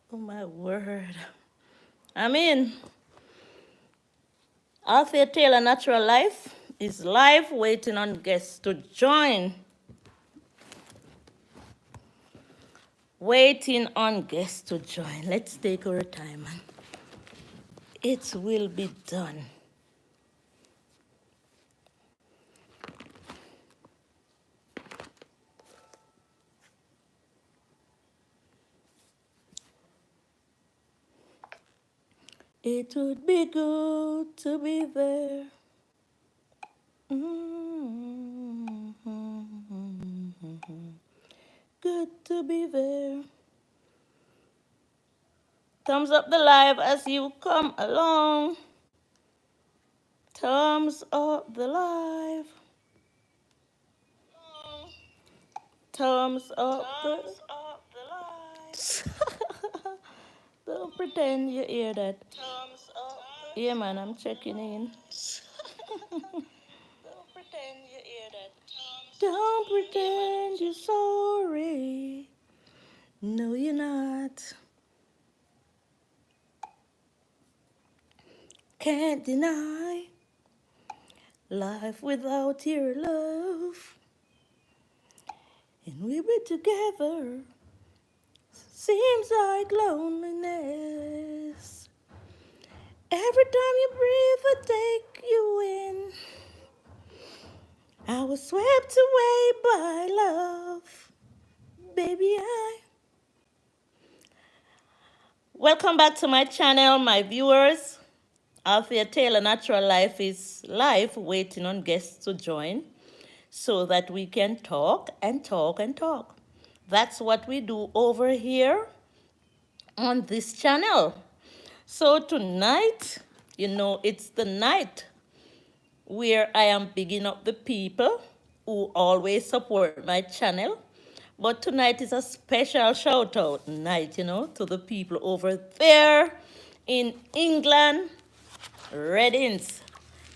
Oh my word. I mean, Althea Taylor Natural Life is live waiting on guests to join. Waiting on guests to join. Let's take our time. It will be done. It would be good to be there. Good to be there. Thumbs up the live as you come along. Thumbs up the live. Thumbs up the live. Don't pretend you hear that. Thumbs up. Yeah, man, I'm checking in. Don't pretend you hear that. Don't pretend you're sorry. No, you're not. Can't deny life without your love. And we be together. Seems like loneliness. Every time you breathe, I take you in. I was swept away by love. Baby, Welcome back to my channel, my viewers. Althea Taylor Natural Life is live, waiting on guests to join so that we can talk and talk and talk. That's what we do over here on this channel. So tonight, it's the night where I am bigging up the people who always support my channel. But tonight is a special shout out night, to the people over there in England, Readings.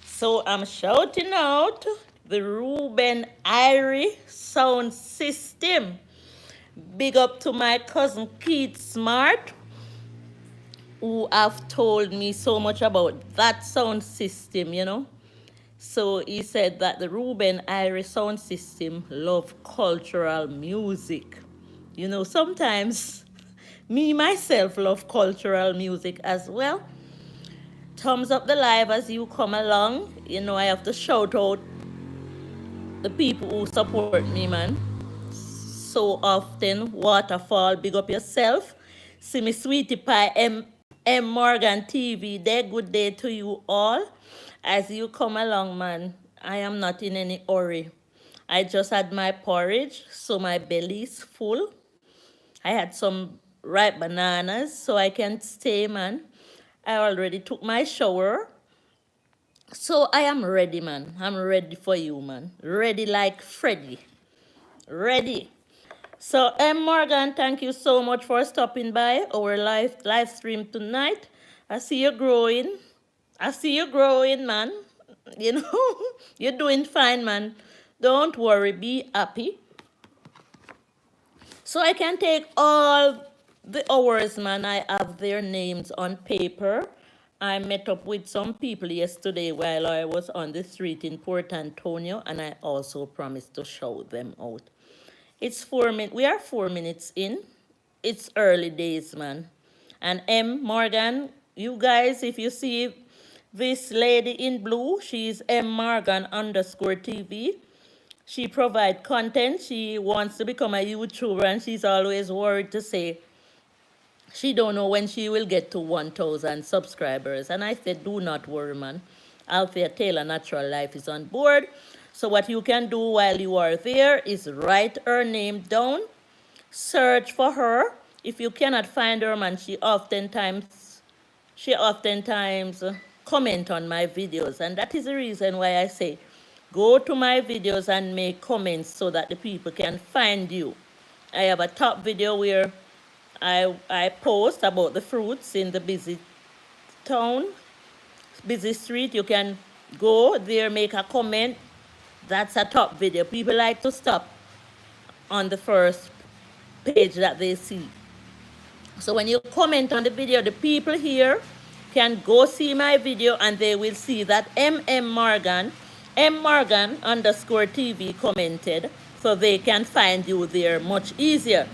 So I'm shouting out the Ruben irie sound system. Big up to my cousin Keith Smart, who have told me so much about that sound system. So he said that the Ruben irie sound system love cultural music. Sometimes me myself love cultural music as well. Thumbs up the live as you come along. I have to shout out the people who support me, man. So often, Waterfall, big up yourself. See me Sweetie Pie, M Morgan TV, there, good day to you all. As you come along, man, I am not in any hurry. I just had my porridge, so my belly is full. I had some ripe bananas, so I can stay, man. I already took my shower. So I am ready, man. I'm ready for you, man. Ready like Freddy. Ready. So, M. Morgan, thank you so much for stopping by our live stream tonight. I see you growing. I see you growing, man. You're doing fine, man. Don't worry, be happy. So I can take all the hours, man. I have their names on paper. I met up with some people yesterday while I was on the street in Port Antonio, and I also promised to show them out. It's 4 minutes. We are 4 minutes in. It's early days, man. And M. Morgan, you guys, if you see this lady in blue, she's M. Morgan _TV. She provides content. She wants to become a YouTuber, and she's always worried to say she don't know when she will get to 1,000 subscribers. And I said, do not worry, man. Althea Taylor Natural Life is on board. So what you can do while you are there is write her name down, search for her. If you cannot find her, man, she oftentimes comment on my videos. And that is the reason why I say, go to my videos and make comments so that the people can find you. I have a top video where I post about the fruits in the busy town, busy street. You can go there, make a comment. That's a top video. People like to stop on the first page that they see. So when you comment on the video, the people here can go see my video and they will see that M Morgan underscore TV commented, so they can find you there much easier.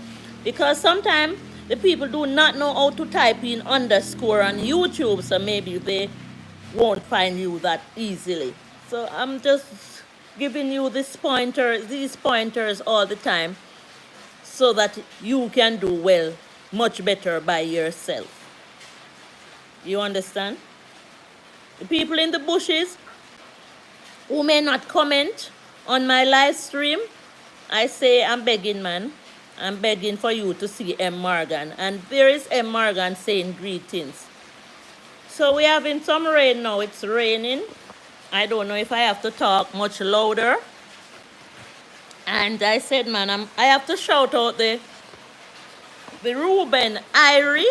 Because sometimes the people do not know how to type in underscore on YouTube, so maybe they won't find you that easily. So I'm just giving you these pointers all the time so that you can do well, much better by yourself. You understand? The people in the bushes who may not comment on my live stream, I say I'm begging, man. I'm begging for you to see M. Morgan. And there is M. Morgan saying greetings. So we're having some rain now. It's raining. I don't know if I have to talk much louder. And I said, man, I have to shout out the Ruben irie.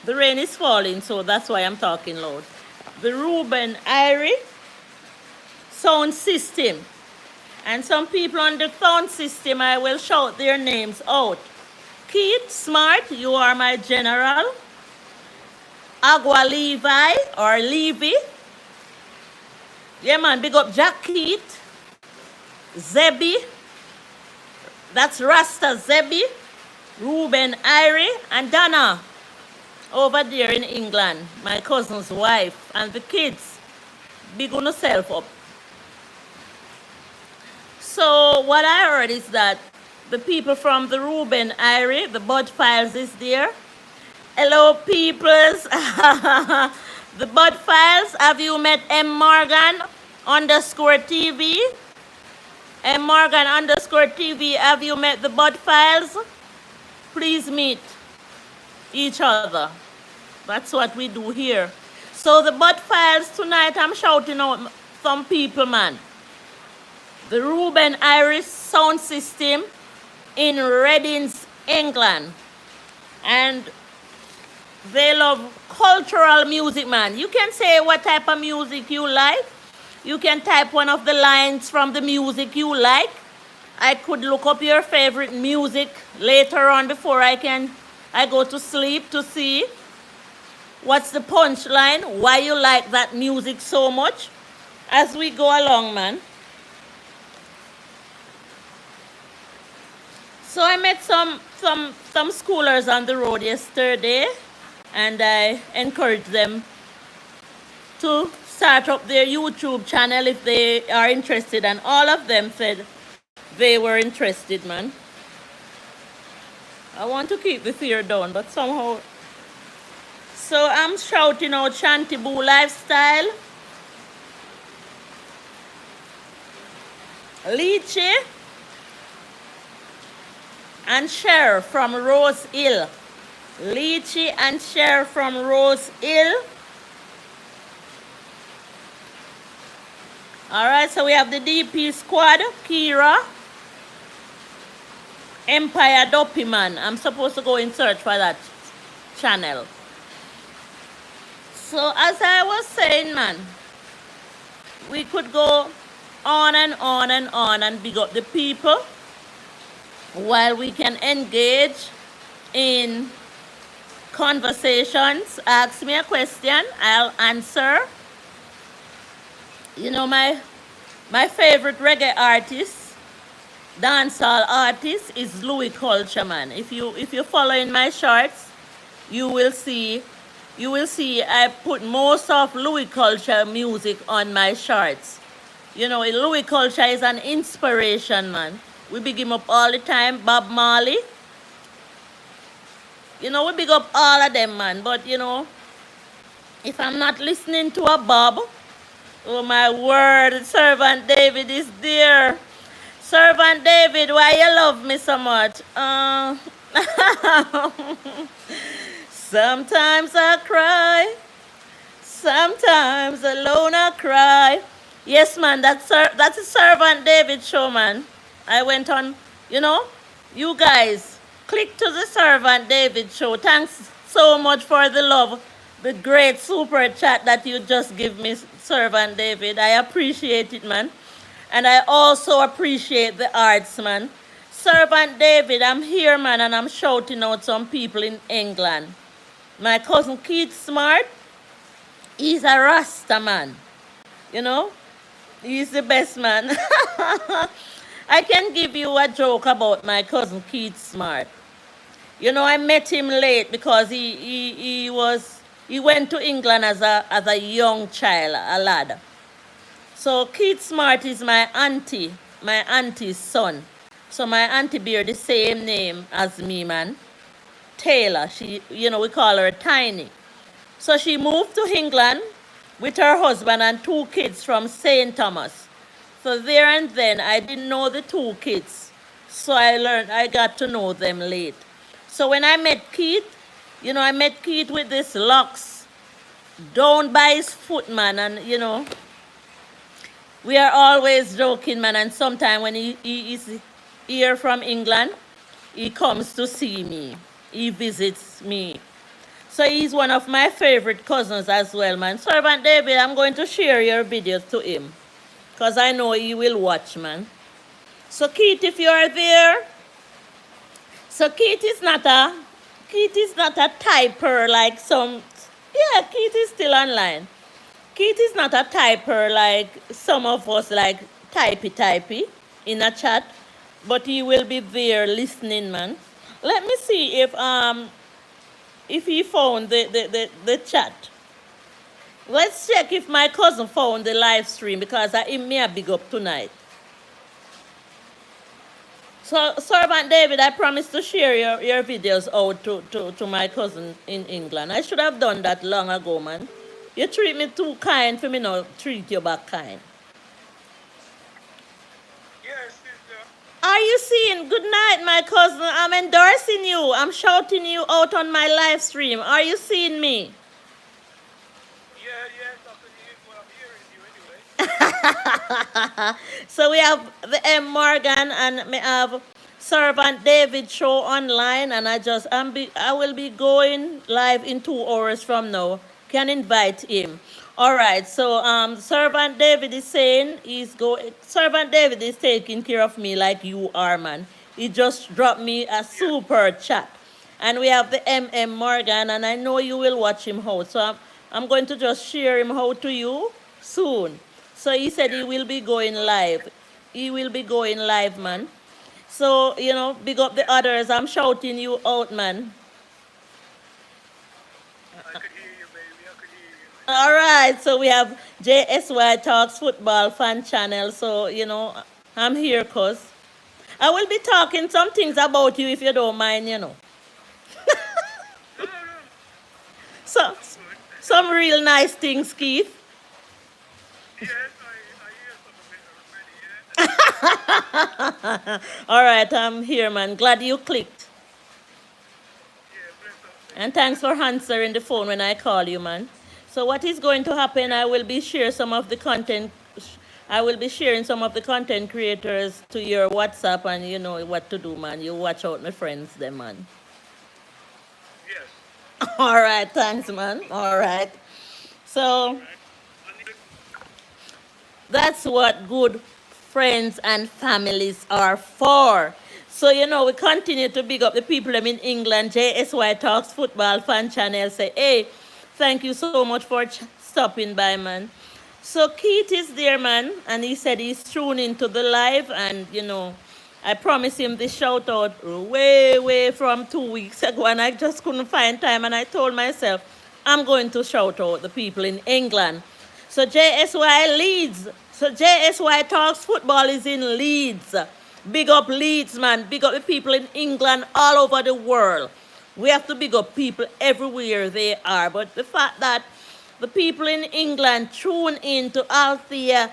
The rain is falling, so that's why I'm talking loud. The Ruben irie sound system. And some people on the sound system, I will shout their names out. Keith Smart, you are my general. Agua Levi or Levy. Yeah, man, big up Jack Keith. Zebby. That's Rasta Zebby. Ruben irie and Donna over there in England, my cousin's wife and the kids. Big on yourself up. So what I heard is that the people from the Ruben irie, the Bud Files is there. Hello, peoples. The Bud Files, have you met M. Morgan underscore TV? M. Morgan underscore TV, have you met the Bud Files? Please meet each other. That's what we do here. So the Bud Files tonight, I'm shouting out some people, man. The Ruben irie sound system in Readings, England. And they love cultural music, man. You can say what type of music you like. You can type one of the lines from the music you like. I could look up your favorite music later on before I go to sleep to see what's the punchline, why you like that music so much as we go along, man. So I met some schoolers on the road yesterday, and I encouraged them to start up their YouTube channel if they are interested, and all of them said they were interested, man. I want to keep the fear down, but somehow. So I'm shouting out Shanty Boo Lifestyle, Lychee, and Cher from Rose Hill. Lychee and Cher from Rose Hill. All right, so we have the DP squad, Kira, Empire Dopey Man. I'm supposed to go in search for that channel. So as I was saying, man, we could go on and on and on and big up the people while we can engage in conversations. Ask me a question, I'll answer. You know, my favorite reggae artist, dancehall artist, is Louis Culture, man. If you follow in my shorts, you will see I put most of Louis Culture music on my shorts. You know, Louis Culture is an inspiration, man. We big him up all the time. Bob Marley. You know, we big up all of them, man. But, you know, if I'm not listening to a Bob, oh my word, Servant David is there. Servant David, why you love me so much? Sometimes I cry, sometimes alone I cry. Yes, man, that's a Servant David show, man. I went on, you know, you guys, click to the Servant David show. Thanks so much for the love, the great super chat that you just give me, Servant David. I appreciate it, man. And I also appreciate the arts, man. Servant David, I'm here, man, and I'm shouting out some people in England. My cousin Keith Smart, he's a Rasta man. You know, he's the best man. I can give you a joke about my cousin Keith Smart. You know, I met him late because he went to England as a young child, a lad. So Keith Smart is my auntie's son. So my auntie bear the same name as me, man. Taylor. We call her Tiny. So she moved to England with her husband and 2 kids from St. Thomas. So there and then, I didn't know the 2 kids. So I got to know them late. So when I met Keith, I met Keith with this locks down by his foot, man. And, we are always joking, man. And sometimes when he is here from England, he comes to see me. He visits me. So he's one of my favorite cousins as well, man. Servant David, I'm going to share your videos to him, because I know he will watch, man. So Keith, if you are there, so Keith is not a typer like some, yeah, Keith is still online. Keith is not a typer like some of us, like typey in a chat, but he will be there listening, man. Let me see if he found the chat. Let's check if my cousin found the live stream, because I may a big up tonight. So, Servant David, I promised to share your videos out to my cousin in England. I should have done that long ago, man. You treat me too kind for me now treat you back kind. Yes, sister. Are you seeing? Good night, my cousin. I'm endorsing you. I'm shouting you out on my live stream. Are you seeing me? Yes, I'm hearing you anyway. So we have the M. Morgan and we have Servant David show online, and I will be going live in 2 hours from now. Can invite him. All right, so Servant David is saying Servant David is taking care of me like you are, man. He just dropped me a super chat. And we have the MM Morgan, and I know you will watch him out. So I'm going to just share him out to you soon. So he said he will be going live. He will be going live, man. So, big up the others. I'm shouting you out, man. I could hear you, baby. I could hear you. All right, so we have JSY Talks Football Fan Channel. So, I'm here, cuz. I will be talking some things about you if you don't mind, No. So, some real nice things, Keith. Yes, I hear some of it already, yeah. All right, I'm here, man. Glad you clicked. Yeah, bless up. And thanks for answering the phone when I call you, man. So what is going to happen, I will be sharing some of the content creators to your WhatsApp, and you know what to do, man. You watch out my friends them, man. Yes. All right, thanks, man. All right. So that's what good friends and families are for. So, we continue to big up the people in England. JSY Talks Football Fan Channel say, hey, thank you so much for stopping by, man. So Keith is there, man, and he said he's tuned into the live, and, I promised him this shout out way from 2 weeks ago, and I just couldn't find time, and I told myself, I'm going to shout out the people in England. So JSY Leeds. So JSY Talks Football is in Leeds. Big up Leeds, man. Big up the people in England all over the world. We have to big up people everywhere they are. But the fact that the people in England tune in to Althea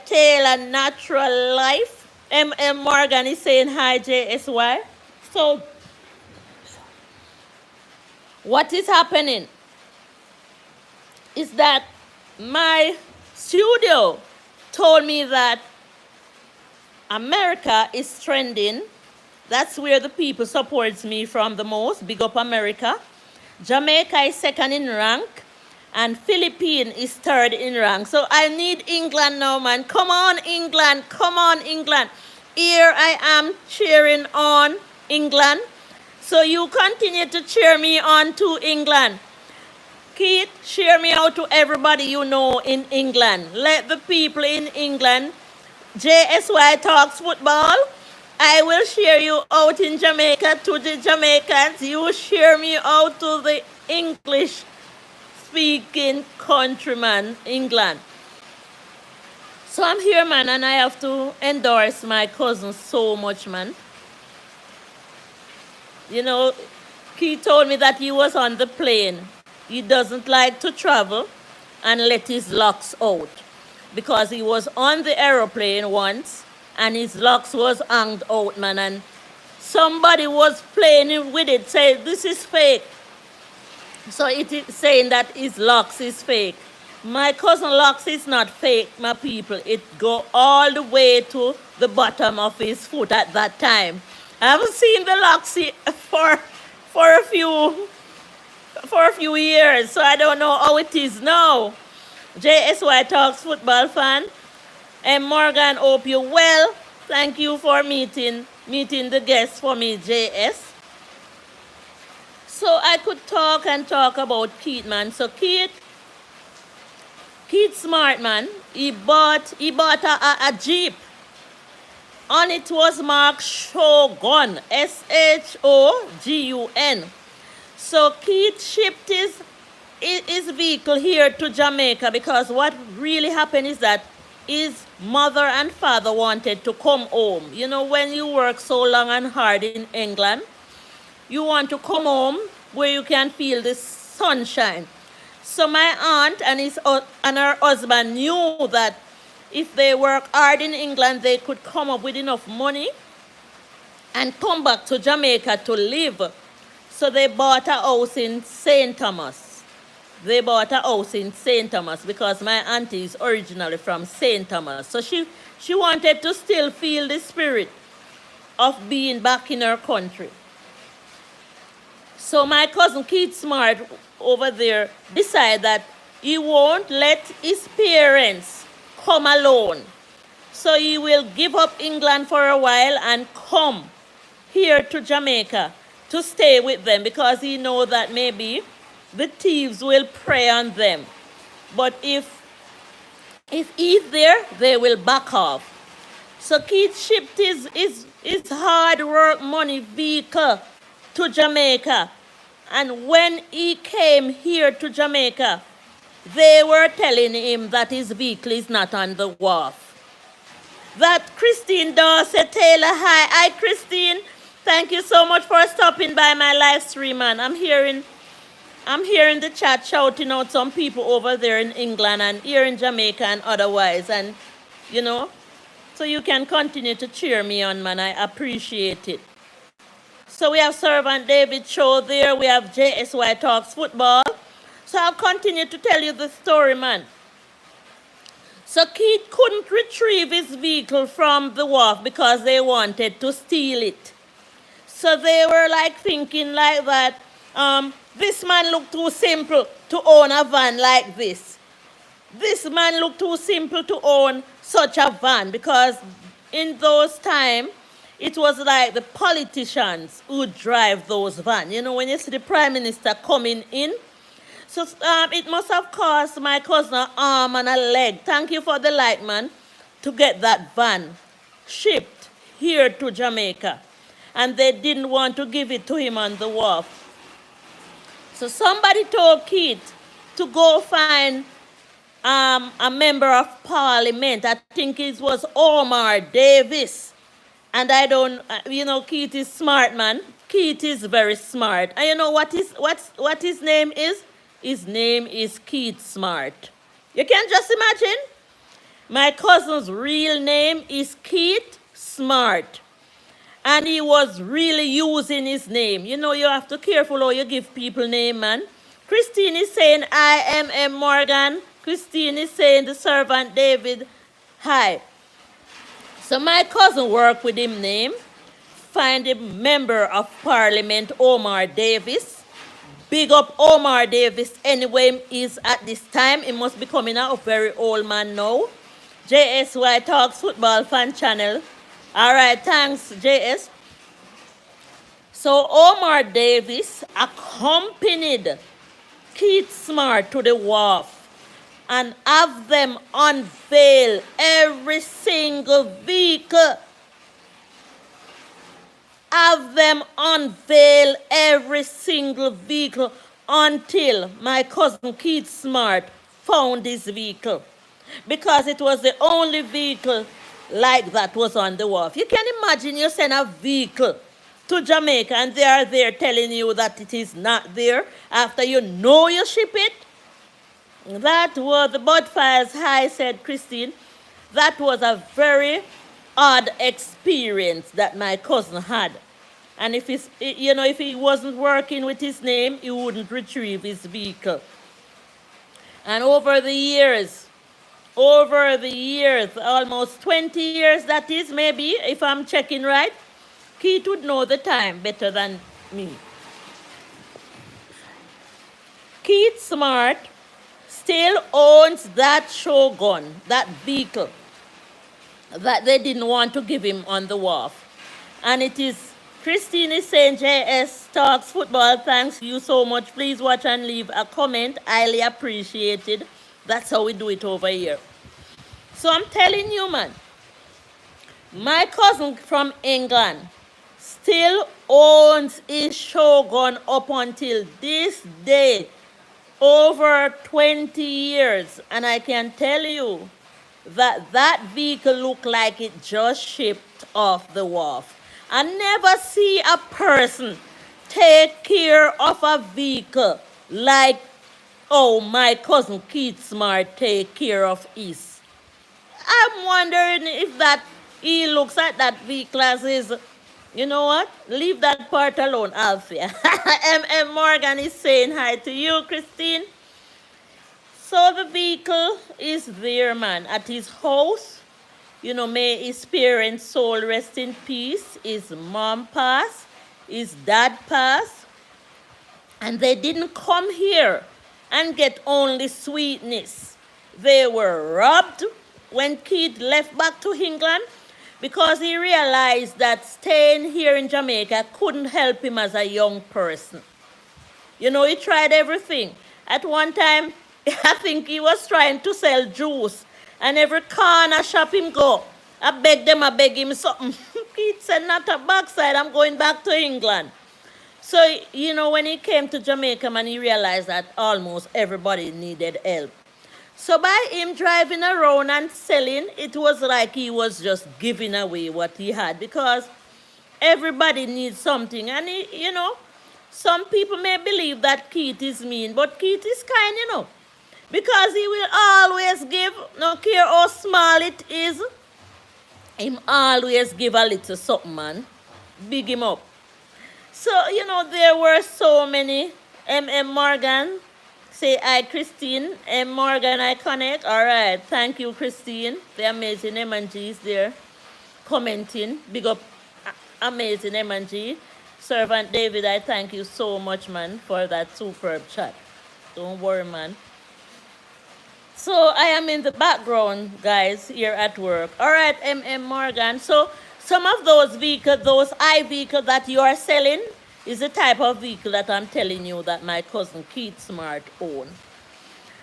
Taylor Natural Life. MM Morgan is saying hi, JSY. So, what is happening is that my studio told me that America is trending. That's where the people supports me from the most. Big up America. Jamaica is second in rank, and Philippines is third in rank. So I need England now, man. Come on, England. Come on, England. here I am cheering on England. So you continue to cheer me on to England. Keith, share me out to everybody you know in England. Let the people in England, JSY Talks Football, I will share you out in Jamaica to the Jamaicans. You share me out to the English speaking countryman, England. So I'm here, man, and I have to endorse my cousin so much, man. You know, he told me that he was on the plane. He doesn't like to travel and let his locks out because he was on the aeroplane once and his locks was hanged out, man. And somebody was playing with it, saying, this is fake. So it is saying that his locks is fake. My cousin locks is not fake, my people. It go all the way to the bottom of his foot at that time. I haven't seen the locks for a few years, so I don't know how it is now. JSY Talks Football fan. And Morgan, hope you well. Thank you for meeting the guests for me, JS. So I could talk and talk about Keith, man. So Keith smart, man. He bought a Jeep. On it was marked Shogun, Shogun. So Keith shipped his vehicle here to Jamaica because what really happened is that his mother and father wanted to come home. You know, when you work so long and hard in England, you want to come home where you can feel the sunshine. So my aunt and her husband knew that if they work hard in England, they could come up with enough money and come back to Jamaica to live. So they bought a house in St. Thomas. They bought a house in St. Thomas because my auntie is originally from St. Thomas. So she wanted to still feel the spirit of being back in her country. So my cousin Keith Smart over there decided that he won't let his parents come alone. So he will give up England for a while and come here to Jamaica to stay with them because he knows that maybe the thieves will prey on them. But if he's there, they will back off. So Keith shipped his hard work money vehicle to Jamaica. And when he came here to Jamaica, they were telling him that his vehicle is not on the wharf. That Christine Althea Taylor, hi Christine. Thank you so much for stopping by my live stream, man. I'm hearing the chat shouting out some people over there in England and here in Jamaica and otherwise. And, you know, so you can continue to cheer me on, man. I appreciate it. So we have Servant David Show there. We have JSY Talks Football. So I'll continue to tell you the story, man. So Keith couldn't retrieve his vehicle from the wharf because they wanted to steal it. So they were like thinking like that, this man looked too simple to own a van like this. This man looked too simple to own such a van because in those times, it was like the politicians who drive those vans. You know, when you see the Prime Minister coming in, so it must have cost my cousin an arm and a leg. Thank you for the light, man, to get that van shipped here to Jamaica. And they didn't want to give it to him on the wharf. So somebody told Keith to go find a member of parliament. I think it was Omar Davis. And I don't, you know, Keith is smart, man. Keith is very smart. And you know what his name is? His name is Keith Smart. You can just imagine. My cousin's real name is Keith Smart. And he was really using his name. You know, you have to be careful how you give people name, man. Christine is saying, I am M. Morgan. Christine is saying, the servant David, hi. So my cousin worked with him name, find a member of parliament, Omar Davis. Big up Omar Davis anyway is at this time. He must be coming out a very old man now. JSY Talks Football Fan Channel. All right, thanks, JS. So Omar Davis accompanied Keith Smart to the wharf and have them unveil every single vehicle. Have them unveil every single vehicle until my cousin Keith Smart found this vehicle. Because it was the only vehicle like that was on the wharf. You can imagine you send a vehicle to Jamaica and they are there telling you that it is not there after you know you ship it. That was the Budfires High, said Christine. That was a very odd experience that my cousin had. And if if he wasn't working with his name, he wouldn't retrieve his vehicle. And over the years, almost 20 years that is, maybe, if I'm checking right, Keith would know the time better than me. Keith Smart still owns that Shogun, that vehicle that they didn't want to give him on the wharf. And it is, Christine is saying, JS Talks Football, thanks you so much. Please watch and leave a comment. Highly appreciated. That's how we do it over here. So I'm telling you, man, my cousin from England still owns his Shogun up until this day. Over 20 years. And I can tell you that that vehicle looked like it just shipped off the wharf. I never see a person take care of a vehicle like, oh, my cousin Keith Smart take care of his. I'm wondering if that he looks at that vehicle as his, you know what? Leave that part alone, Althea. M. Morgan is saying hi to you, Christine. So the vehicle is there, man, at his house. You know, may his parents' soul rest in peace. His mom passed, his dad passed. And they didn't come here and get only sweetness. They were robbed when Keith left back to England because he realized that staying here in Jamaica couldn't help him as a young person. You know, he tried everything. At one time, I think he was trying to sell juice. And every corner shop him go, I beg him something. Keith said, not a backside, I'm going back to England. So, you know, when he came to Jamaica, man, he realized that almost everybody needed help. So by him driving around and selling, it was like he was just giving away what he had because everybody needs something. And, you know, some people may believe that Keith is mean, but Keith is kind, you know. Because he will always give, no care how small it is, him always give a little something, man. Big him up. So, you know, there were so many. M. Morgan, say hi, Christine. M. Morgan, I connect. All right, thank you, Christine. The amazing M&G is there commenting. Big up, amazing M&G. Servant David, I thank you so much, man, for that superb chat. Don't worry, man. So I am in the background, guys, here at work. All right, M. Morgan. So some of those vehicles, those vehicles that you are selling is the type of vehicle that I'm telling you that my cousin Keith Smart owned.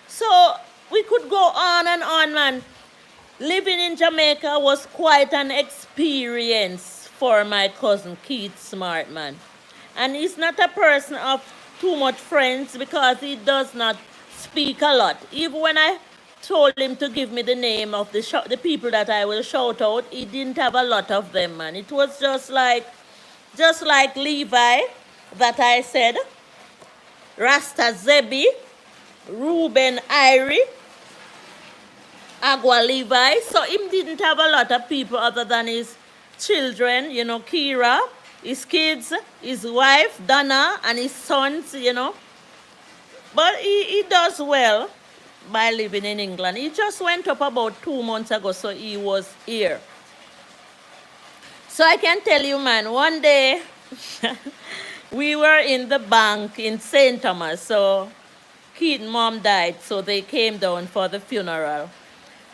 So we could go on and on, man. Living in Jamaica was quite an experience for my cousin Keith Smart, man. And he's not a person of too much friends because he does not speak a lot. Even when I told him to give me the name of the people that I will shout out, he didn't have a lot of them, man. It was just like Levi that I said, Rasta Zebi, Ruben Irie, Agua Levi. So him didn't have a lot of people other than his children, you know, Kira, his kids, his wife, Donna, and his sons, you know. But he does well by living in England. He just went up about 2 months ago, so he was here. So I can tell you, man, one day we were in the bank in St. Thomas. So Keith's mom died, so they came down for the funeral.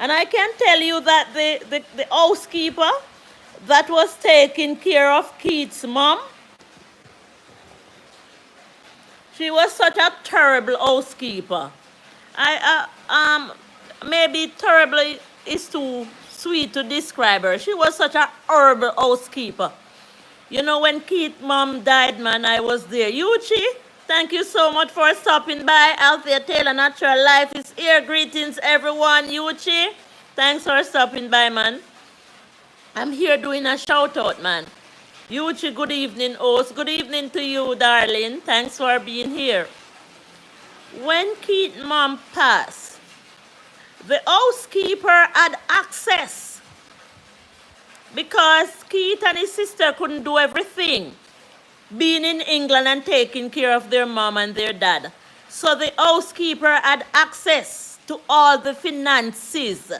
And I can tell you that the housekeeper, that was taking care of Keith's mom. She was such a terrible housekeeper. I maybe terrible is too sweet to describe her. She was such a horrible housekeeper. You know, when Keith's mom died, man, I was there. Yuchi, thank you so much for stopping by. Althea Taylor, Natural Life is here. Greetings, everyone. Yuchi, thanks for stopping by, man. I'm here doing a shout out, man. Yuchi, good evening, host. Good evening to you, darling. Thanks for being here. When Keith's mom passed, the housekeeper had access because Keith and his sister couldn't do everything, being in England and taking care of their mom and their dad. So the housekeeper had access to all the finances.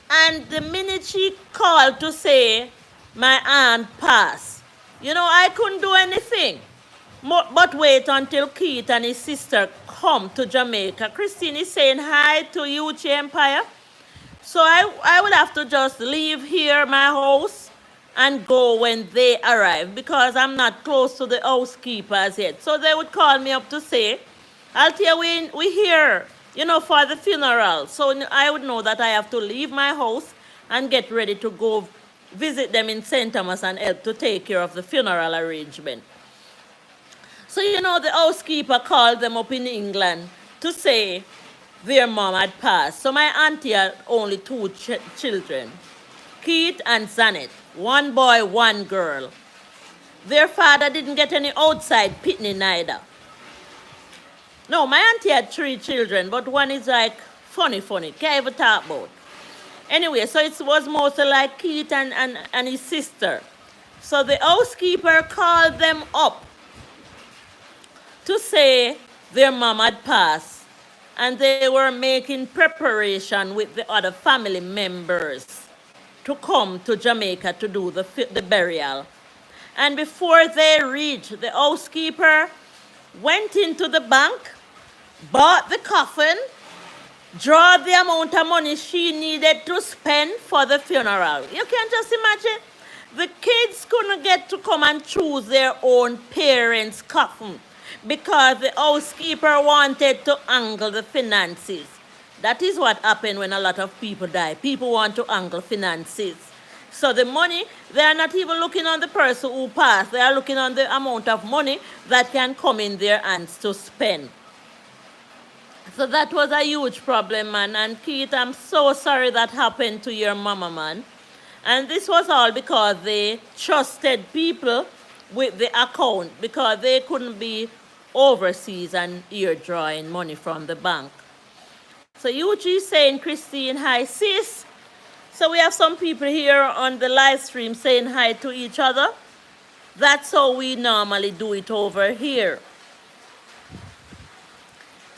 And the minute she called to say, my aunt passed, you know, I couldn't do anything but wait until Keith and his sister come to Jamaica. Christine is saying hi to Yuchi Empire. So I would have to just leave here, my house, and go when they arrive because I'm not close to the housekeepers yet. So they would call me up to say, Althea, we here, you know, for the funeral. So I would know that I have to leave my house and get ready to go visit them in St. Thomas and help to take care of the funeral arrangement. So, you know, the housekeeper called them up in England to say their mom had passed. So my auntie had only two children, Keith and Zanet, one boy, one girl. Their father didn't get any outside pitney neither. No, my auntie had three children, but one is like funny, can't even talk about. Anyway, so it was mostly like Keith and his sister. So the housekeeper called them up to say their mom had passed and they were making preparation with the other family members to come to Jamaica to do the burial. And before they reached, the housekeeper went into the bank, bought the coffin, draw the amount of money she needed to spend for the funeral. You can just imagine. The kids couldn't get to come and choose their own parents' coffin because the housekeeper wanted to angle the finances. That is what happened when a lot of people die. People want to angle finances. So the money, they are not even looking on the person who passed. They are looking on the amount of money that can come in their hands to spend. So that was a huge problem, man. And Keith, I'm so sorry that happened to your mama, man. And this was all because they trusted people with the account because they couldn't be overseas and here drawing money from the bank. So Yuji saying, Christine, hi, sis. So we have some people here on the live stream saying hi to each other. That's how we normally do it over here.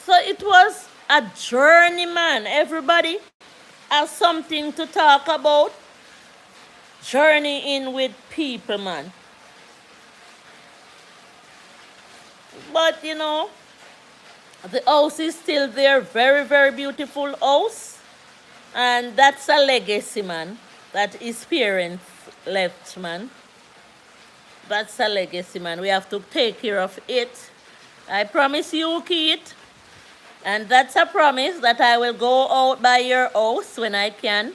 So it was a journey, man. Everybody has something to talk about. Journey in with people, man. But, you know, the house is still there. Very, very beautiful house. And that's a legacy, man. That his parents left, man. That's a legacy, man. We have to take care of it. I promise you, Keith. And that's a promise that I will go out by your house when I can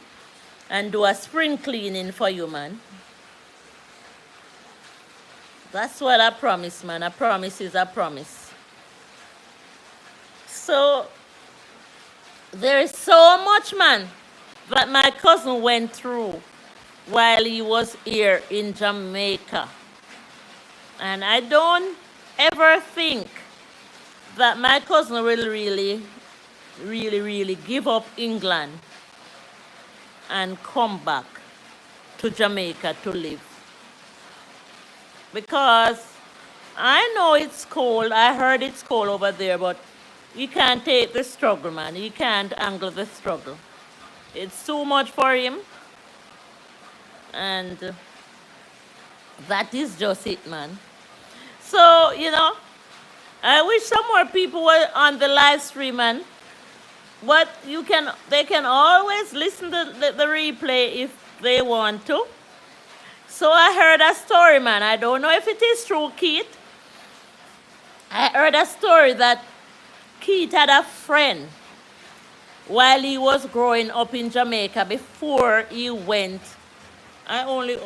and do a spring cleaning for you, man. That's what I promise, man. A promise is a promise. So, there is so much, man, that my cousin went through while he was here in Jamaica. And I don't ever think that my cousin will really give up England and come back to Jamaica to live. Because I know it's cold. I heard it's cold over there, but he can't take the struggle, man. He can't angle the struggle. It's too much for him. And that is just it, man. So, you know, I wish some more people were on the live stream, man. But they can always listen to the replay if they want to. So I heard a story, man. I don't know if it is true, Keith. I heard a story that Keith had a friend while he was growing up in Jamaica before he went. I only.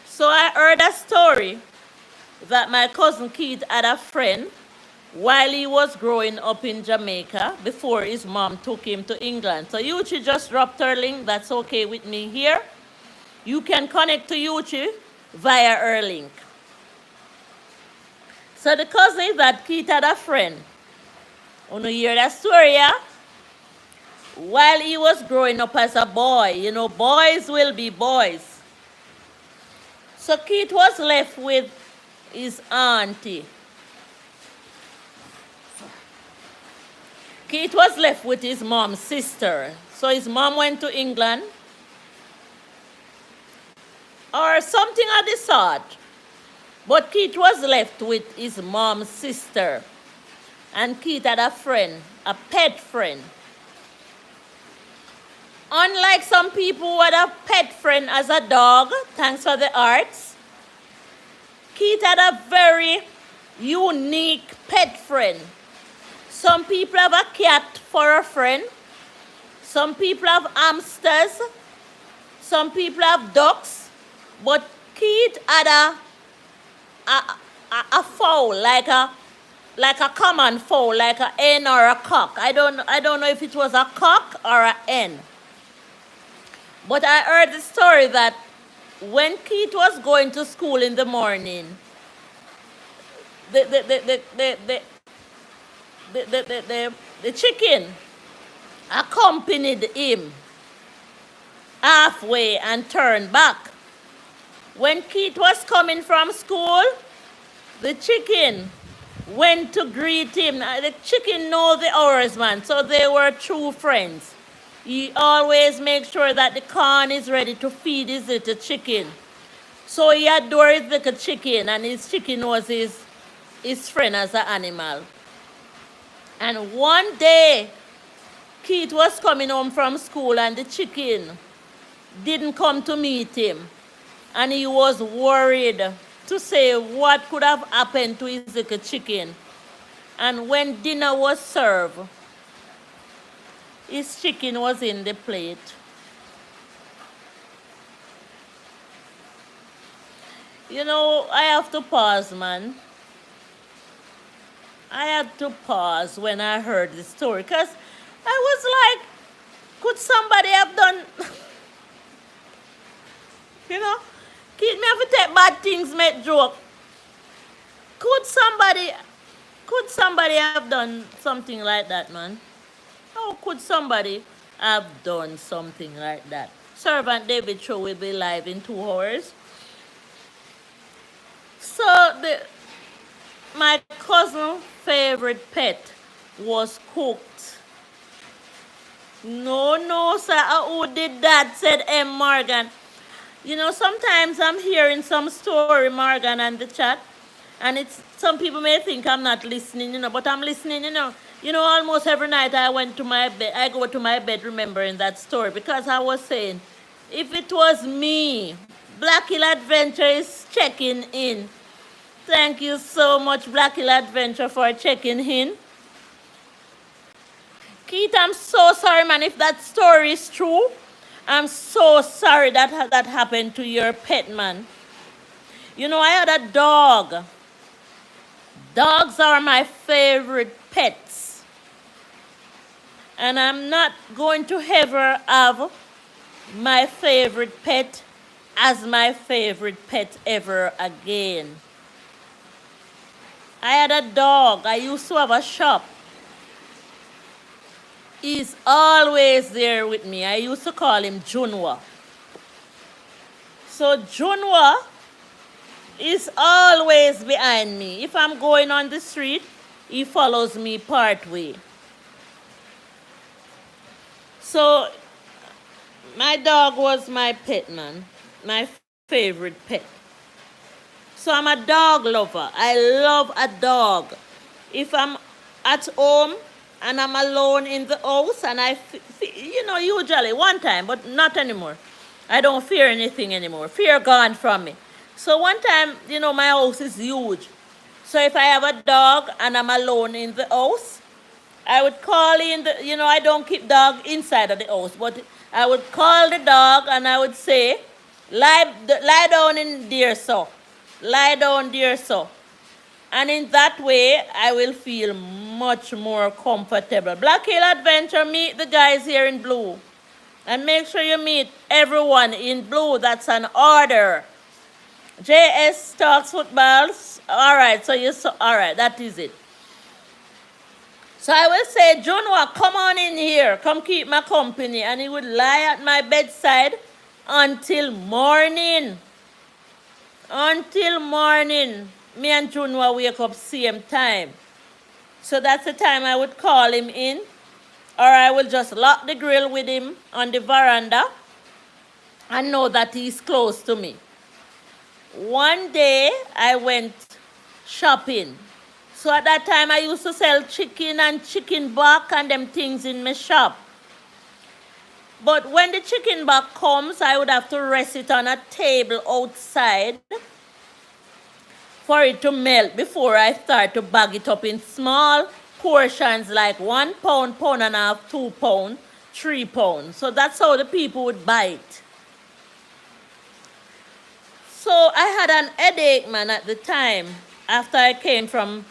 So I heard a story that my cousin Keith had a friend while he was growing up in Jamaica before his mom took him to England. So Yuchi just dropped her link. That's okay with me here. You can connect to Yuchi via her link. So the cousin is that Keith had a friend. Wanna hear that story, yeah? While he was growing up as a boy, you know, boys will be boys. So Keith was left with his auntie. Keith was left with his mom's sister. So his mom went to England or something of the sort. But Keith was left with his mom's sister. And Keith had a friend, a pet friend. Unlike some people who had a pet friend as a dog, thanks for the arts, Keith had a very unique pet friend. Some people have a cat for a friend. Some people have hamsters. Some people have ducks. But Keith had a fowl, like a common fowl, like a hen or a cock. I don't know if it was a cock or a hen. But I heard the story that when Keith was going to school in the morning, the chicken accompanied him halfway and turned back. When Keith was coming from school, the chicken went to greet him. The chicken know the hours, man, so they were true friends. He always makes sure that the corn is ready to feed his little chicken. So he adored his little chicken, and his chicken was his friend as an animal. And one day, Keith was coming home from school, and the chicken didn't come to meet him. And he was worried to say what could have happened to his little chicken. And when dinner was served, his chicken was in the plate. You know, I have to pause, man. I had to pause when I heard the story, because I was like, could somebody have done, you know, Keith, me have to take bad things, make joke. Could somebody have done something like that, man? How could somebody have done something like that? Servant David show will be live in 2 hours. So my cousin's favorite pet was cooked. No, sir. Who did that? Said M. Morgan. You know, sometimes I'm hearing some story, Morgan, and the chat, and it's some people may think I'm not listening, you know, but I'm listening, you know. You know, almost every night I go to my bed remembering that story, because I was saying, if it was me, Black Hill Adventure is checking in. Thank you so much, Black Hill Adventure, for checking in. Keith, I'm so sorry, man, if that story is true. I'm so sorry that that happened to your pet, man. You know, I had a dog. Dogs are my favorite pets. And I'm not going to ever have my favorite pet as my favorite pet ever again. I had a dog. I used to have a shop. He's always there with me. I used to call him Junwa. So Junwa is always behind me. If I'm going on the street, he follows me part way. So my dog was my pet, man. My favorite pet. So I'm a dog lover. I love a dog. If I'm at home and I'm alone in the house, and you know, usually one time, but not anymore. I don't fear anything anymore. Fear gone from me. So one time, my house is huge. So if I have a dog and I'm alone in the house, I would call in I don't keep dog inside of the house, but I would call the dog and I would say, lie down in dear so. Lie down dear so. And in that way, I will feel much more comfortable. Black Hill Adventure, meet the guys here in blue. And make sure you meet everyone in blue. That's an order. JS Talks Footballs. All right, so you saw. All right, that is it. So I will say, Junwa, come on in here. Come keep my company. And he would lie at my bedside until morning. Until morning. Me and Junwa wake up same time. So that's the time I would call him in. Or I will just lock the grill with him on the veranda and know that he's close to me. One day I went shopping. So at that time I used to sell chicken and chicken back and them things in my shop. But when the chicken back comes, I would have to rest it on a table outside for it to melt before I start to bag it up in small portions like 1 pound, pound and a half, 2 pound, 3 pounds. So that's how the people would buy it. So I had an headache, man, at the time after I came from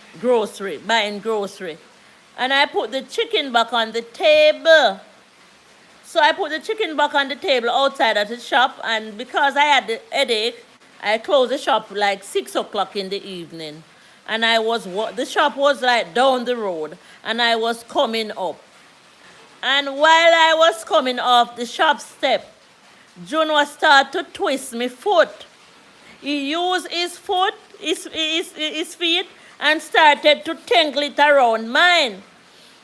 buying grocery. And I put the chicken back on the table. So I put the chicken back on the table outside at the shop, and because I had the headache, I closed the shop like 6 o'clock in the evening. And the shop was like down the road, and I was coming up. And while I was coming off the shop step, June was started to twist my foot. He used his feet, and started to tangle it around mine.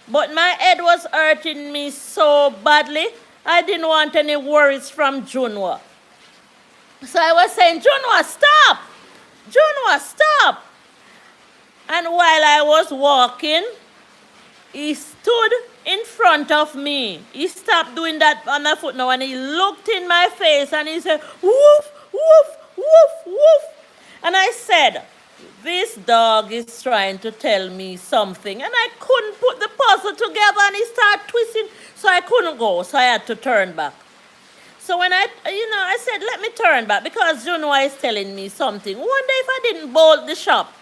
But my head was hurting me so badly, I didn't want any worries from Junwa. So I was saying, Junwa, stop! Junwa, stop! And while I was walking, he stood in front of me. He stopped doing that on my foot now and he looked in my face and he said, woof, woof, woof, woof. And I said, this dog is trying to tell me something. And I couldn't put the puzzle together and he started twisting. So I couldn't go. So I had to turn back. So when I said, let me turn back because Junwa is telling me something. One day if I didn't bolt the shop.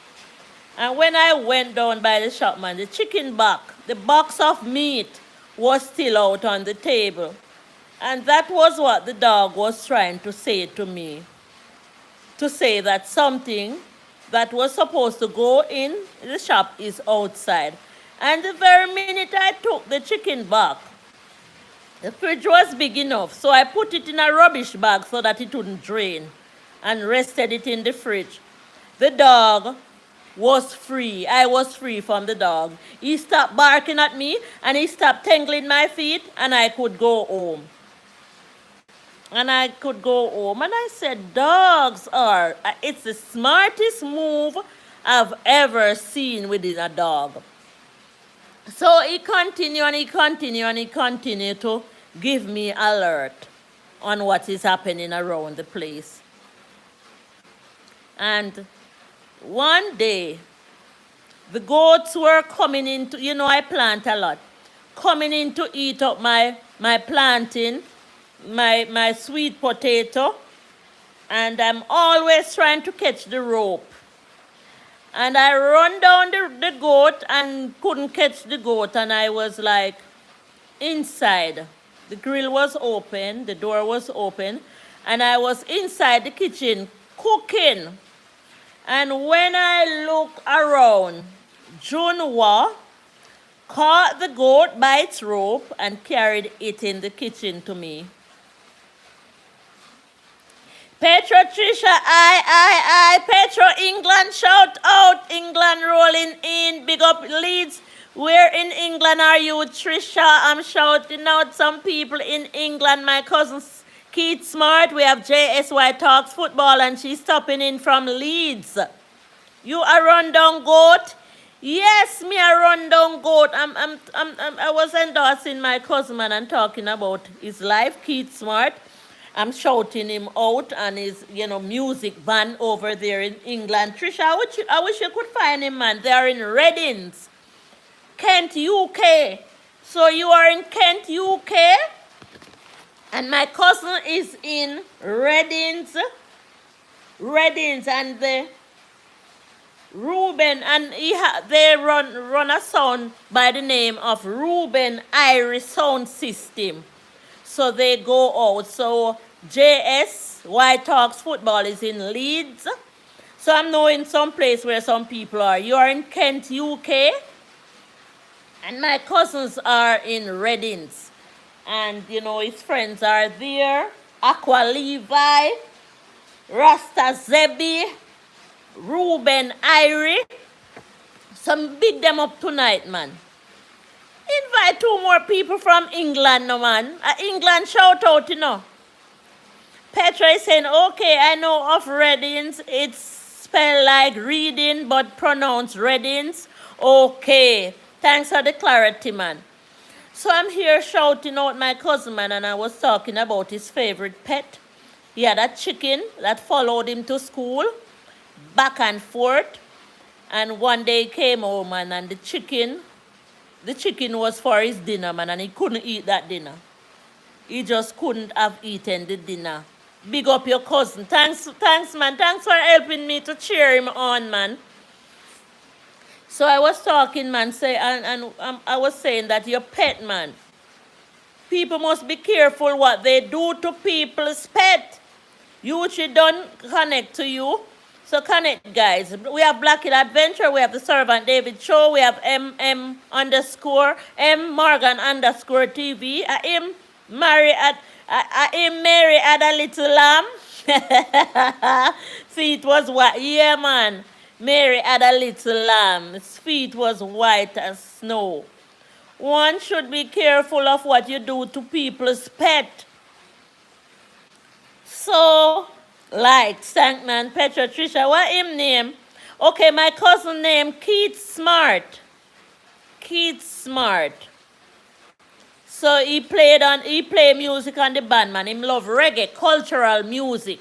And when I went down by the shop, man, the chicken back, the box of meat was still out on the table. And that was what the dog was trying to say to me. To say that something that was supposed to go in the shop is outside. And the very minute I took the chicken back, the fridge was big enough, so I put it in a rubbish bag so that it wouldn't drain and rested it in the fridge. The dog was free. I was free from the dog. He stopped barking at me and he stopped tangling my feet and I could go home. And I could go home. And I said, it's the smartest move I've ever seen within a dog. So he continued to give me alert on what is happening around the place. And one day, the goats were coming into, I plant a lot, coming in to eat up my planting, my sweet potato, and I'm always trying to catch the rope. And I run down the goat and couldn't catch the goat, and I was like inside. The grill was open, the door was open, and I was inside the kitchen cooking. And when I look around, Junwa caught the goat by its rope and carried it in the kitchen to me. Petro, Trisha, I, Petro, England, shout out, England rolling in, big up Leeds. Where in England are you, Trisha? I'm shouting out some people in England. My cousin Keith Smart, we have JSY Talks Football, and she's stopping in from Leeds. You a rundown goat? Yes, me a rundown goat. I was endorsing my cousin and talking about his life, Keith Smart. I'm shouting him out and his, music band over there in England. Trisha, I wish you could find him, man. They are in Readings, Kent, UK. So you are in Kent, UK, and my cousin is in Readings, and the Ruben, and they run a sound by the name of Ruben Irie Sound System. So they go out. So JS White Hawks football is in Leeds. So I'm knowing some place where some people are. You are in Kent, UK, and my cousins are in Readings, and his friends are there. Aqua Levi, Rasta Zebi, Ruben Irie. Some big them up tonight, man. Invite 2 more people from England, no man. England shout out, Petra is saying, okay, I know of Readings. It's spelled like reading, but pronounced Readings. Okay. Thanks for the clarity, man. So I'm here shouting out my cousin, man, and I was talking about his favorite pet. He had a chicken that followed him to school, back and forth. And one day he came home, man, and the chicken was for his dinner, man, and he couldn't eat that dinner. He just couldn't have eaten the dinner. Big up your cousin. Thanks, man. Thanks for helping me to cheer him on, man. So I was talking, man, I was saying that your pet, man, people must be careful what they do to people's pet. Usually don't connect to you. So connect, guys. We have Black Hill Adventure. We have the Servant David Show. We have M Morgan _ TV. I am Mary had a little lamb. Feet was white. Yeah, man. Mary had a little lamb. His feet was white as snow. One should be careful of what you do to people's pet. So, like, Sankman, Petra, Trisha, what him name? Okay, my cousin named Keith Smart. So he play music on the band, man. Him love reggae, cultural music,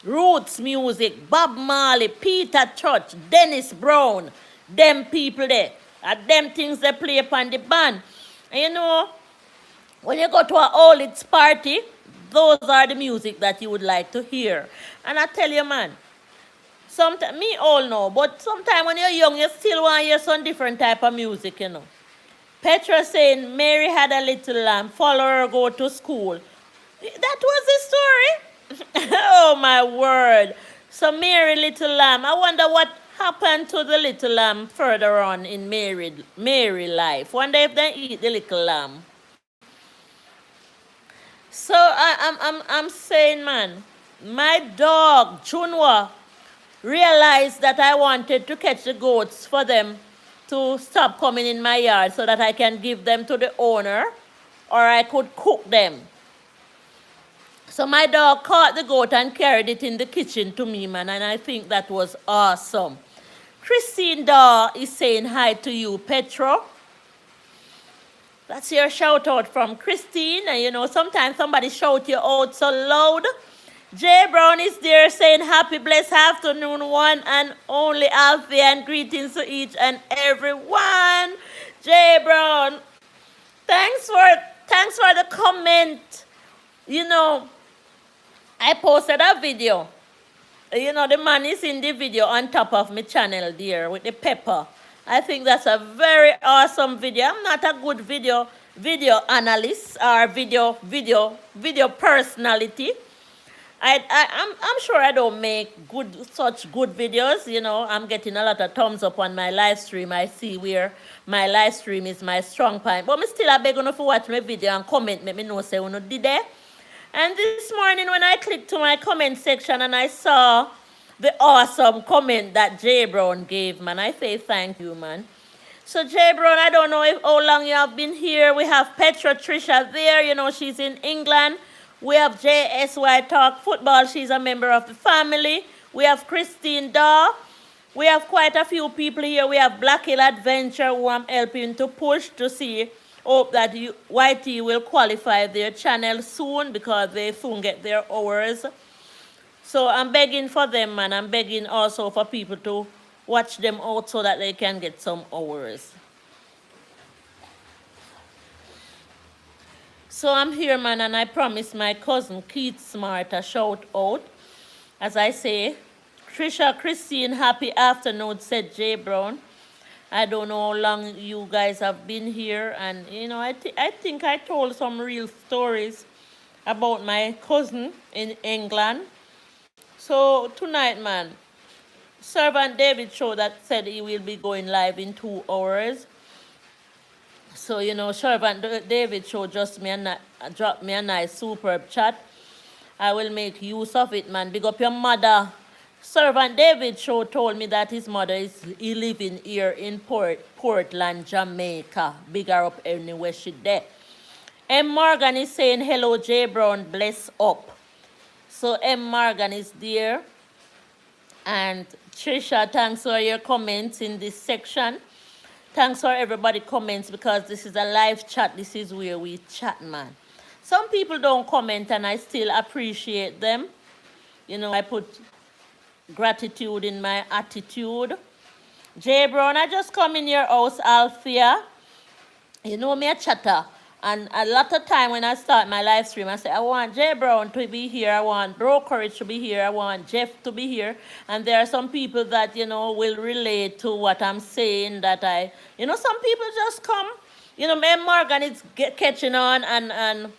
roots music, Bob Marley, Peter Church, Dennis Brown, them people there. And them things they play upon the band. And when you go to an old it's party, those are the music that you would like to hear. And I tell you, man, sometimes, me all know, but sometimes when you're young, you still want to hear some different type of music, Petra saying Mary had a little lamb, follow her go to school. That was the story. Oh, my word. So Mary, little lamb. I wonder what happened to the little lamb further on in Mary life. Wonder if they eat the little lamb. So I'm saying, man, my dog, Chunwa, realized that I wanted to catch the goats for them to stop coming in my yard so that I can give them to the owner or I could cook them. So my dog caught the goat and carried it in the kitchen to me, man, and I think that was awesome. Christine Daw is saying hi to you, Petro. That's your shout out from Christine. And sometimes somebody shout you out so loud. Jay Brown is there saying happy blessed afternoon, one and only Althea, and greetings to each and everyone. Jay Brown, thanks for the comment. I posted a video. The man is in the video on top of my channel there with the pepper. I think that's a very awesome video. I'm not a good video analyst or video personality. I'm sure I don't make such good videos. I'm getting a lot of thumbs up on my live stream. I see where my live stream is my strong point. But I still a beg you to watch my video and comment. Let me know say you did it. And this morning when I clicked to my comment section and I saw the awesome comment that Jay Brown gave, man, I say thank you, man. So Jay Brown, I don't know how long you have been here. We have Petra Trisha there. She's in England. We have JSY Talk Football. She's a member of the family. We have Christine Daw. We have quite a few people here. We have Black Hill Adventure who I'm helping to push to see Hope that YT will qualify their channel soon because they soon get their hours. So I'm begging for them, and I'm begging also for people to watch them out so that they can get some hours. So I'm here, man, and I promised my cousin Keith Smart a shout out. As I say, Trisha Christine, happy afternoon, said Jay Brown. I don't know how long you guys have been here, and I think I told some real stories about my cousin in England. So tonight, man, Servant David showed that said he will be going live in 2 hours. So Servant David show just drop me a nice superb chat. I will make use of it, man. Big up your mother. Servant David Show told me that his mother is he living here in Portland, Jamaica. Big her up anywhere she there. M. Morgan is saying, hello, J. Brown, bless up. So M. Morgan is there. And Trisha, thanks for your comments in this section. Thanks for everybody comments because this is a live chat. This is where we chat, man. Some people don't comment and I still appreciate them. I put gratitude in my attitude. Jay Brown, I just come in your house, Althea. You know me a chatter. And a lot of time when I start my live stream, I say, I want Jay Brown to be here. I want Bro Courage to be here. I want Jeff to be here. And there are some people that, will relate to what I'm saying that some people just come. Me Morgan is catching on and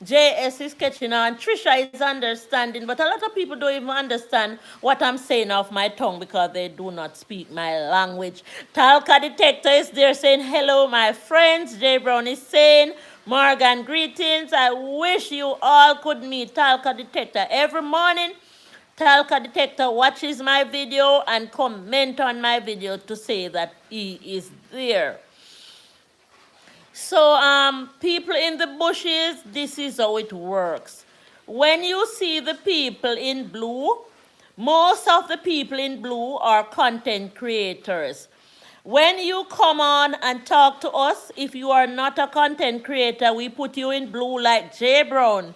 JS is catching on. Trisha is understanding. But a lot of people don't even understand what I'm saying off my tongue because they do not speak my language. Talca Detector is there saying, hello, my friends. Jay Brown is saying, Morgan, greetings. I wish you all could meet Talca Detector every morning. Talca Detector watches my video and comment on my video to say that he is there. So, people in the bushes, this is how it works. When you see the people in blue, most of the people in blue are content creators. When you come on and talk to us, if you are not a content creator, we put you in blue like Jay Brown.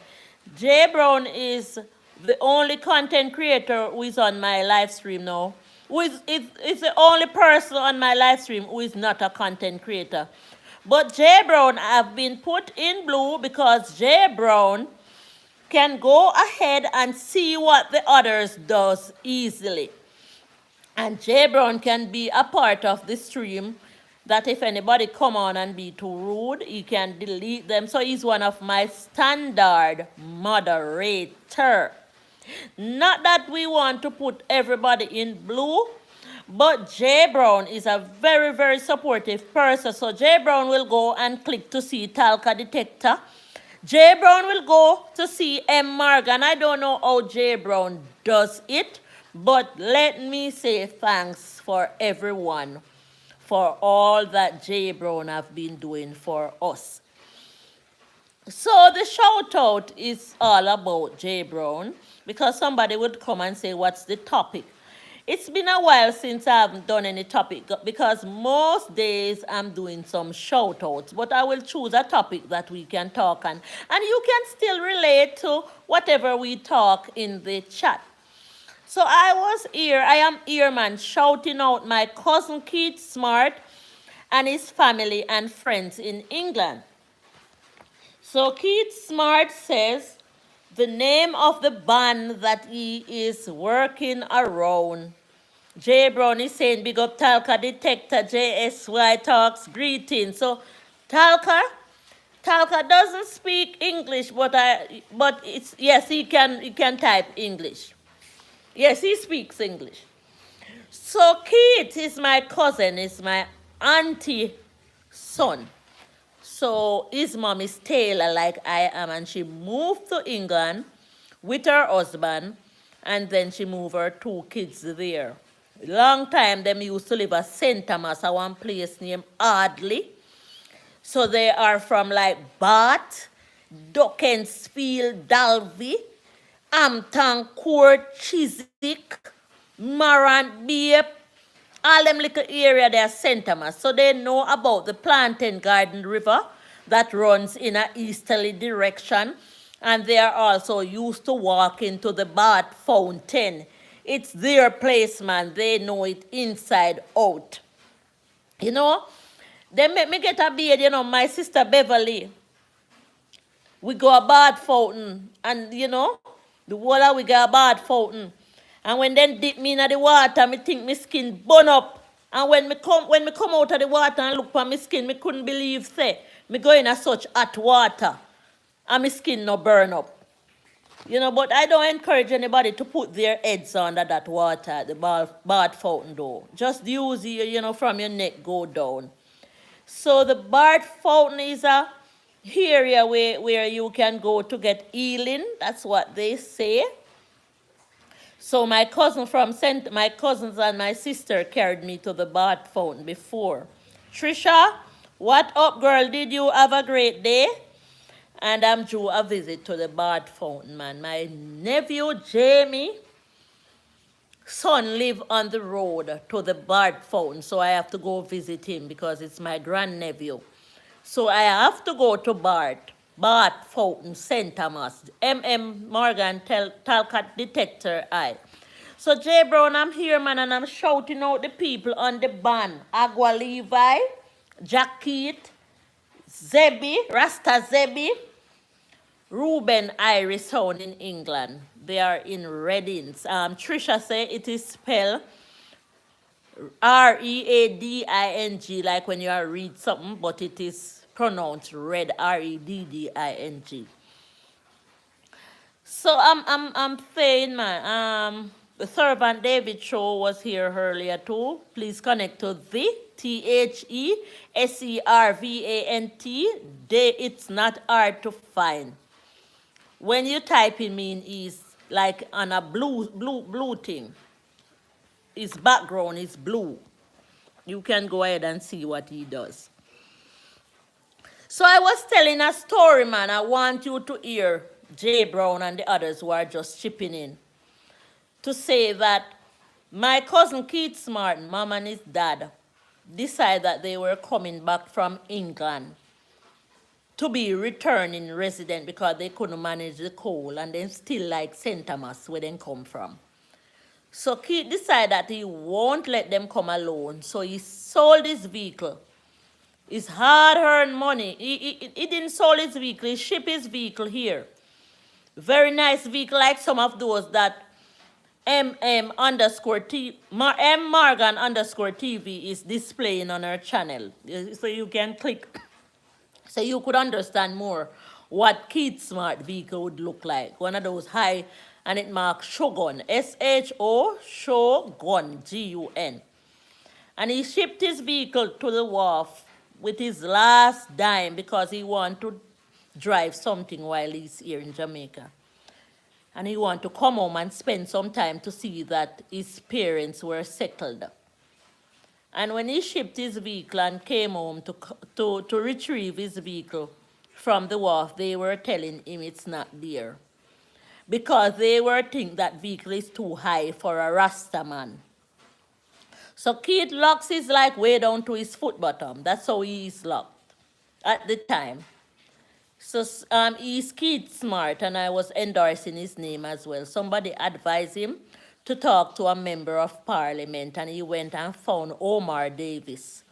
Jay Brown is the only content creator who is on my live stream now. Is the only person on my live stream who is not a content creator. But Jay Brown have been put in blue because Jay Brown can go ahead and see what the others does easily. And Jay Brown can be a part of the stream that if anybody come on and be too rude, he can delete them. So he's one of my standard moderator. Not that we want to put everybody in blue, but Jay Brown is a very, very supportive person. So Jay Brown will go and click to see Talca Detector. Jay Brown will go to see M. Morgan. I don't know how Jay Brown does it, but let me say thanks for everyone for all that Jay Brown have been doing for us. So the shout out is all about Jay Brown because somebody would come and say, what's the topic? It's been a while since I haven't done any topic because most days I'm doing some shout outs, but I will choose a topic that we can talk on. And you can still relate to whatever we talk in the chat. So I am here, man, shouting out my cousin Keith Smart and his family and friends in England. So Keith Smart says the name of the band that he is working around. Jay Brown is saying, big up Talca Detector, JSY Talks, greetings. So Talca doesn't speak English, but it's yes, he can type English. Yes, he speaks English. So Keith is my cousin, is my auntie son. So his mom is Taylor like I am, and she moved to England with her husband, and then she moved her 2 kids there. Long time them used to live at St. Thomas, at one place named Ardley. So they are from like Bath, Duckensfield, Dalby, Hampton Court, Chiswick, Marant Bay, all them little area there are St. Thomas. So they know about the Plantain Garden River that runs in a easterly direction, and they are also used to walking to the bath fountain. It's their place, man. They know it inside out. You know, they make me get a beard, my sister Beverly. We go a bath fountain, and the water we go a bath fountain. And when they dip me in the water, me think my skin burn up. And when me come out of the water and look for my skin, me couldn't believe say me go in a such hot water and my skin no burn up. But I don't encourage anybody to put their heads under that water at the bath fountain though. Just use from your neck go down. So the bath fountain is a area where you can go to get healing. That's what they say. So my cousins and my sister carried me to the bath fountain before. Trisha, what up, girl? Did you have a great day? And I'm due a visit to the bath fountain, man. My nephew Jamie son live on the road to the bath fountain, so I have to go visit him because it's my grandnephew. So I have to go to Bath Fountain, St. Thomas, Morgan, Talcott Detector I. So J Brown, I'm here, man, and I'm shouting out the people on the band. Agua Levi, Jack Keith, Zebby, Rasta Zebby, Ruben, irie sound in England. They are in Reading. Trisha say it is spelled Reading, like when you are read something, but it is pronounced red, Redding. So I'm saying, man, the Servant David show was here earlier too. Please connect to the TheServant. It's not hard to find. When you type in mean is like on a blue thing. His background is blue. You can go ahead and see what he does. So I was telling a story, man. I want you to hear Jay Brown and the others who are just chipping in to say that my cousin Keith Martin, mom and his dad, decided that they were coming back from England to be returning resident because they couldn't manage the cold and then still like St. Thomas where they come from. So Keith decided that he won't let them come alone. So he sold his vehicle. His hard-earned money. He didn't sell his vehicle. He shipped his vehicle here. Very nice vehicle like some of those that M Morgan underscore TV is displaying on our channel. So you can click. So you could understand more what Keith Smart vehicle would look like. One of those high, and it marks Shogun, S-H-O, Shogun, G-U-N. And he shipped his vehicle to the wharf with his last dime because he wanted to drive something while he's here in Jamaica. And he wanted to come home and spend some time to see that his parents were settled. And when he shipped his vehicle and came home to retrieve his vehicle from the wharf, they were telling him it's not there. Because they were thinking that vehicle is too high for a Rasta man. So Keith locks his like way down to his foot bottom. That's how he is locked at the time. So he's Keith Smart, and I was endorsing his name as well. Somebody advised him to talk to a member of parliament, and he went and found Omar Davis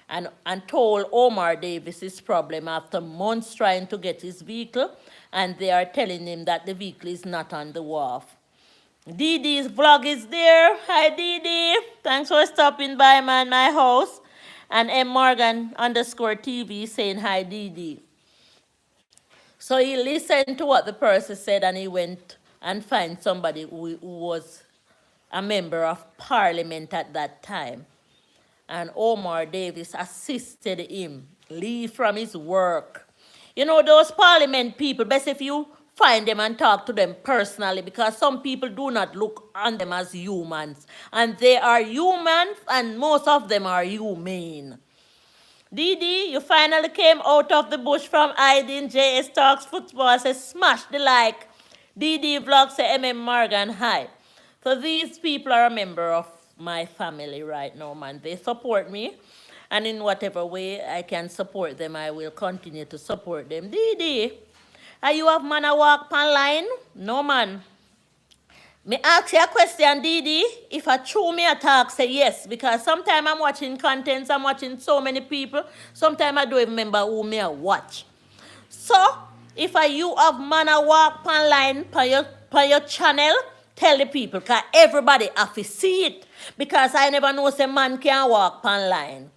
and told Omar Davis his problem after months trying to get his vehicle, and they are telling him that the vehicle is not on the wharf. Didi's vlog is there. Hi, Didi. Thanks for stopping by, man, my house. And M Morgan underscore TV saying hi, Didi. So he listened to what the person said, and he went and find somebody who was a member of parliament at that time. And Omar Davis assisted him leave from his work. You know, those parliament people, best if you find them and talk to them personally, because some people do not look on them as humans. And they are humans, and most of them are humane. Didi, you finally came out of the bush from hiding. JS Talks Football says, smash the like. Didi Vlog say, MM Morgan, hi. So these people are a member of my family right now, man. They support me. And in whatever way I can support them, I will continue to support them. Didi, are you have man a walk pan line? No man. Me ask you a question, Didi. If I true me a talk, say yes. Because sometimes I'm watching contents, I'm watching so many people. Sometimes I don't even remember who me I watch. So, if you have man a walk online per your channel, tell the people. Because everybody have to see it. Because I never know say man can walk online.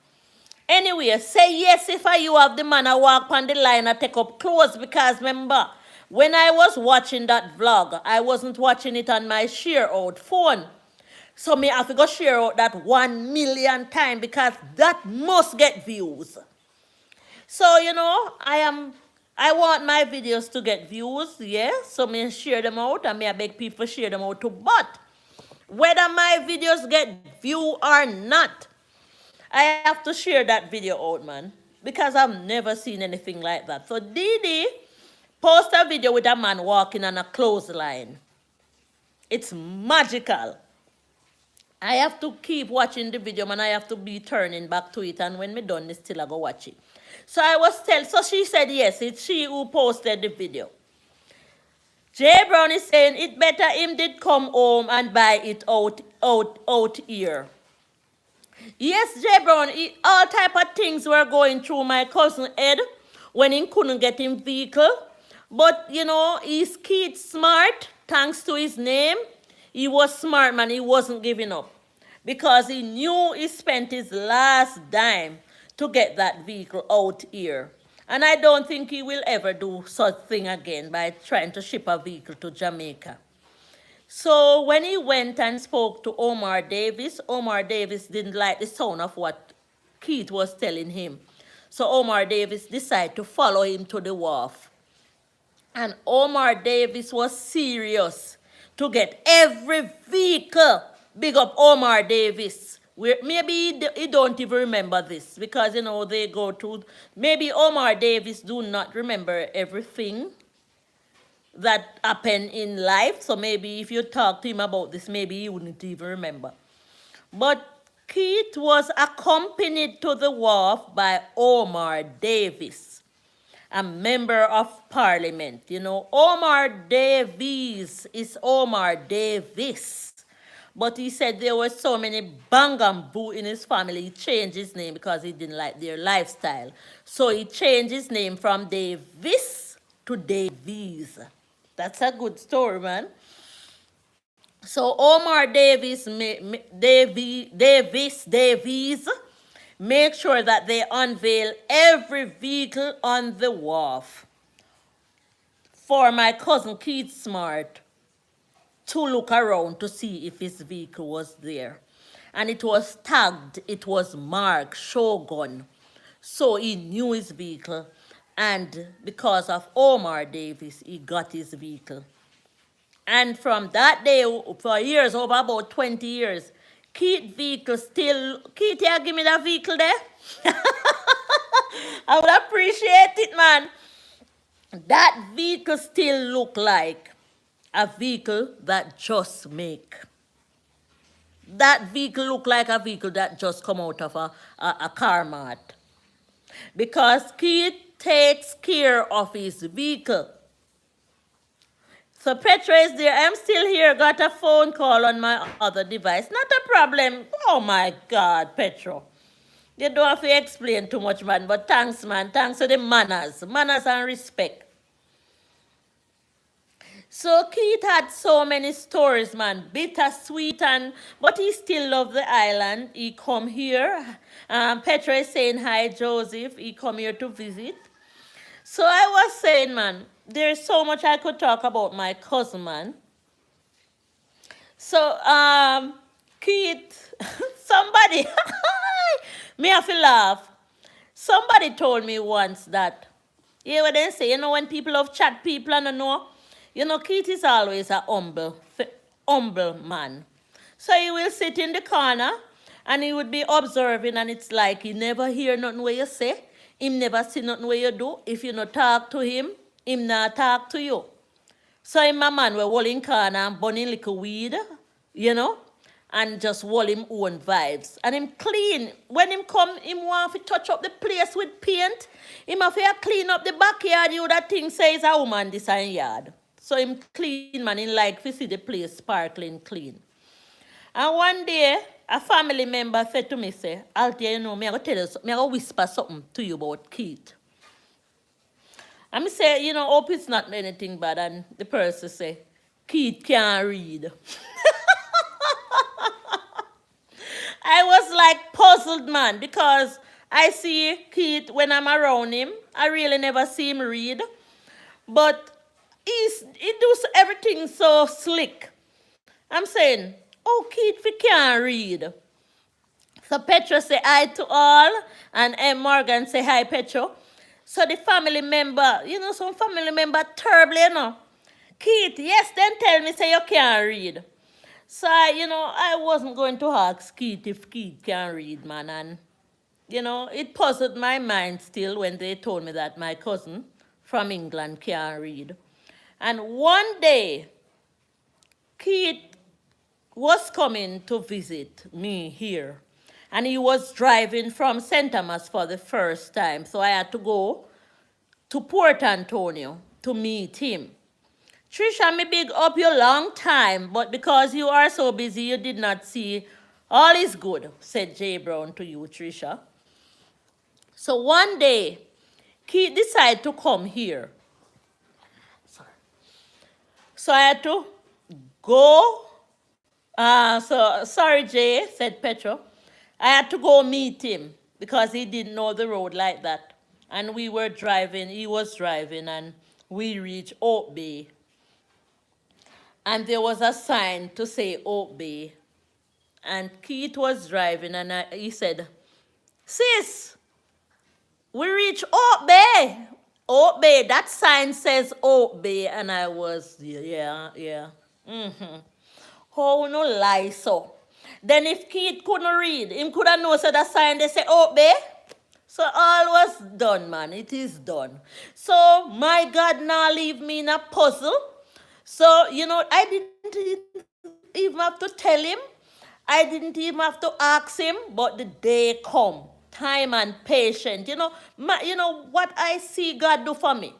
Anyway, say yes if you have the man a walk on the line and take up clothes because remember, when I was watching that vlog, I wasn't watching it on my share out phone. So me have to go share out that 1 million times because that must get views. So I want my videos to get views, yeah. So me share them out and me I beg people share them out too. But whether my videos get view or not, I have to share that video out, man. Because I've never seen anything like that. So Didi post a video with a man walking on a clothesline. It's magical. I have to keep watching the video, man. I have to be turning back to it. And when me done, still I go watch it. So so she said yes, it's she who posted the video. Jay Brown is saying it better him did come home and buy it out here. Yes, J. Brown, all type of things were going through my cousin Ed when he couldn't get him vehicle. But, he's kid smart, thanks to his name. He was smart, man. He wasn't giving up. Because he knew he spent his last dime to get that vehicle out here. And I don't think he will ever do such thing again by trying to ship a vehicle to Jamaica. So when he went and spoke to Omar Davis didn't like the sound of what Keith was telling him. So Omar Davis decided to follow him to the wharf. And Omar Davis was serious to get every vehicle. Big up Omar Davis. Maybe he don't even remember this because, they go to... Maybe Omar Davis do not remember everything that happened in life. So maybe if you talk to him about this, maybe he wouldn't even remember. But Keith was accompanied to the wharf by Omar Davis, a member of parliament. Omar Davies is Omar Davis. But he said there were so many bang and boo in his family, he changed his name because he didn't like their lifestyle. So he changed his name from Davis to Davies. That's a good story, man. So Omar Davies make sure that they unveil every vehicle on the wharf for my cousin Keith Smart to look around to see if his vehicle was there. And it was tagged, it was marked Shogun. So he knew his vehicle. And because of Omar Davis, he got his vehicle. And from that day, for years, over about 20 years, Keith vehicle still... Keith, you give me that vehicle there? I would appreciate it, man. That vehicle still look like a vehicle that just make. That vehicle look like a vehicle that just come out of a car mart. Because Keith takes care of his vehicle. So Petra is there. I'm still here. Got a phone call on my other device. Not a problem. Oh my God, Petra. You don't have to explain too much, man. But thanks, man. Thanks for the manners. Manners and respect. So Keith had so many stories, man. Bittersweet, but he still loved the island. He come here. Petra is saying hi, Joseph. He come here to visit. So I was saying, man, there's so much I could talk about my cousin, man. So, Keith, somebody, me have to laugh. Somebody told me once that, what they say, when people love chat people, I don't know, Keith is always a humble man. So he will sit in the corner and he would be observing, and it's like he never hear nothing what you say. Him never see nothing what you do. If you not talk to him not talk to you. So him a man we hold in corner and burning little weed, and just hold him own vibes. And him clean. When him come, him want to touch up the place with paint. Him have to clean up the backyard. You that thing says a woman design yard. So him clean, man. He like to see the place sparkling clean. And one day, a family member said to me, say, Althea, you know, me I go tell you, me I go whisper something to you about Keith. And me say, you know, hope it's not anything bad. And the person say, Keith can't read. I was like puzzled, man, because I see Keith when I'm around him. I really never see him read. But he does everything so slick. I'm saying, oh, Keith, we can't read. So Petro say hi to all, and M. Morgan say hi, Petro. So the family member, you know, some family member terribly, you know. Keith, yes, then tell me, say you can't read. So, I wasn't going to ask Keith if Keith can read, man. And, it puzzled my mind still when they told me that my cousin from England can't read. And one day, Keith was coming to visit me here. And he was driving from St. Thomas for the first time. So I had to go to Port Antonio to meet him. Trisha, me big up you long time, but because you are so busy, you did not see all is good, said J. Brown to you, Trisha. So one day, Keith decided to come here. So I had to go. Sorry, Jay, said Petro. I had to go meet him because he didn't know the road like that. And we were driving, he was driving, and we reached Oak Bay. And there was a sign to say Oak Bay. And Keith was driving, and he said, sis, we reached Oak Bay. Oak Bay, that sign says Oak Bay. And I was, yeah. Oh, no lie, so. Then if Keith couldn't read, him could have known so that sign they say Oak Bay. So all was done, man. It is done. So my God now leave me in a puzzle. So, I didn't even have to tell him. I didn't even have to ask him, but the day come. Time and patience. What I see God do for me.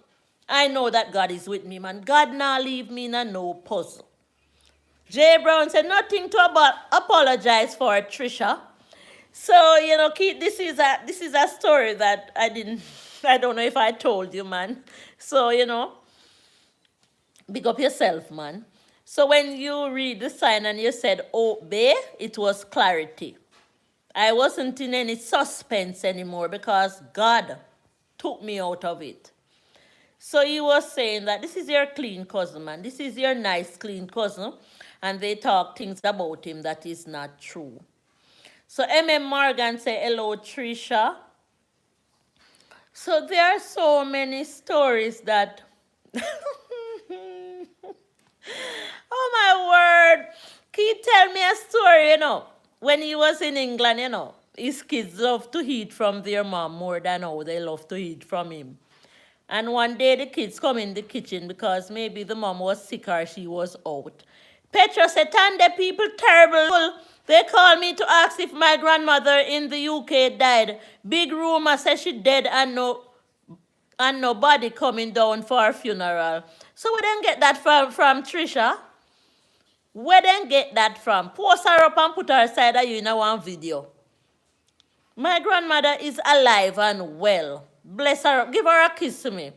I know that God is with me, man. God now leave me in a no puzzle. J. Brown said, nothing to apologize for, Trisha. So, Keith, this is a story that I don't know if I told you, man. So, big up yourself, man. So when you read the sign and you said obey, it was clarity. I wasn't in any suspense anymore because God took me out of it. So he was saying that this is your clean cousin, man. This is your nice, clean cousin. And they talk things about him that is not true. So M.M. Morgan said, hello, Trisha. So there are so many stories that... Oh, my word. Keith tell me a story, When he was in England, his kids love to eat from their mom more than how they love to eat from him. And one day the kids come in the kitchen because maybe the mom was sick or she was out. Petra said, Tande people terrible. They called me to ask if my grandmother in the UK died. Big rumor says she dead and nobody coming down for her funeral. So we didn't get that from Trisha. Where then get that from? Post her up and put her side of you in a one video. My grandmother is alive and well. Bless her. Give her a kiss to me.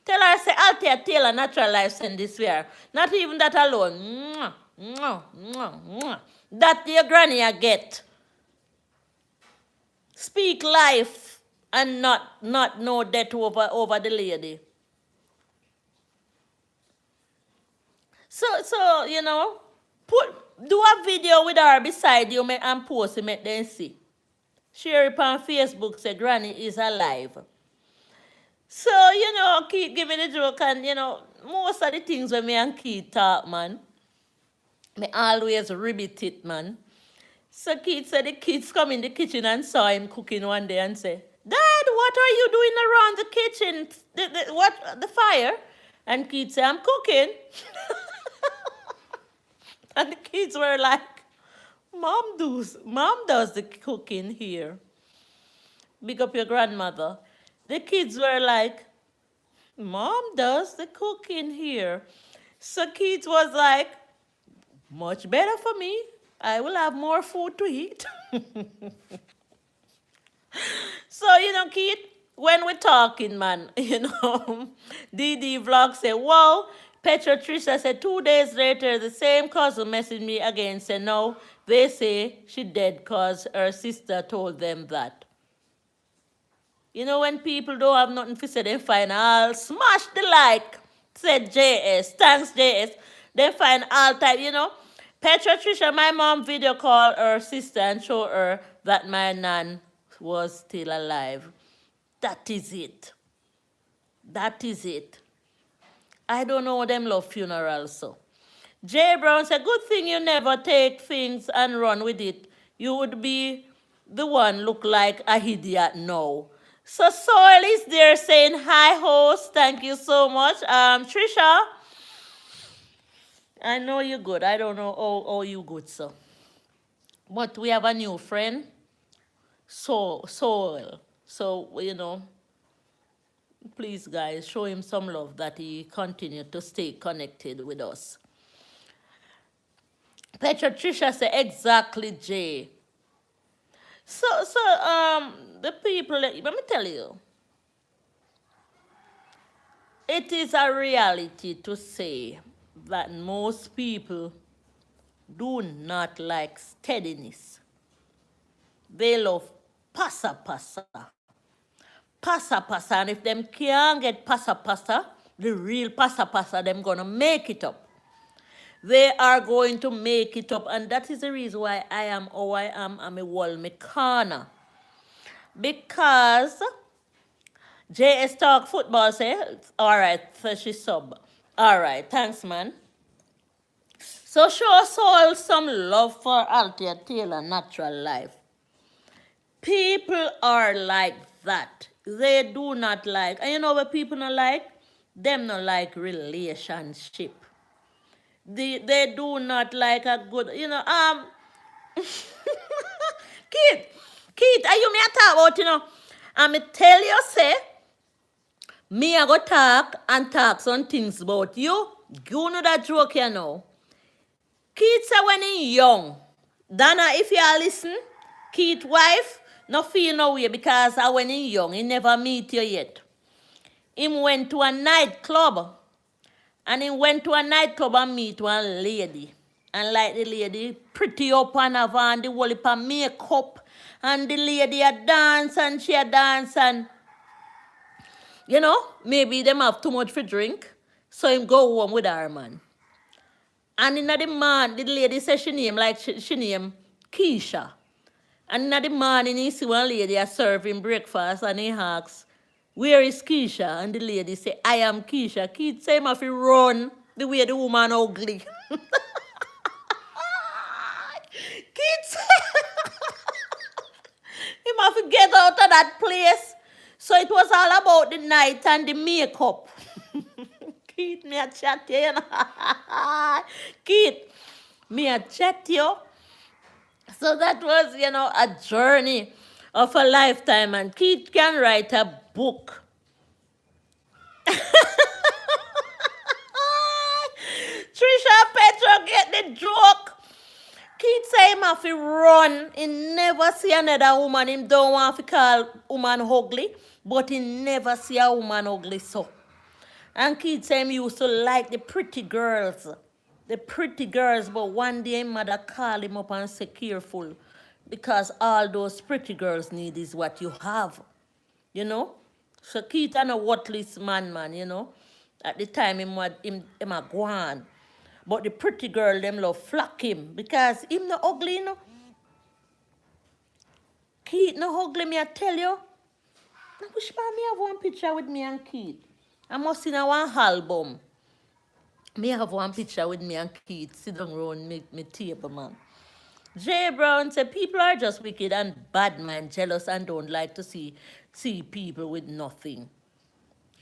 Tell her, say, Althea Taylor, natural life send this way. Not even that alone. Mwah, mwah, mwah, mwah. That your granny I get. Speak life and not no death over the lady. So do a video with her beside you and post it, make them see. Share it on Facebook, say Granny is alive. So, Keith give me the joke and, most of the things when me and Keith talk, man, me always ribbit it, man. So Keith said the kids come in the kitchen and saw him cooking one day and say, Dad, what are you doing around the kitchen? The fire? And Keith said, I'm cooking. And the kids were like, Mom does the cooking here. Big up your grandmother. The kids were like, Mom does the cooking here. So kids was like, much better for me. I will have more food to eat. So, Kid, when we're talking, man, DD Vlog said, whoa, Petra Trisha said 2 days later, the same cousin messaged me again, said, no, they say she dead because her sister told them that. When people don't have nothing to say, they find all smash the like, said JS. Thanks, JS. They find all type, Petra Trisha, my mom video called her sister and showed her that my nan was still alive. That is it. That is it. I don't know them love funerals, so. Jay Brown said, good thing you never take things and run with it. You would be the one look like a idiot now. So Soil is there saying, hi, host. Thank you so much. Trisha, I know you're good. I don't know how you good, so. But we have a new friend, Soil. So, please, guys, show him some love that he continue to stay connected with us. Petra Trisha said, exactly, Jay. So, the people, let me tell you, it is a reality to say that most people do not like steadiness. They love passa passa. Passa passa, and if them can't get passa passa, the real passa passa, them gonna make it up. They are going to make it up, and that is the reason why I am how I am. I'm a wall me corner. Because JS Talk Football say, all right, so she sub. All right, thanks, man. So show us all some love for Althea Taylor Natural Life. People are like that. They do not like, and you know what people not like? Them not like relationship. They do not like a good, Kid, are you me a talk about, I'm tell you, say, me I go talk and talk some things about you. You know that joke, Kids are when he young. Dana, if you are listen, Keith wife, no feel no way because when he young, he never meet you yet. Him went to a nightclub. And he went to a nightclub and meet one lady. And like the lady, pretty up on her van, the whole heap of makeup. And the lady a dance and she a dance and, maybe them have too much for drink. So him go home with her, man. And in the man, the lady says she name like she name Keisha. And in the morning, he see one lady a serving breakfast and he asks, where is Keisha? And the lady say, I am Keisha. Kid say, him have to run the way the woman ugly. Kid say, him have to get out of that place. So it was all about the night and the makeup. Kid, me a chat you. Kid, me a chat you. So that was, a journey of a lifetime. And Keith can write a book. Trisha Petra get the joke. Keith say him have to run. He never see another woman. Him don't want to call woman ugly. But he never see a woman ugly so. And Keith say him used to like the pretty girls. The pretty girls, but one day mother call him up and say, careful, because all those pretty girls need is what you have, So Keith and a worthless man, At the time, him a go on. But the pretty girl, them love flock him, because him no ugly, Keith no ugly, me I tell you. I wish me have one picture with me and Keith. I must in a one album. Me have one picture with me and Keith sit down around me table, man. Jay Brown said, people are just wicked and bad, man, jealous and don't like to see people with nothing.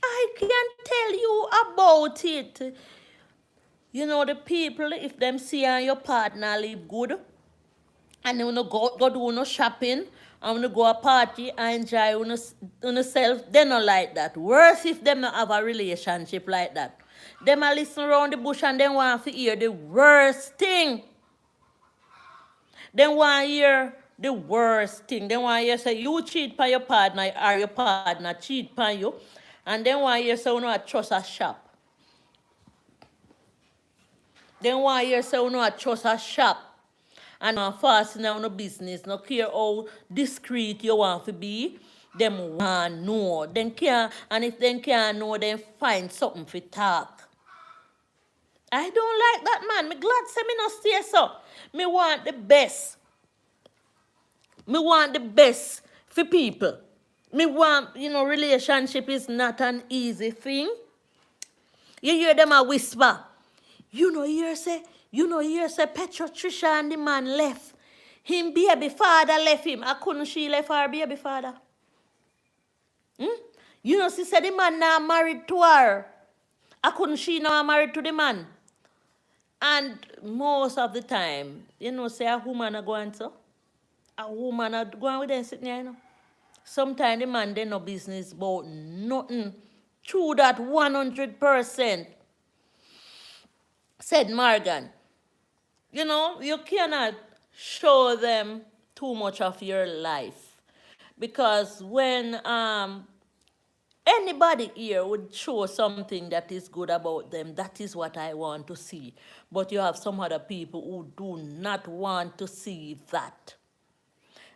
I can tell you about it. The people, if them see your partner live good, and then go do no shopping, and when go a party and enjoy self, they not like that. Worse if them not have a relationship like that. Them a listen around the bush and then want to hear the worst thing. They want to hear the worst thing. They want to hear say you cheat by your partner or your partner cheat by you. And then want to hear say you know trust a shop. They want to hear say you know trust a shop. And fast in no business, no care how discreet you want to be. Them want know. Then can and if they can't know, then find something to talk. I don't like that man. Me glad say me not stay so. Me want the best. Me want the best for people. Me want, relationship is not an easy thing. You hear them a whisper. Hear say Petro Trisha and the man left. Him baby father left him. I couldn't she left her baby father. She said the man now married to her. I couldn't she now married to the man. And most of the time, say a woman are going to. A woman are going with them sitting here, Sometimes the man they no business about nothing. True that 100%. Said Morgan. You cannot show them too much of your life. Because when anybody here would show something that is good about them, that is what I want to see. But you have some other people who do not want to see that.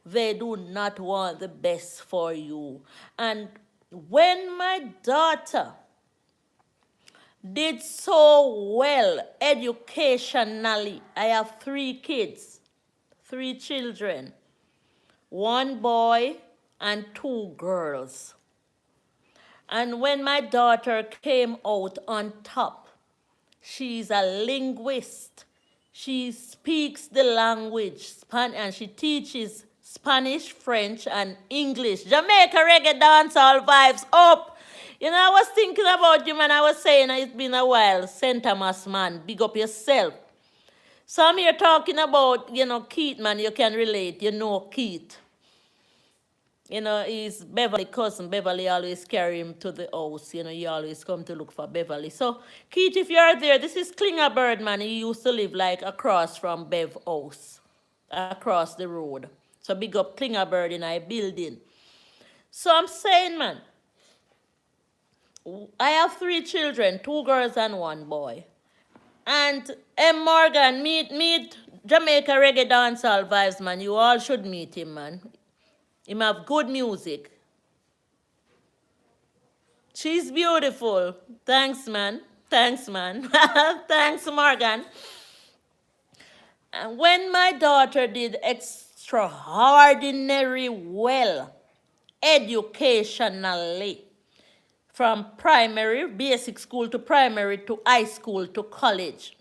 They do not want the best for you. And when my daughter did so well educationally, I have 3 kids, 3 children, 1 boy and 2 girls. And when my daughter came out on top, she's a linguist. She speaks the language, and she teaches Spanish, French, and English. Jamaica reggae dancehall vibes up. I was thinking about you, man. I was saying it's been a while. St. Thomas, man. Big up yourself. So I'm here talking about, Keith, man. You can relate. You know Keith. He's Beverly cousin. Beverly always carry him to the house. He always come to look for Beverly. So, Keith, if you're there, this is Klinger Bird, man. He used to live like across from Bev house. Across the road. So, big up Klinger Bird in our building. So, I'm saying, man, I have 3 children, 2 girls and 1 boy. And M. Morgan, meet Jamaica Reggae Dancehall Vibes, man. You all should meet him, man. Him have good music. She's beautiful. Thanks, man. Thanks, Morgan. And when my daughter did extraordinary well educationally, from primary, basic school to primary to high school to college,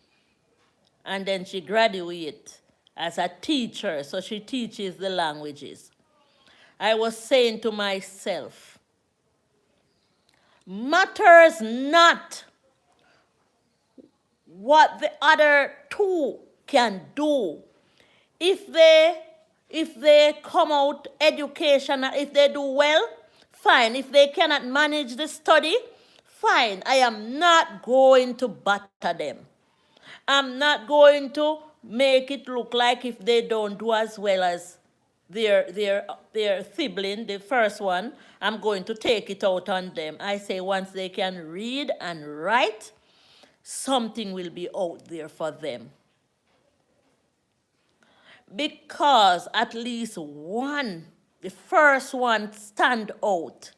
and then she graduated as a teacher, so she teaches the languages. I was saying to myself, matters not what the other 2 can do. If they come out educational, if they do well, fine. If they cannot manage the study, fine. I am not going to batter them. I'm not going to make it look like if they don't do as well as their sibling, the first one, I'm going to take it out on them. I say once they can read and write, something will be out there for them. Because at least one, the first one, stand out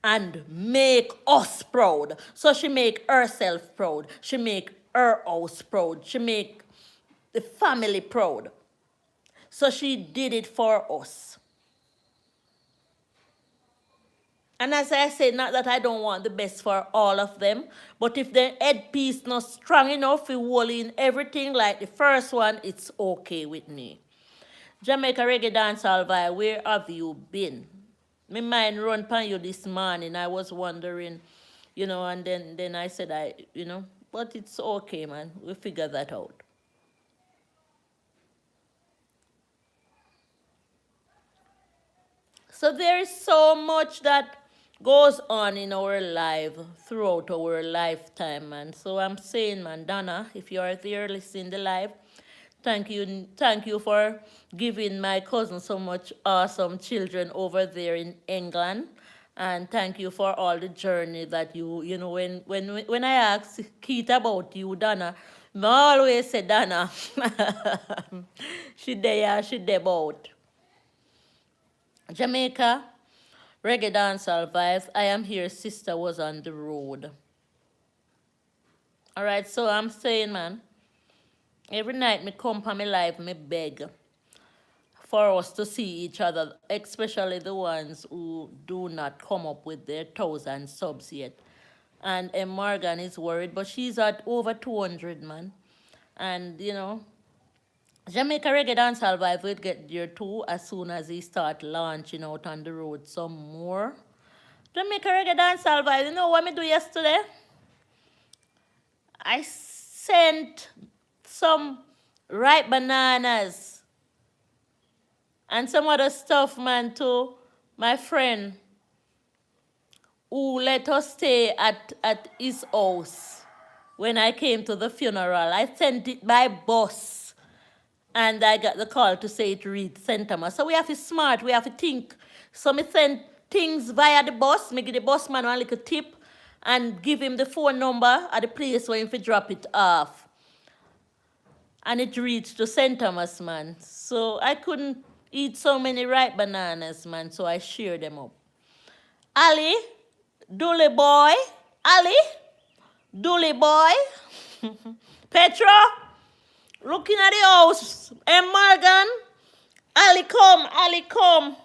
and make us proud. So she make herself proud. She make her house proud. She make the family proud. So she did it for us. And as I say, not that I don't want the best for all of them, but if the headpiece not strong enough to hold in everything like the first one, it's okay with me. Jamaica Reggae Dancehall Vibe, where have you been? My mind run upon you this morning. I was wondering, and then I said, but it's okay, man. We'll figure that out. So there is so much that goes on in our life throughout our lifetime, man. So I'm saying, man, Donna, if you are there listening to live, thank you for giving my cousin so much awesome children over there in England. And thank you for all the journey that you know, when I ask Keith about you, Donna, I always say Donna. She there about. Jamaica, reggae dancehall vibes. I am here, sister was on the road. All right, so I'm saying, man, every night me come for me life, me beg for us to see each other, especially the ones who do not come up with their 1,000 subs yet. And Morgan is worried, but she's at over 200, man. And, you know, Jamaica Reggae Dancehall Vibe will get there too as soon as he start launching out on the road some more. Jamaica Reggae Dancehall Vibe, you know what me do yesterday? I sent some ripe bananas and some other stuff, man, to my friend who let us stay at his house when I came to the funeral. I sent it by bus, and I got the call to say it reached St. Thomas. So we have to smart, we have to think. So me send things via the bus, me give the bus man one little tip, and give him the phone number at the place where he fi drop it off. And it reached to St. Thomas, man. So I couldn't eat so many ripe bananas, man, so I shared them up. Ali, Dooley boy, Ali, Dooley boy, Petro, looking at the house, and Morgan, Ali come.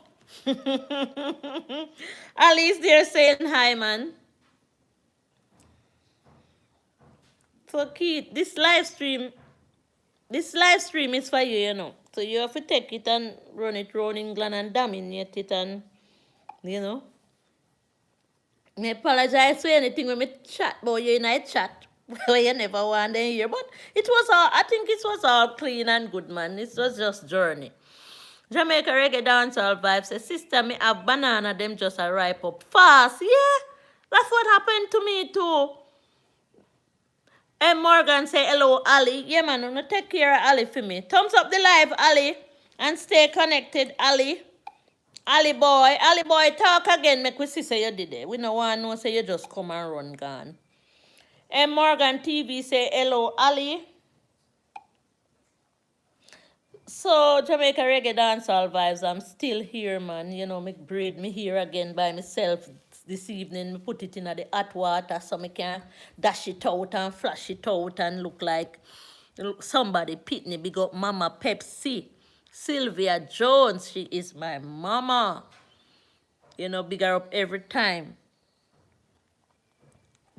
Ali is there saying hi, man. So Keith, this live stream is for you, you know. So you have to take it and run it around England and dominate it, and, you know. I apologize for anything when I chat about you in a chat where you never want to hear. But it was all, I think it was all clean and good, man. It was just journey. Jamaica Reggae Dancehall Vibes says, sister, me have banana, them just a ripe up fast. Yeah, that's what happened to me too. And Morgan say, hello, Ali. Yeah, man, I'm gonna take care of Ali for me. Thumbs up the live, Ali. And stay connected, Ali. Ali boy, talk again. Make we see say you did it. We no want to know say you just come and run gone. And Morgan TV say, hello, Ali. So, Jamaica Reggae Dancehall Vibes, I'm still here, man. You know, me braid me here again by myself this evening. Me put it in the hot water so me can dash it out and flash it out and look like somebody pitney. Big up Mama Pepsi. Sylvia Jones, she is my mama. You know, big her up every time.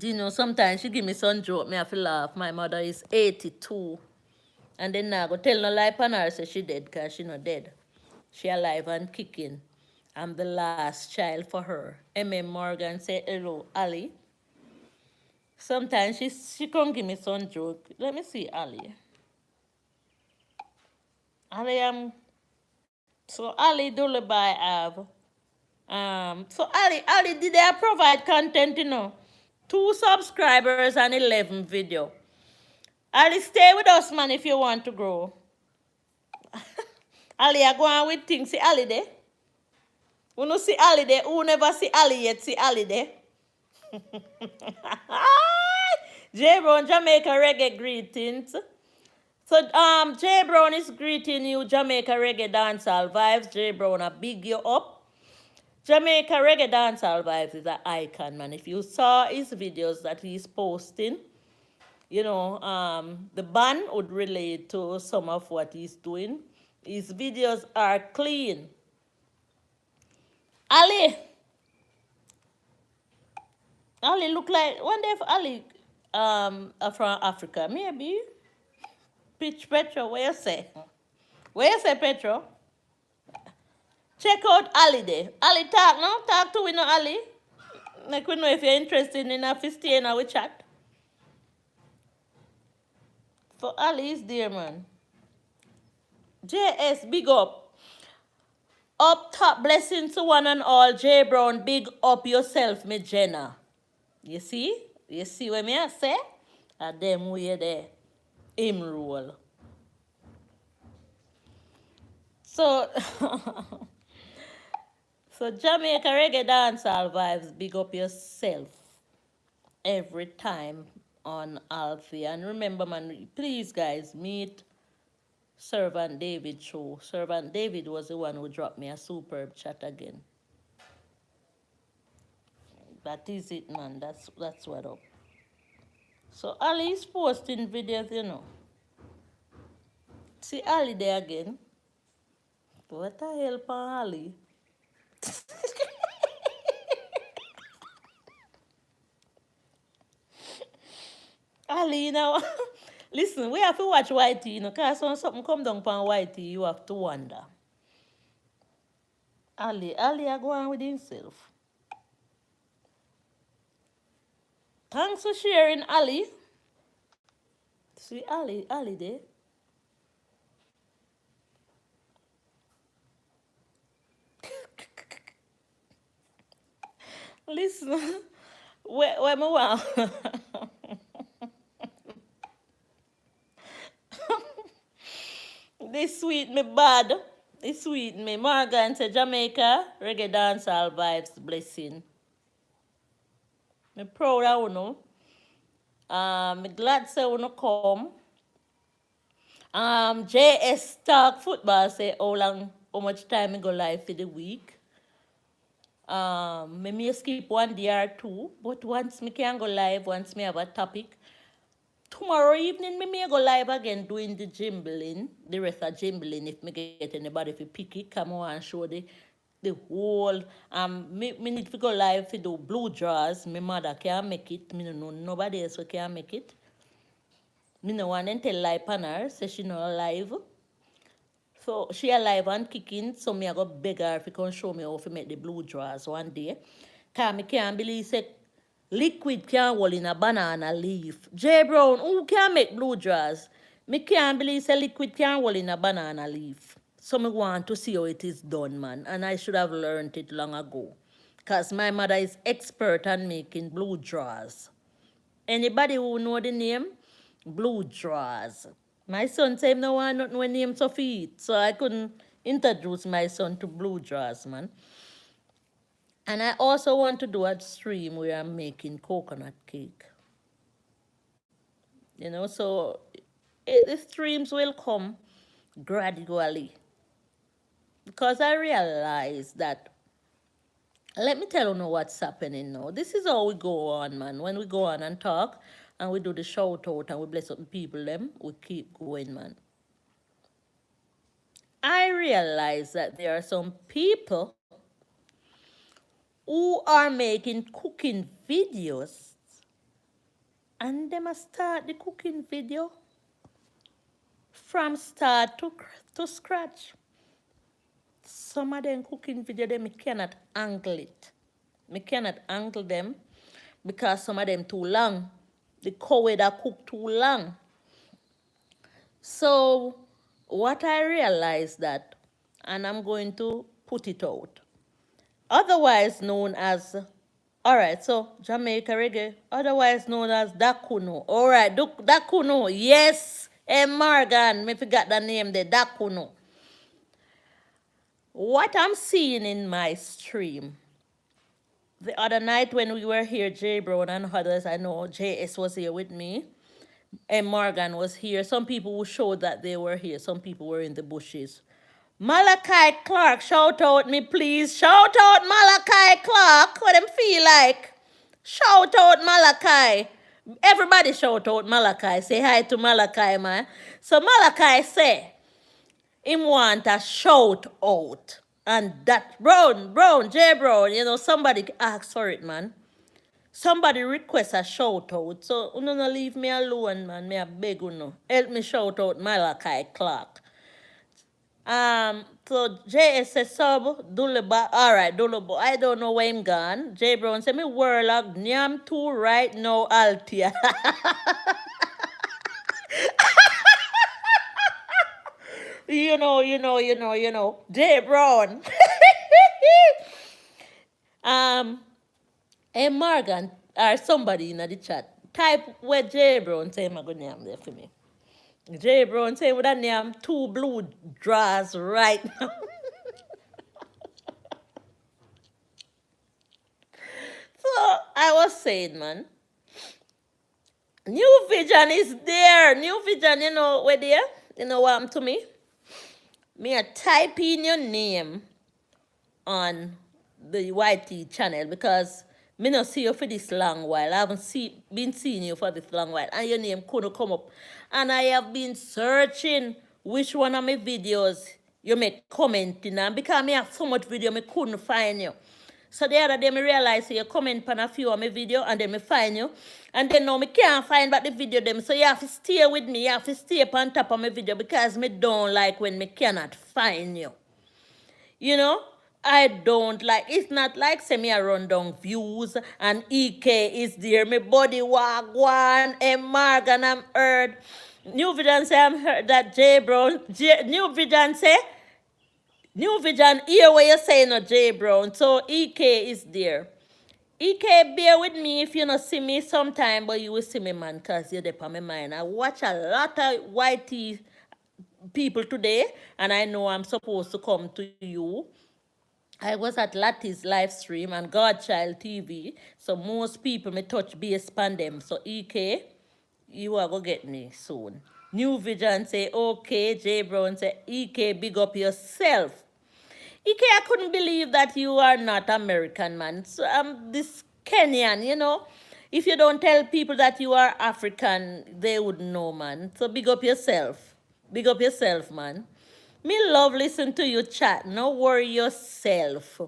You know, sometimes she give me some joke, me have to laugh. My mother is 82. And then I go tell no lie on her, say she dead, because she not dead. She alive and kicking. I'm the last child for her. M.M. Morgan say, hello, Ali. Sometimes she can give me some joke. Let me see, Ali. Ali, so Ali Dulubai have, so Ali, did they provide content, you know? 2 subscribers and 11 video. Ali, stay with us, man, if you want to grow. Ali, I go on with things. See Ali there? Who no see Ali there? Who never see Ali yet? See Ali there? J Brown Jamaica Reggae greetings. So J Brown is greeting you, Jamaica Reggae Dancehall Vibes. J Brown, I big you up. Jamaica Reggae Dancehall Vibes is an icon, man. If you saw his videos that he's posting, you know, the band would relate to some of what he's doing. His videos are clean. Ali look like, one day if Ali from Africa, maybe. Pitch Petro, where you say? Where you say, Petro? Check out Ali there. Ali talk now. Talk to we know Ali. Like we know if you're interested in a stay in our chat. So Ali is there, man. JS, big up. Up top, blessing to one and all. J Brown, big up yourself, me Jenna. You see? You see what me I say? And them way there. Him rule. So, so Jamaica reggae dancehall vibes, big up yourself every time on Althea. And remember, man, please, guys, meet Servant David show. Servant David was the one who dropped me a superb chat again. That is it, man. That's what up. So Ali is posting videos, you know. See Ali there again. What the hell, pan Ali? Ali, you know. Listen, we have to watch YT, you know, because when something come down pan YT, you have to wonder. Ali are going with himself. Thanks for sharing, Ali. See Ali there. Listen, where me want? This sweet me bad. This sweet me. Morgan to Jamaica. Reggae dancehall vibes blessing. Me proud of you. Me glad say you come. JS Talk Football say how much time me go live for the week. Me may skip one day or two, but once me can go live, once me have a topic, tomorrow evening me may go live again doing the jimbling, the rest of jimbling if me get anybody to pick it, come on and show the whole me need to go live to do blue draws. My mother can't make it, me no know nobody else can make it. Me no want to tell lie pan her, say she not alive. So she alive and kicking, so me I go beg her if you can show me how to make the blue draws one day. Cause me can't believe say liquid can hold in a banana leaf. J Brown, who can make blue draws? Me can't believe say liquid can hold in a banana leaf. So me want to see how it is done, man. And I should have learned it long ago. Cause my mother is expert on making blue draws. Anybody who know the name? Blue draws. My son said him no want nothing with name to feed. So I couldn't introduce my son to blue draws, man. And I also want to do a stream where I'm making coconut cake. You know, so the streams will come gradually. Because I realize that, let me tell you know what's happening now. This is how we go on, man. When we go on and talk, and we do the shout out and we bless up the people, them, we keep going, man. I realize that there are some people who are making cooking videos and they must start the cooking video from start to scratch. Some of them cooking video, they me cannot angle it. Me cannot angle them because some of them too long. The cow that cook too long. So what I realized that, and I'm going to put it out, otherwise known as, all right, so Jamaica reggae, otherwise known as Dakuno. All right, Dakuno, yes, and Morgan, me forgot the name there, Dakuno. What I'm seeing in my stream, the other night when we were here, J Brown and others, I know JS was here with me, and Morgan was here. Some people who showed that they were here, some people were in the bushes. Malachi Clark, shout out me please. Shout out Malachi Clark. What them feel like? Shout out Malachi. Everybody shout out Malachi. Say hi to Malachi, man. So Malachi say, him want a shout out. And that Brown, J Brown, you know, somebody asked for it, man. Somebody request a shout out. So you no leave me alone, man. Me a beg you no. Help me shout out Malachi Clark. So JS says sub Duleba. Alright, Dulebo. I don't know where him gone. J Brown say me warlock nyam too right now, Althea. you know. J Brown. Um, hey Morgan or somebody in the chat. Type where J Brown say my good name there for me. J Brown say with that name two blue draws right now. So I was saying, man, New Vision is there. New Vision, you know where there? You know what happened to me? Me a type in your name on the YT channel because me not see you for this long while. I haven't been seeing you for this long while. And your name couldn't come up. And I have been searching which one of my videos you make commenting on because me have so much video me couldn't find you. So the other day, me realize you comment on a few of my video and then me find you. And then now me can't find back the video them. So you have to stay with me. You have to stay up on top of my video because me don't like when me cannot find you. You know? I don't like, it's not like say me a run down views and EK is there, me body walk one, and Morgan I'm heard. New Vision say I'm heard that J Brown, New Vision hear what you say no J Brown, so EK is there. EK, bear with me if you not see me sometime, but you will see me, man, because you're there on my mind. I watch a lot of YT people today, and I know I'm supposed to come to you. I was at Latti's live stream and Godchild TV, so most people may touch base upon them. So EK, you are gonna get me soon. New Vision say, okay. J Brown say, EK, big up yourself. EK, I couldn't believe that you are not American, man. So I'm this Kenyan, you know. If you don't tell people that you are African, they would know, man. So big up yourself. Big up yourself, man. Me love listen to you chat. No worry yourself.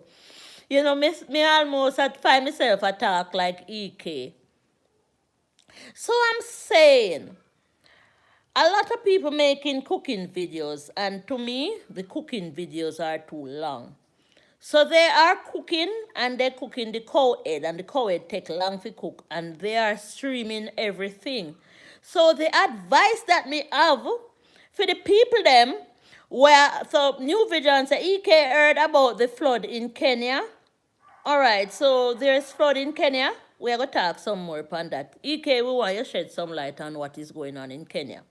You know, me almost find myself a talk like EK. So I'm saying, a lot of people making cooking videos, and to me, the cooking videos are too long. So they are cooking, and they're cooking the cow head, and the cow head take long to cook, and they are streaming everything. So the advice that me have for the people them, where so New Vision say EK heard about the flood in Kenya. All right, so there's flood in Kenya. We are gonna talk some more upon that. EK, we want you to shed some light on what is going on in Kenya.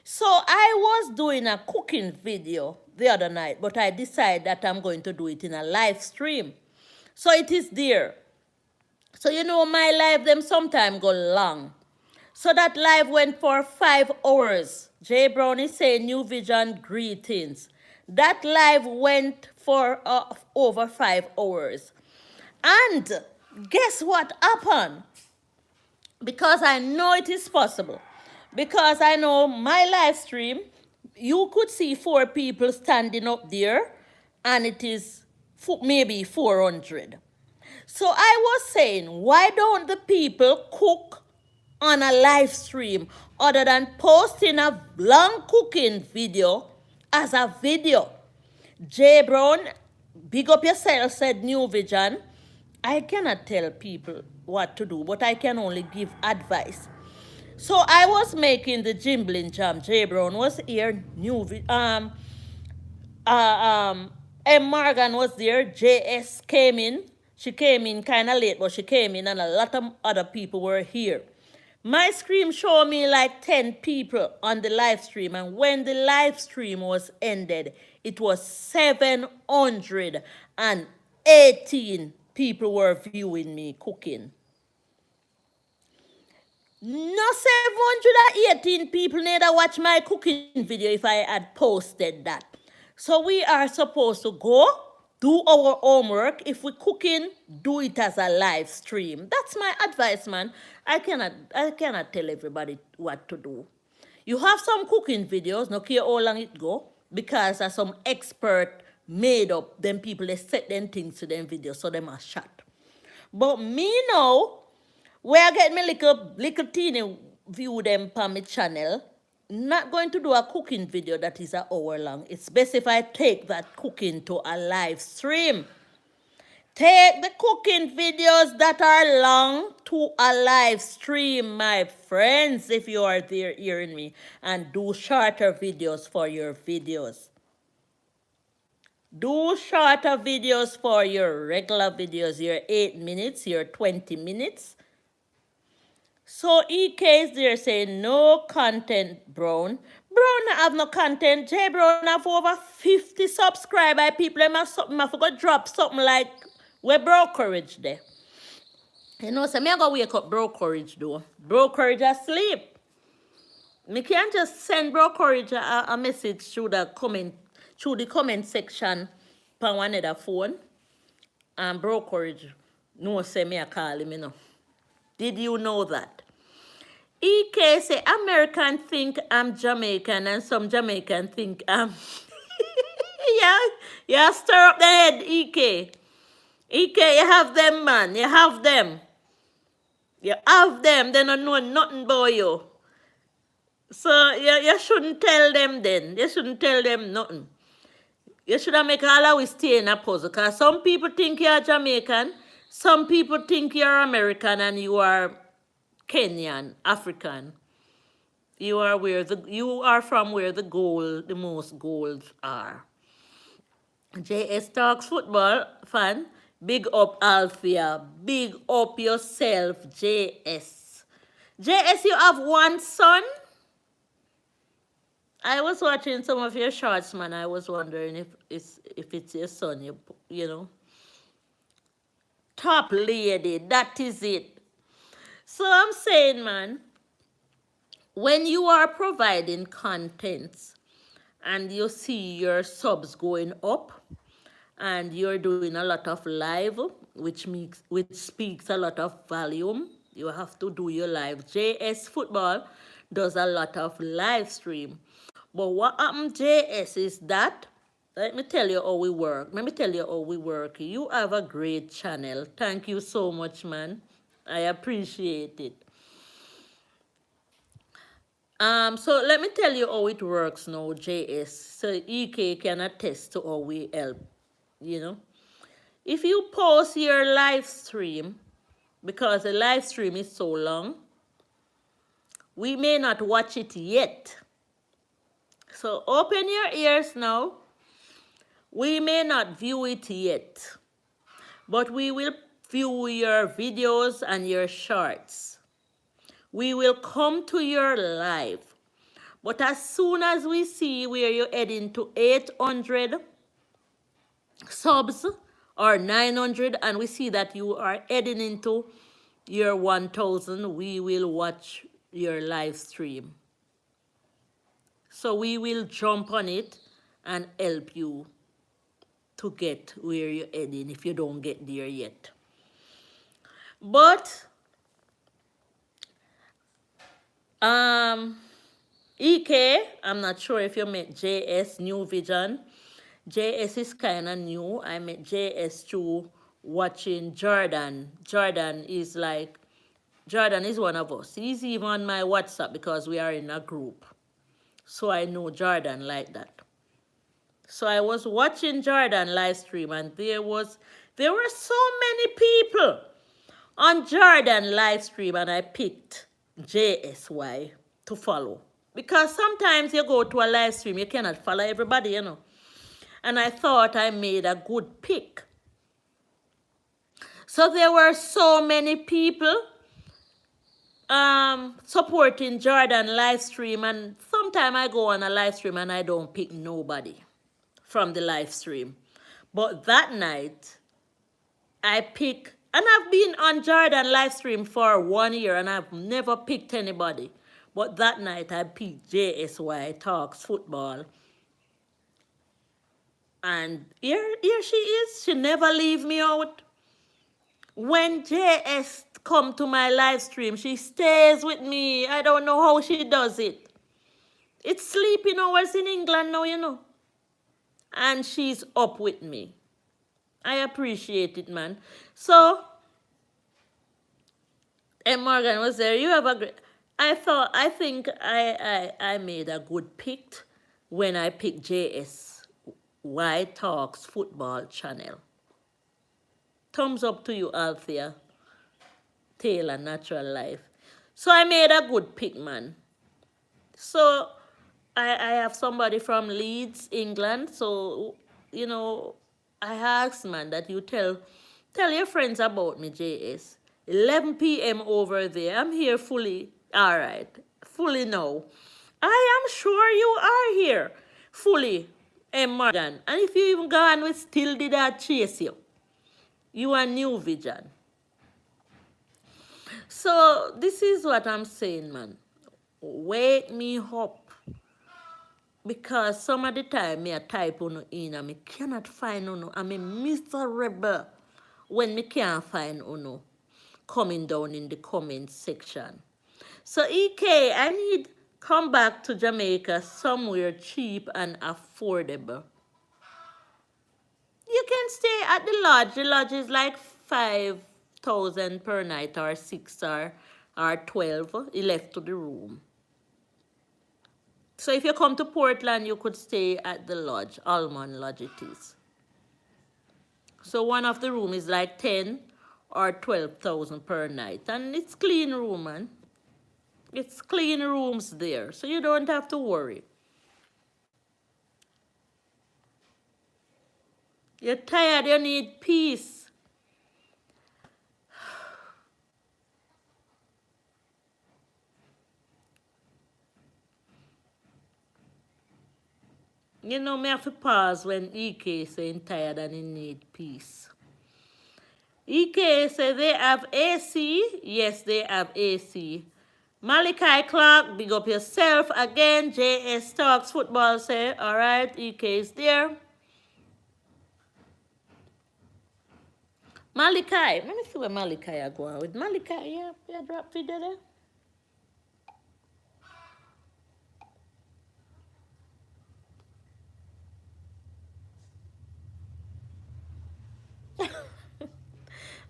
So I was doing a cooking video the other night, but I decided that I'm going to do it in a live stream. So it is there. So you know my live them sometime go long. So that live went for 5 hours. J Brown is saying New Vision greetings. That live went for over 5 hours. And guess what happened? Because I know it is possible. Because I know my live stream, you could see 4 people standing up there, and it is maybe 400. So I was saying, why don't the people cook on a live stream other than posting a long cooking video as a video? J Brown, big up yourself, said New Vision. I cannot tell people what to do, but I can only give advice. So I was making the jimbling jam. J Brown was here. M. Morgan was there. JS came in. She came in kind of late, but she came in, and a lot of other people were here. My screen showed me like 10 people on the live stream, and when the live stream was ended, it was 718 people were viewing me cooking. No 718 people neither watch my cooking video if I had posted that. So we are supposed to go, do our homework. If we're cooking, do it as a live stream. That's my advice, man. I cannot tell everybody what to do. You have some cooking videos, no care how long it go, because as some expert made up, them people they set them things to them videos, so them are shot. But me now, where I get me little teeny view them on my channel, not going to do a cooking video that is an hour long. It's best if I take that cooking to a live stream. Take the cooking videos that are long to a live stream, my friends, if you are there hearing me, and do shorter videos for your videos. Do shorter videos for your regular videos, your 8 minutes, your 20 minutes. So EK is there saying no content, Brown. Brown have no content. J Brown have over 50 subscriber people. I forgot drop something like where brokerage there. You know, so me I go wake up brokerage though. Brokerage asleep. Me can't just send brokerage a message through the comment section on one other phone. And brokerage no say me a call him, you know. Did you know that? EK say American think I'm Jamaican and some Jamaican think I'm yeah, yeah, stir up the head, EK. EK, you have them, man. You have them. You have them. They don't know nothing about you. So you shouldn't tell them then. You shouldn't tell them nothing. You should have make all of we stay in a puzzle. Because some people think you're Jamaican. Some people think you're American and you are Kenyan, African. You are from where the most golds are. JS Talks football fan. Big up Althea. Big up yourself, JS. JS, you have one son? I was watching some of your shorts, man. I was wondering if it's your son, you know. Top lady, that is it. So I'm saying, man, when you are providing contents and you see your subs going up and you're doing a lot of live, which speaks a lot of volume, you have to do your live. JS Football does a lot of live stream. But what happened, JS, is that, let me tell you how we work. Let me tell you how we work. You have a great channel. Thank you so much, man. I appreciate it. So let me tell you how it works now, JS. So EK can attest to how we help, you know. If you post your live stream, because the live stream is so long, we may not watch it yet. So open your ears now. We may not view it yet, but we will view your videos and your shorts. We will come to your live. But as soon as we see where you're heading to 800 subs or 900 and we see that you are heading into your 1000, we will watch your live stream. So we will jump on it and help you to get where you're heading if you don't get there yet. But EK, I'm not sure if you met JS New Vision. JS is kind of new. I met JS through watching Jordan. Jordan is one of us. He's even on my WhatsApp because we are in a group. So I know Jordan like that. So I was watching Jordan live stream and there were so many people on Jordan live stream and I picked JSY to follow. Because sometimes you go to a live stream, you cannot follow everybody, you know. And I thought I made a good pick. So there were so many people supporting Jordan live stream, and sometimes I go on a live stream and I don't pick nobody from the live stream. But that night, I pick, and I've been on Jordan live stream for 1 year and I've never picked anybody. But that night I picked JSY Talks Football. And here she is. She never leave me out. When JS come to my live stream, she stays with me. I don't know how she does it. It's sleeping hours in England now, you know. And she's up with me. I appreciate it, man. So, and Morgan was there. You have a great... I think I made a good pick when I picked JSY Talks Football channel. Thumbs up to you, Althea Taylor, Natural Life. So I made a good pick, man. So I have somebody from Leeds, England. So you know, I ask, man, that you tell your friends about me, JS. 11 p.m. over there. I'm here fully. All right. Fully now. I am sure you are here. Fully. M. Morgan. And if you even gone, we still did not chase you. You are New Vision. So this is what I'm saying, man. Wake me up. Because some of the time me a type uno in and me cannot find uno. I'm miserable when me can't find uno coming down in the comment section. So EK, I need come back to Jamaica somewhere cheap and affordable. You can stay at the lodge. The lodge is like 5,000 per night or 6 or 12 left to the room. So if you come to Portland, you could stay at the lodge, Almond Lodge it is. So one of the room is like 10 or 12,000 per night. And it's clean room, man. It's clean rooms there. So you don't have to worry. You're tired, you need peace. You know, me have to pause when EK saying tired and he need peace. EK say they have AC. Yes, they have AC. Malachi Clark, big up yourself again. JS Talks Football say, all right, EK is there. Malachi, let me see where Malachi are going with. Malachi, yeah, drop video there.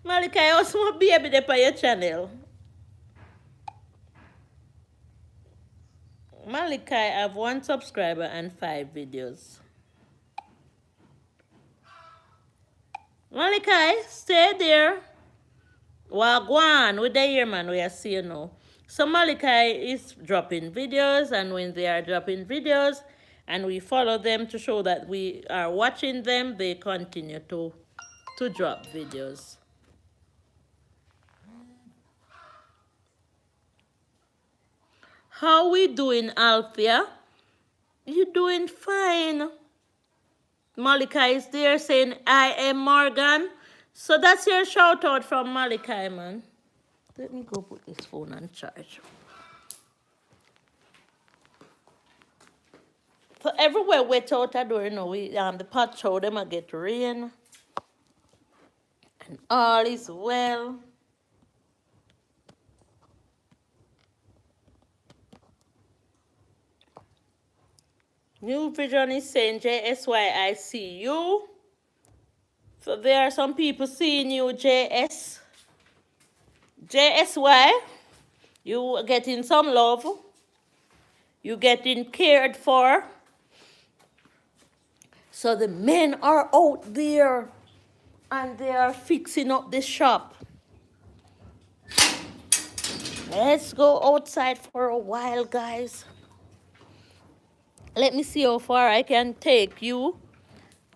Malachi, I also want baby there on your channel. Malachi, I have 1 subscriber and 5 videos. Malachi, stay there. Wagwan, with the ear man, we are seeing now. So Malachi is dropping videos, and when they are dropping videos, and we follow them to show that we are watching them, they continue to drop videos. How we doing, Althea? You doing fine. Malika is there saying, I am Morgan. So that's your shout out from Malika, man. Let me go put this phone on charge. So everywhere wet out I do, you know, the pot show them I get rain. And all is well. New Vision is saying, JSY, I see you. So there are some people seeing you, JS. JSY, you getting some love. You getting cared for. So the men are out there and they are fixing up the shop. Let's go outside for a while, guys. Let me see how far I can take you.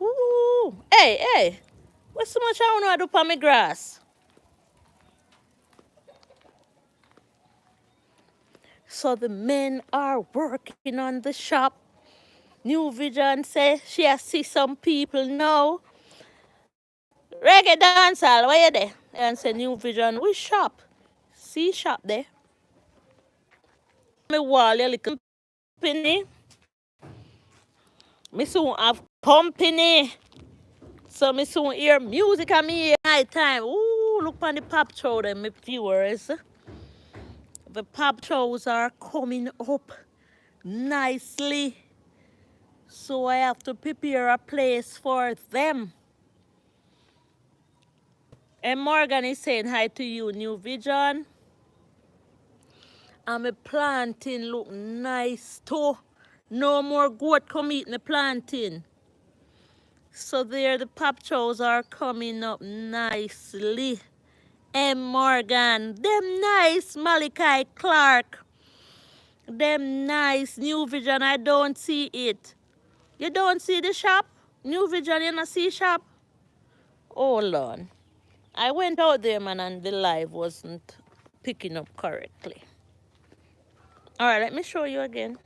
Ooh. Hey, what's so much I want to do for my grass? So the men are working on the shop. New Vision says she has see some people now. Reggae dancehall, where you there? And say New Vision, we shop. See shop there. Me wall your little company. Me soon have company. So me soon hear music at me night time. Ooh, look on the pop show them, my viewers. The pop shows are coming up nicely. So I have to prepare a place for them. And Morgan is saying hi to you, New Vision. And my planting look nice too. No more goat come eat my planting. So there the pop shows are coming up nicely. And Morgan, them nice, Malachi Clark. Them nice, New Vision, I don't see it. You don't see the shop? New Vision, you know, see shop? Hold on. I went out there, man, and the live wasn't picking up correctly. All right, let me show you again.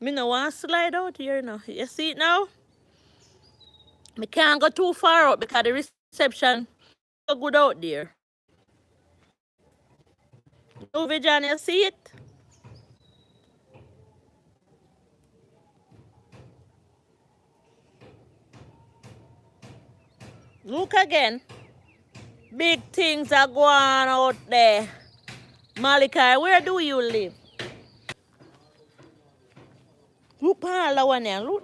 Me no want to slide out here now. You see it now? Me can't go too far out because the reception so good out there. New Vision, you see it? Look again. Big things are going out there. Malachi, where do you live? Look, one here. Look.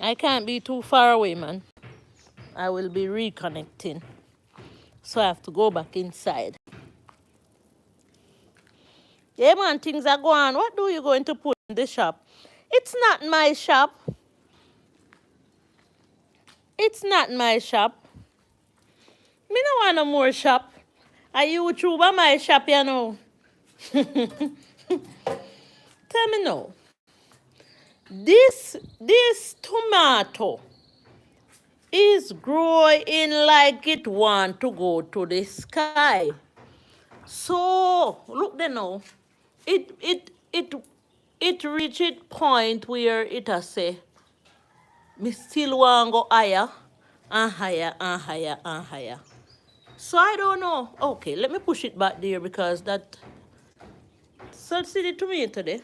I can't be too far away, man. I will be reconnecting. So I have to go back inside. Yeah, man, things are going. What do you going to put in the shop? It's not my shop. It's not my shop. Me no want no more shop. A YouTuber my shop, you know. Tell me no. This tomato is growing like it want to go to the sky. So look there now. It reached point where it has say, me still want go higher and higher and higher and higher. So I don't know. Okay, let me push it back there because that. So see the tomato there.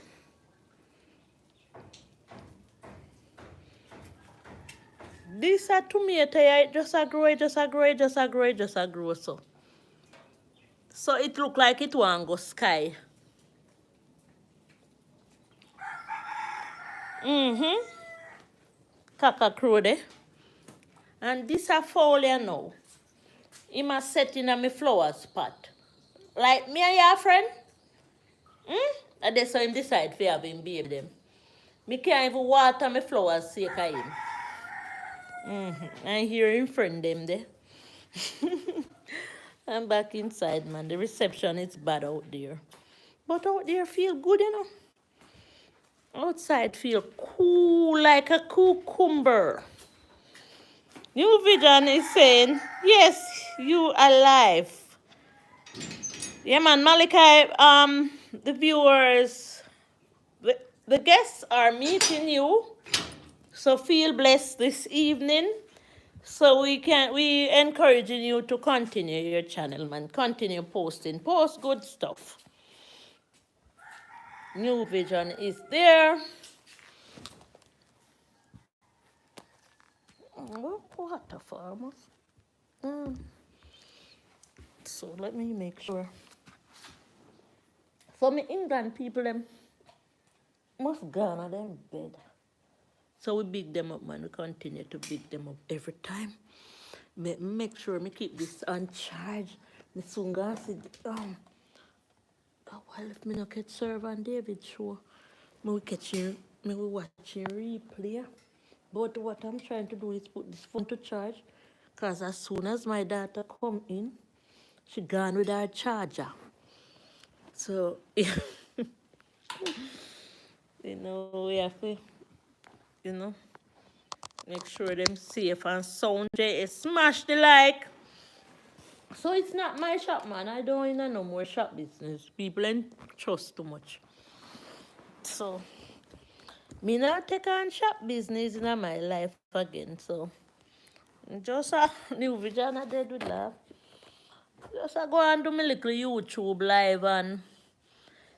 This a tomato, yeah, it just a grow, it just a grow, it just a grow, it just a grow so. So it look like it want go sky. Mm-hmm. Cocker crow there. And this a foliar now. He must set in a me flowers pot. Like me and your friend. And that's how him decide to have him baby them. Me can't even water my flowers sake of him. I hear him friend them there. I'm back inside, man. The reception is bad out there. But out there feel good, you know. Outside feel cool like a cucumber. New Vision is saying, yes, you alive. Yeah, man, Malachi, the viewers, the guests are meeting you. So feel blessed this evening. So we encouraging you to continue your channel, man. Continue posting. Post good stuff. New Vision is there. Water farmers. So let me make sure. For me England people, them must gone on them bed. So we big them up, man. We continue to big them up every time. Make sure me keep this on charge. Me soon gonna see while if me not catch serve on David show, me we watching replay. But what I'm trying to do is put this phone to charge. Cause as soon as my daughter come in, she gone with her charger. So you know, we have to, you know, make sure them safe and sound. Smash the like. So it's not my shop, man. I don't in no more shop business. People ain't trust too much. So me not take on shop business in my life again. So just a New Vision I did with laugh. Just I go and do my little YouTube live and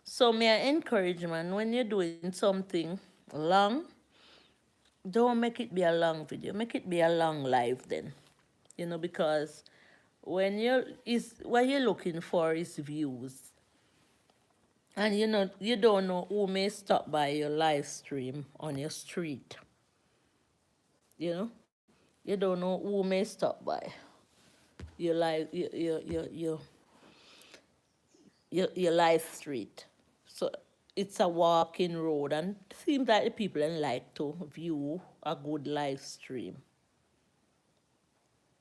so me I encourage, man, when you're doing something long, don't make it be a long video. Make it be a long live then. You know, because when what you're looking for is views. And you don't know who may stop by your live stream on your street. You know? You don't know who may stop by your live your live street. So it's a walking road and it seems like the people don't like to view a good live stream.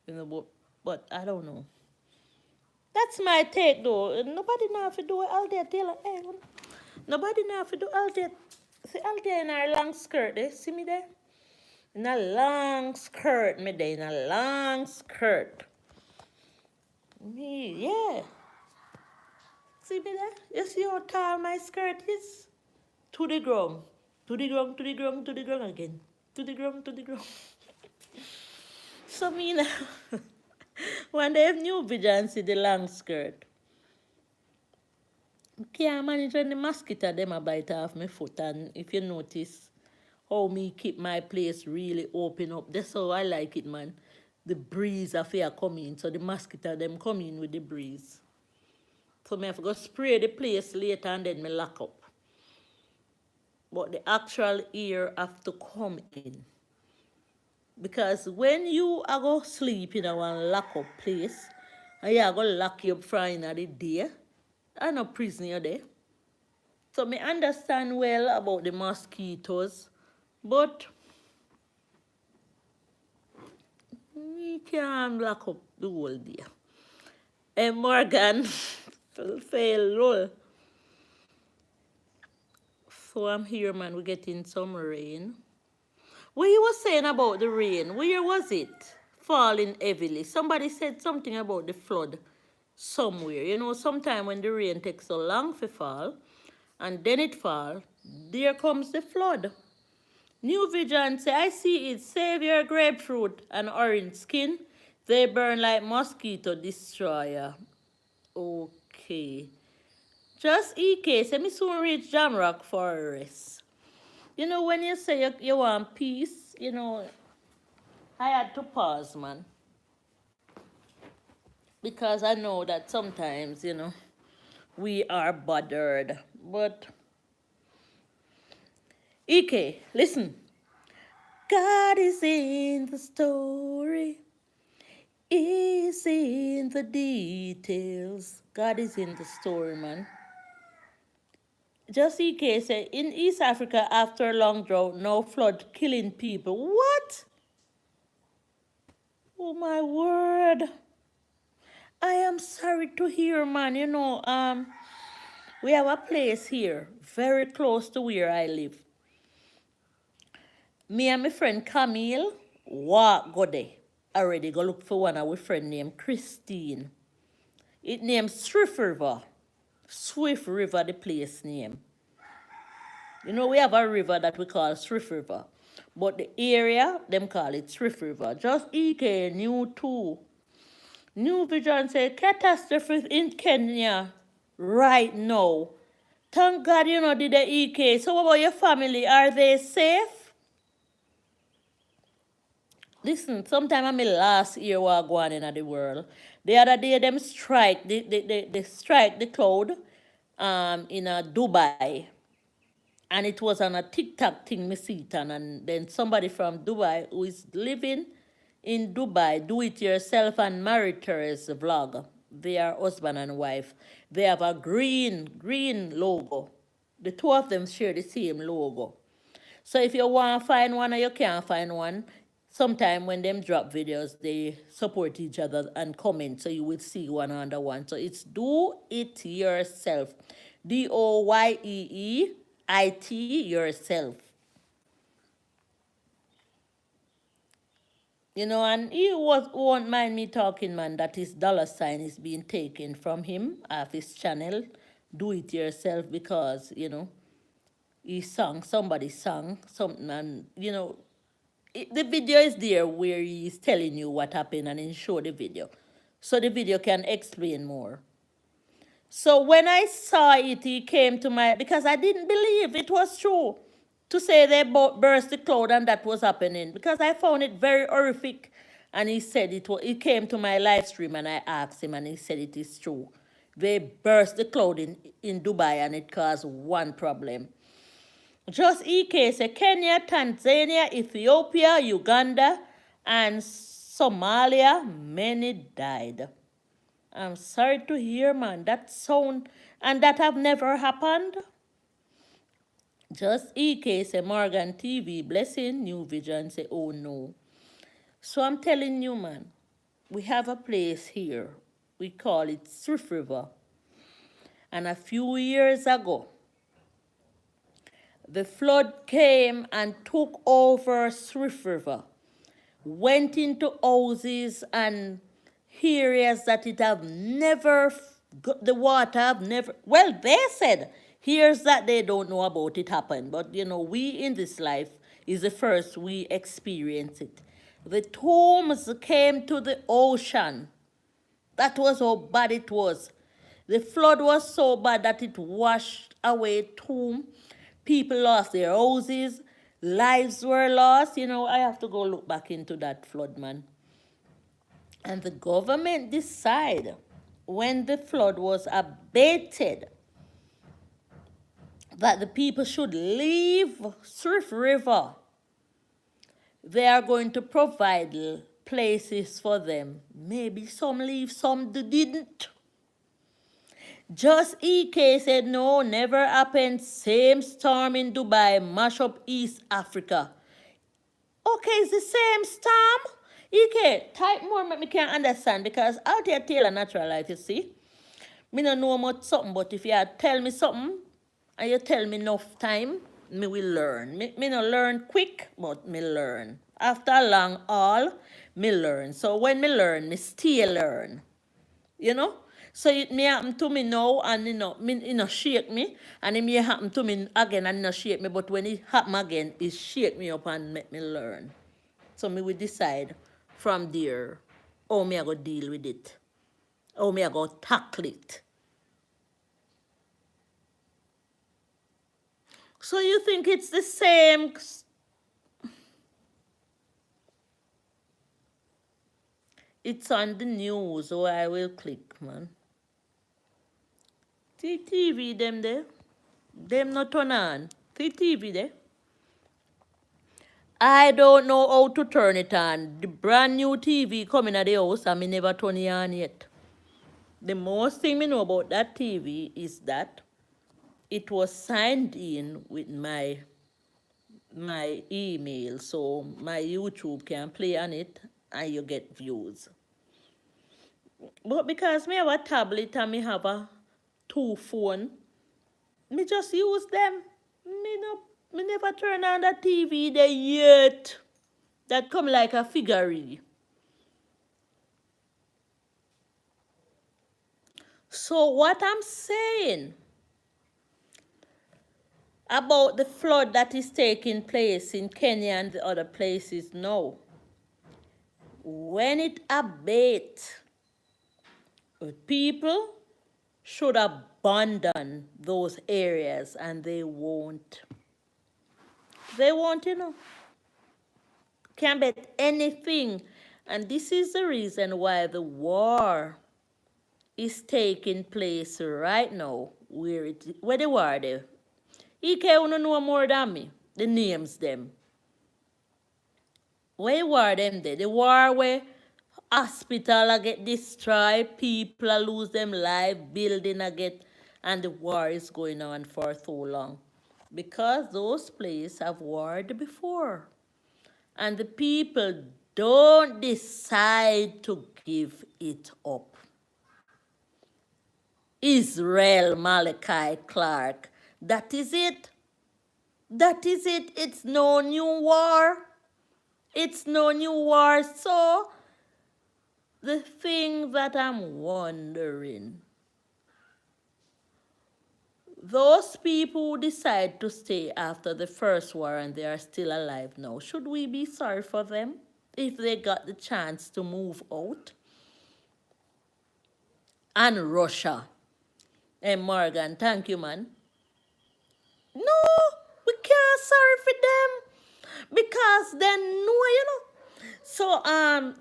You know, but I don't know. That's my take though. Nobody know if you do it. Althea Taylor. Hey, Nobody know if do Althea. See Althea in her long skirt there. See me there? In a long skirt, me there. In a long skirt. Me, yeah. See me there? You see how tall my skirt is? To the ground. To the ground, to the ground, to the ground again. To the ground, to the ground. So me now, when they have new vision see the long skirt, can't manage when the mosquito them a bite off my foot. And if you notice how me keep my place really open up, that's how I like it, man. The breeze of air come in, so the mosquito them come in with the breeze. So me have to go spray the place later and then me lock up. But the actual air have to come in. Because when you are go sleep in a one lock up place, and you are go lock you up for in the day, I no prison you there. So me understand well about the mosquitoes, but we can't lock up the whole day. And Morgan fail roll. So I'm here, man. We're getting some rain. What you was saying about the rain? Where was it? Falling heavily. Somebody said something about the flood somewhere. You know, sometime when the rain takes so long to fall, and then it fall, there comes the flood. New Vision say, I see it. Save your grapefruit and orange skin. They burn like mosquito destroyer. Okay. Just EK, say me soon reach Jamrock Forest. You know, when you say you want peace, you know, I had to pause, man. Because I know that sometimes, you know, we are bothered. But, EK, listen. God is in the story. Is in the details. God is in the story, man. Just EK say, in East Africa, after a long drought, no flood killing people. What? Oh, my word. I am sorry to hear, man. You know, we have a place here, very close to where I live. Me and my friend Camille walk go there. Already go look for one of our friend named Christine. It named Swift River. Swift River, the place name. You know, we have a river that we call Swift River. But the area, them call it Swift River. Just EK knew too. New Vision say catastrophe in Kenya right now. Thank God you know did the EK. So what about your family? Are they safe? Listen, sometime I mean last year was going in the world. The other day them strike, they strike the cloud in Dubai. And it was on a TikTok thing, me see it, and then somebody from Dubai who is living in Dubai, do it yourself and married her as a vlog. They are husband and wife. They have a green logo. The two of them share the same logo. So if you want to find one or you can't find one, sometime when them drop videos, they support each other and comment, so you will see one under one. So it's do it yourself. DOYEEIT yourself. You know, and he won't mind me talking, man, that his dollar sign is being taken from him off his channel. Do it yourself because, you know, somebody sang something, and, you know, the video is there where he's telling you what happened and he show the video. So the video can explain more. So when I saw it, he came to my, because I didn't believe it was true to say they burst the cloud and that was happening, because I found it very horrific. And he said it came to my live stream and I asked him and he said it is true. They burst the cloud in Dubai and it caused one problem. Just EK say Kenya, Tanzania, Ethiopia, Uganda, and Somalia, many died. I'm sorry to hear, man. That sound, and that have never happened. Just EK say Morgan TV, blessing, New Vision say, oh no. So I'm telling you, man, we have a place here. We call it Swift River. And a few years ago, The flood came and took over Swift River, went into houses and areas that it have never, the water have never, well, they said, here's that they don't know about it happened. But, we in this life is the first we experience it. The tombs came to the ocean. That was how bad it was. The flood was so bad that it washed away tomb. People lost their houses. Lives were lost. I have to go look back into that flood, man. And the government decided when the flood was abated that the people should leave Swift River. They are going to provide places for them. Maybe some leave, some didn't. Just EK said no, never happened. Same storm in Dubai, mash up East Africa. Okay, it's the same storm? EK, type more, but me can't understand because Althea Taylor natural life, you see. Me no know much something, but if you tell me something and you tell me enough time, me will learn. Me no learn quick, but me learn. After a long haul, me learn. So when me learn, me still learn. So it may happen to me now and me shake me, and it may happen to me again and shake me, but when it happen again, it shake me up and make me learn. So me will decide from there how me I go deal with it, how me I go tackle it. So you think it's the same? It's on the news, so I will click, man. See TV them there. Them not turn on. See TV there. I don't know how to turn it on. The brand new TV coming at the house and me never turn it on yet. The most thing me know about that TV is that it was signed in with my email, so my YouTube can play on it and you get views. But because me have a tablet and me have a 2 phone, me just use them. Me never turn on the TV there yet. That come like a figurine. So what I'm saying about the flood that is taking place in Kenya and the other places now, when it abates, people should abandon those areas and they won't. They won't, Can't bet anything. And this is the reason why the war is taking place right now. Where the war there? EK wanna know more than me. The names them. Where war them there? The war where hospital get destroyed, people lose them life, building get, and the war is going on for so long. Because those places have warred before. And the people don't decide to give it up. Israel Malachi Clark. That is it. That is it. It's no new war. It's no new war. So, the thing that I'm wondering, those people who decide to stay after the first war and they are still alive now, should we be sorry for them if they got the chance to move out? And Russia. Hey, Morgan, thank you, man. No, we can't sorry for them because then no. So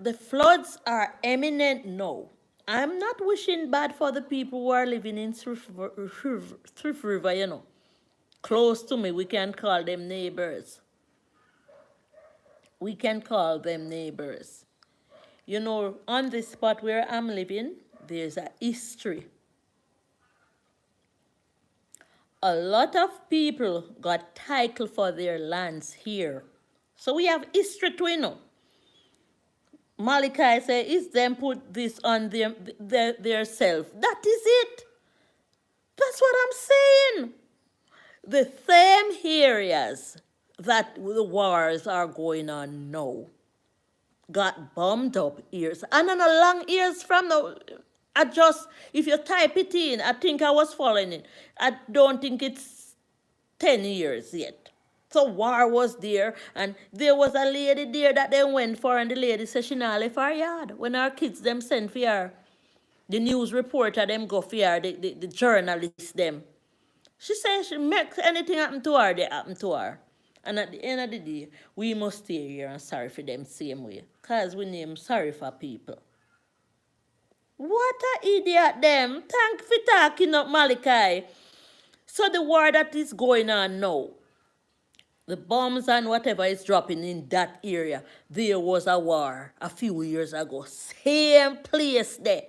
the floods are imminent now. I'm not wishing bad for the people who are living in Swift River, Close to me, we can call them neighbors. We can call them neighbors. On the spot where I'm living, there's a history. A lot of people got title for their lands here. So we have history to Malachi said, is them put this on their self. That is it. That's what I'm saying. The same areas that the wars are going on now got bombed up years. And on a long years from now, I just, if you type it in, I think I was following it. I don't think it's 10 years yet. So war was there, and there was a lady there that they went for, and the lady said she not left her yard. When our kids them sent for her, the news reporter them go for her, the journalists them. She said she makes anything happen to her, they happen to her. And at the end of the day, we must stay here and sorry for them same way. Because we name sorry for people. What a idiot them. Thank for talking up Malachi. So the war that is going on now, the bombs and whatever is dropping in that area, there was a war a few years ago. Same place there.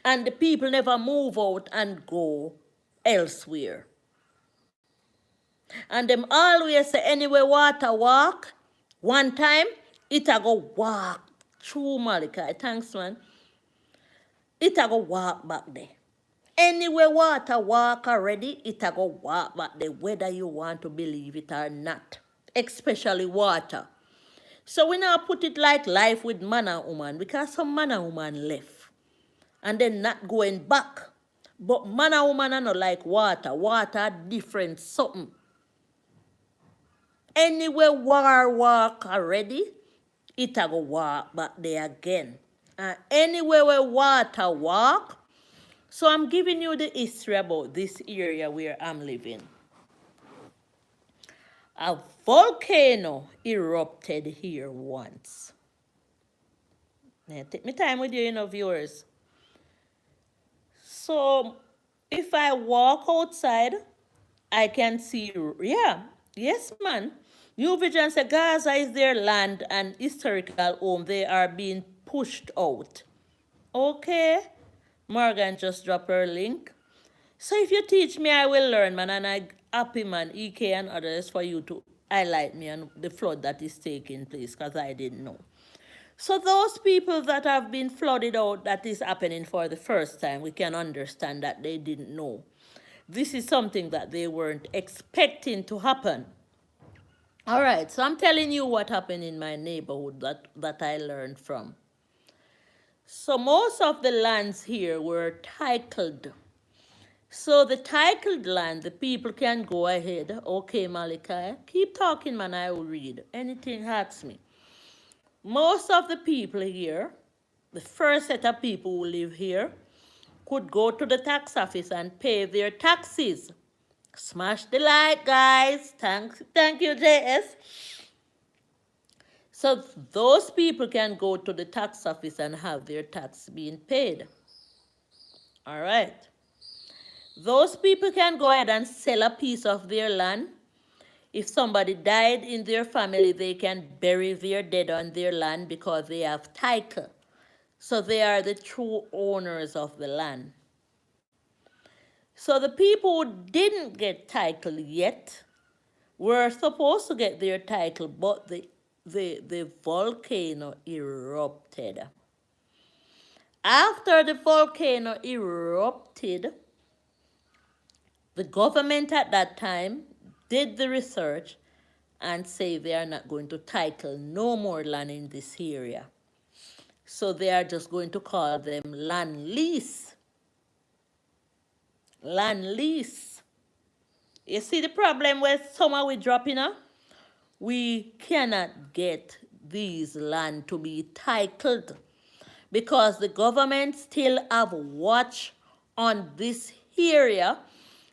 And the people never move out and go elsewhere. And them always say anywhere water walk, one time it a go walk through Malachi. Thanks, man. It a go walk back there. Anywhere water walk already, it a go walk back there, whether you want to believe it or not. Especially water. So we now put it like life with man and woman, because some man and woman left. And then not going back. But man and woman are not like water. Water different something. Anywhere war walk already, it a go walk back there again. And anywhere where water walk, so I'm giving you the history about this area where I'm living. A volcano erupted here once. Now, take me time with you, viewers. So if I walk outside, I can see, yeah, yes, man. New Vision said Gaza is their land and historical home. They are being pushed out. Okay. Morgan just dropped her link. So if you teach me, I will learn, man. And I happy, man, EK and others for you to highlight me on the flood that is taking place, because I didn't know. So those people that have been flooded out, that is happening for the first time, we can understand that they didn't know. This is something that they weren't expecting to happen. All right, so I'm telling you what happened in my neighborhood that I learned from. So most of the lands here were titled. So the titled land, the people can go ahead. Okay, Malachi, keep talking, man, I will read. Anything hurts me. Most of the people here, the first set of people who live here, could go to the tax office and pay their taxes. Smash the like, guys. Thank you, JS. So those people can go to the tax office and have their tax being paid. All right. Those people can go ahead and sell a piece of their land. If somebody died in their family, they can bury their dead on their land because they have title. So they are the true owners of the land. So the people who didn't get title yet were supposed to get their title, but the volcano erupted. After the volcano erupted, the government at that time did the research and say they are not going to title no more land in this area. So they are just going to call them land lease. Land lease. You see the problem with summer we dropping up? We cannot get these land to be titled because the government still have watch on this area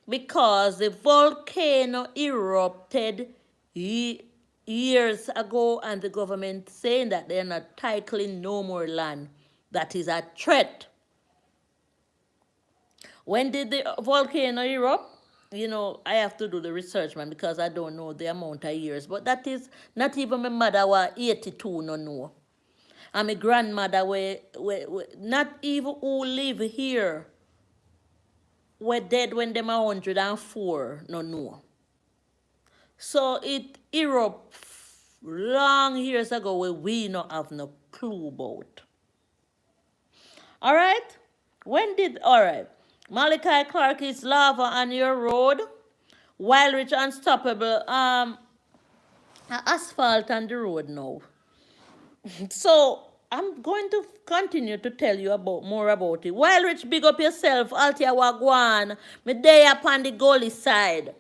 because the volcano erupted years ago and the government saying that they're not titling no more land that is a threat. When did the volcano erupt? You know, I have to do the research, man, because I don't know the amount of years. But that is not even my mother was 82, no know. And my grandmother not even who live here were dead when they were 104, no know. So it erupted long years ago where we not have no clue about. All right? All right. Malachi Clark is lava on your road. Wild Rich Unstoppable, asphalt on the road now. So I'm going to continue to tell you about more about it. Wild Rich, big up yourself, Althea Wagwan. Me day upon the gully side.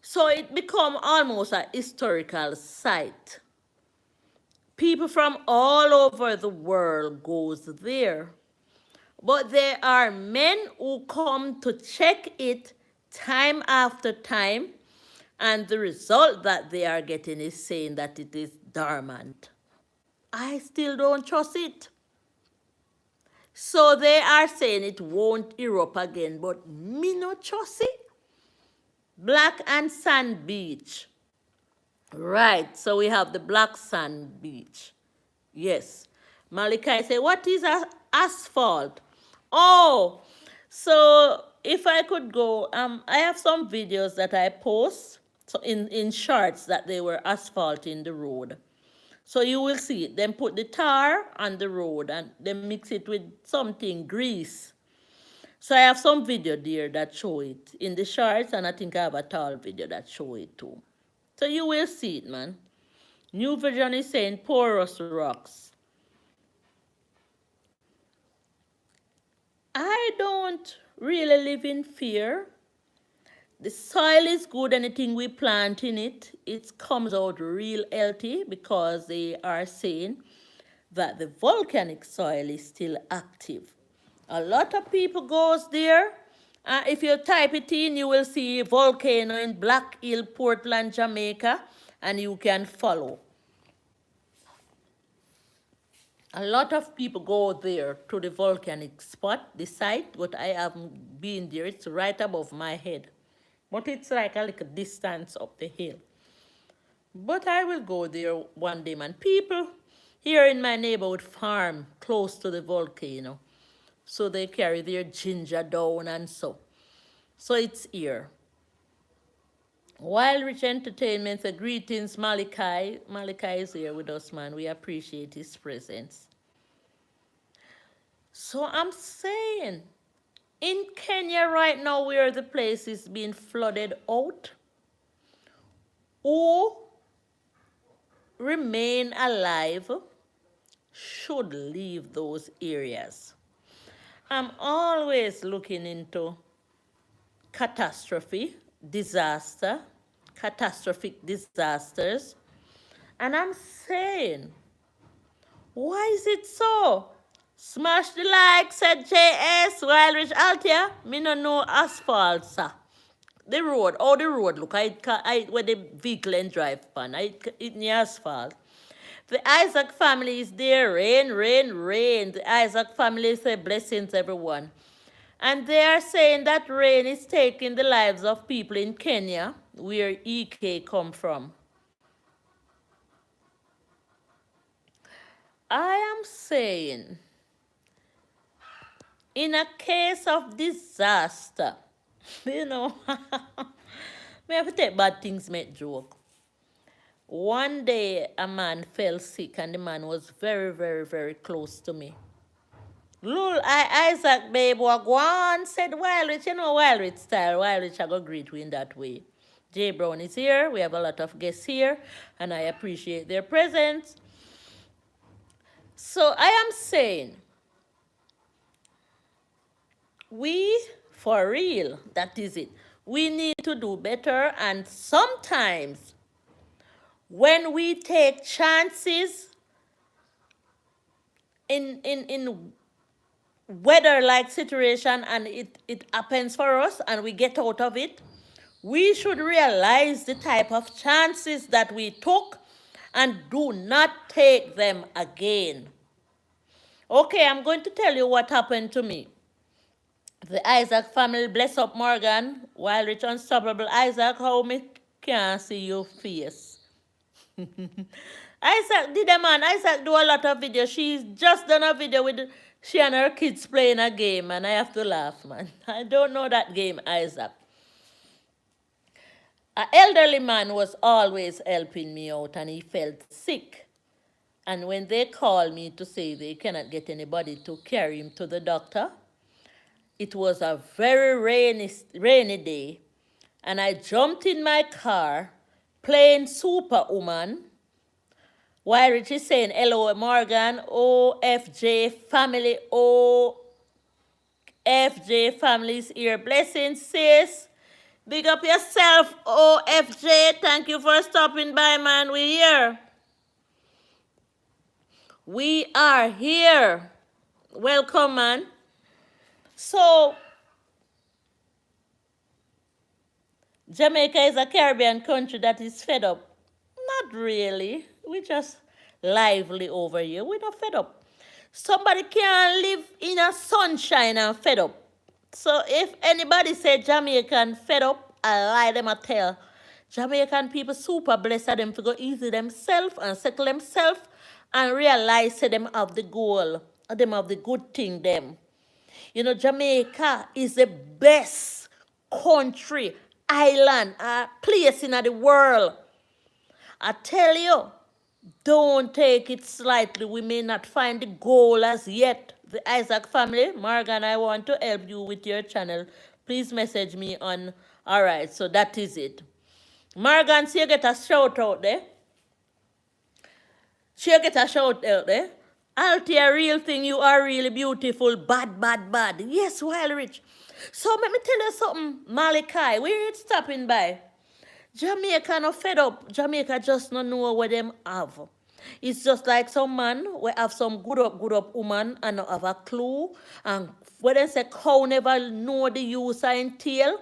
So it become almost a historical site. People from all over the world goes there. But there are men who come to check it time after time, and the result that they are getting is saying that it is dormant. I still don't trust it. So they are saying it won't erupt again, but me not trust it. Black and Sand Beach. Right, so we have the Black Sand Beach. Yes. Malachi say, what is asphalt? Oh, so if I could go, I have some videos that I post so in shorts that they were asphalting the road. So you will see it. Then put the tar on the road and then mix it with something, grease. So I have some video there that show it in the shorts, and I think I have a tall video that show it too. So you will see it, man. New version is saying porous rocks. I don't really live in fear. The soil is good, anything we plant in it, it comes out real healthy because they are saying that the volcanic soil is still active. A lot of people goes there. If you type it in, you will see volcano in Black Hill, Portland, Jamaica, and you can follow. A lot of people go there to the volcanic spot, the site, but I haven't been there. It's right above my head. But it's like a little distance up the hill. But I will go there one day, man. People here in my neighborhood farm close to the volcano. So they carry their ginger down and so. So it's here. Wild Rich Entertainment, greetings, Malachi. Malachi is here with us, man. We appreciate his presence. So I'm saying, in Kenya right now, where the place is being flooded out, who remain alive should leave those areas. I'm always looking into catastrophic disasters, and I'm saying, why is it so? Smash the like, said JS, Wild Rich Althea. Me no know asphalt, sir. The road, the road look, where the vehicle and drive pan, it near asphalt. The Isaac family is there, rain, rain, rain. The Isaac family say blessings, everyone. And they are saying that rain is taking the lives of people in Kenya, where EK come from. I am saying, in a case of disaster, you know, me have to take bad things, make joke. One day, a man fell sick, and the man was very, very, very close to me. Lul, Isaac, babe, wagwan, said Wild Rich. You know Wild Rich style. Wild Rich, I go greet you in that way. Jay Brown is here. We have a lot of guests here, and I appreciate their presence. So I am saying, we, for real, that is it. We need to do better, and sometimes when we take chances in weather-like situation and it happens for us and we get out of it, we should realize the type of chances that we took and do not take them again. Okay, I'm going to tell you what happened to me. The Isaac family, bless up Morgan, Wild Rich Unstoppable. Isaac, how me can't see your face? Isaac did a man. Isaac do a lot of videos. She's just done a video with she and her kids playing a game, and I have to laugh, man. I don't know that game, Isaac. An elderly man was always helping me out, and he felt sick. And when they called me to say they cannot get anybody to carry him to the doctor, it was a very rainy day, and I jumped in my car playing Superwoman. While Rich is saying, hello, Morgan, OFJ family, OFJ family's here. Blessings, sis. Big up yourself, OFJ. Thank you for stopping by, man. We're here. We are here. Welcome, man. So, Jamaica is a Caribbean country that is fed up. Not really. We just lively over here. We're not fed up. Somebody can't live in a sunshine and fed up. So if anybody say Jamaican fed up, I lie them a tell. Jamaican people super blessed them to go easy themselves and settle themselves and realize say them have the goal, them have the good thing them. You know, Jamaica is the best country, island, place in the world. I tell you, don't take it slightly. We may not find the goal as yet. The Isaac family, Morgan, I want to help you with your channel. Please message me on. All right, so that is it. Morgan, see you get a shout out there. She get a shout out there. Althea, real thing, you are really beautiful. Bad, bad, bad. Yes, well, Rich. So let me tell you something, Malachi. Where it's stopping by? Jamaica no fed up. Jamaica just not know what them have. It's just like some man we have some good up woman and not have a clue. And when they say cow never know the use and tail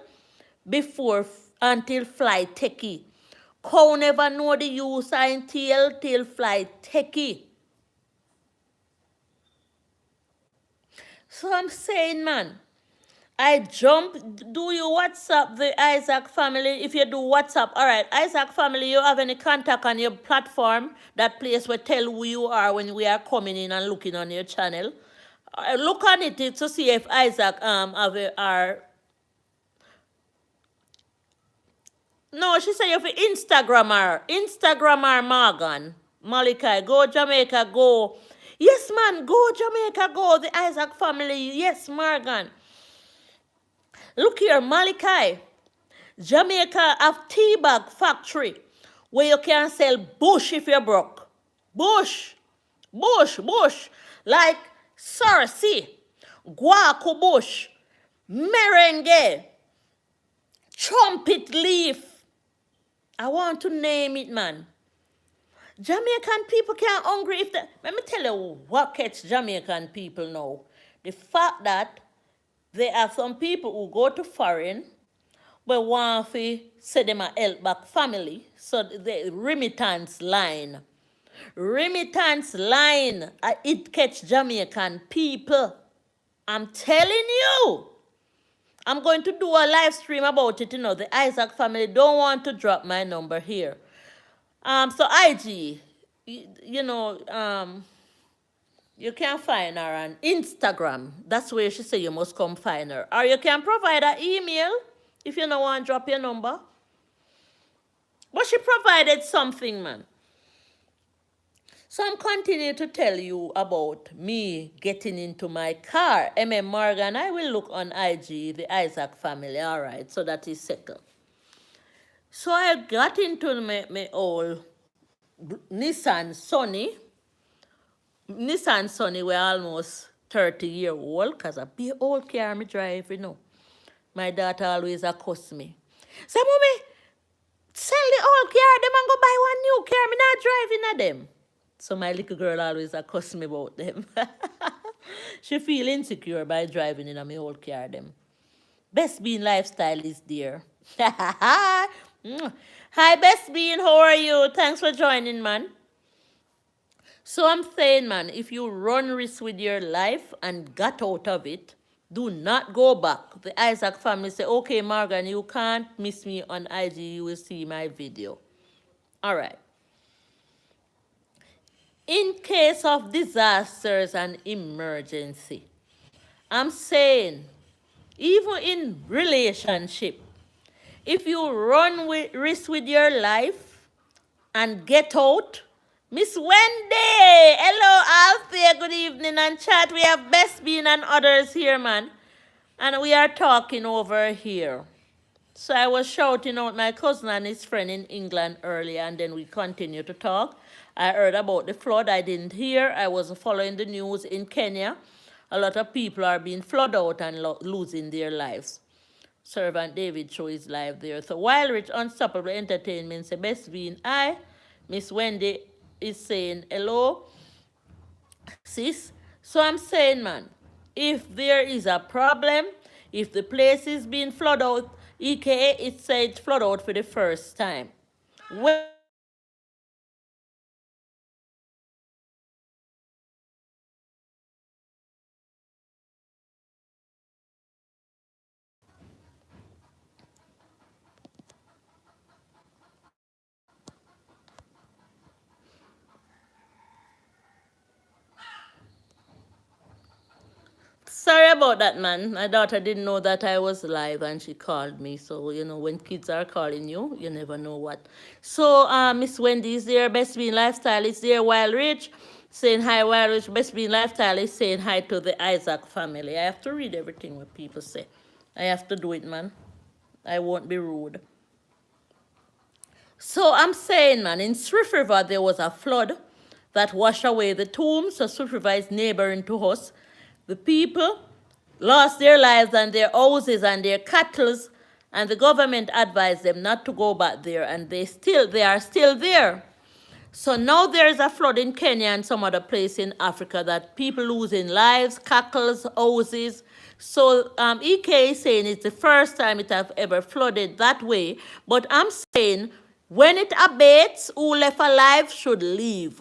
before until fly techie. Cow never know the use and tail till fly techie. So I'm saying, man, I jump. Do you WhatsApp the Isaac family? If you do WhatsApp, all right, Isaac family, you have any contact on your platform? That place will tell who you are when we are coming in and looking on your channel. Look on it to see if Isaac are. No, she said you have Instagrammer Morgan. Malachi, go Jamaica, go. Yes, man, go Jamaica, go. The Isaac family. Yes, Morgan. Look here, Malachi. Jamaica have tea bag factory where you can sell bush if you're broke. Bush. Like sarsi, guaco bush, merengue, trumpet leaf. I want to name it, man. Jamaican people can't hungry if let me tell you what catch Jamaican people now. The fact that there are some people who go to foreign but want to say them a help back family. So the remittance line. It catch Jamaican people. I'm telling you. I'm going to do a live stream about it. You know, the Isaac family don't want to drop my number here. So IG, you can find her on Instagram. That's where she say you must come find her. Or you can provide her email if you don't want to drop your number. But she provided something, man. So I'm continuing to tell you about me getting into my car. Morgan, I will look on IG, the Isaac family. All right, so that is settled. So I got into my old Nissan Sunny, we're almost 30-year-old, because a big old car me drive, you know. My daughter always accosts me. Say, mommy, sell the old car, them and go buy one new car. Me not driving at them. So my little girl always accosts me about them. She feel insecure by driving in a my old car, them. Best Bean lifestyle is there. Hi, Best Bean, how are you? Thanks for joining, man. So I'm saying, man, if you run risk with your life and got out of it, do not go back. The Isaac family say, okay, Morgan, you can't miss me on IG. You will see my video. All right. In case of disasters and emergency, I'm saying, even in relationship, if you run risk with your life and get out, Miss Wendy, hello Althea, good evening and chat. We have Best Bean and others here, man. And we are talking over here. So I was shouting out my cousin and his friend in England earlier, and then we continued to talk. I heard about the flood. I didn't hear. I was following the news in Kenya. A lot of people are being flooded out and losing their lives. Servant David show his life there. So while Rich Unstoppable Entertainment say best being I, Miss Wendy is saying hello, sis. So I'm saying, man, if there is a problem, if the place is being flooded out, aka it said flood out for the first time. When Sorry about that, man. My daughter didn't know that I was live and she called me. So, when kids are calling you, you never know what. So, Miss Wendy is there. Best Being Lifestyle is there. Wild Rich saying hi, Wild Rich. Best Being Lifestyle is saying hi to the Isaac family. I have to read everything what people say. I have to do it, man. I won't be rude. So I'm saying, man, in Swift River, there was a flood that washed away the tombs. So Swift River is neighboring to us. The people lost their lives and their houses and their cattle, and the government advised them not to go back there, and they are still there. So now there is a flood in Kenya and some other place in Africa that people losing lives, cackles, houses. So EK is saying it's the first time it have ever flooded that way. But I'm saying when it abates, who left alive should leave.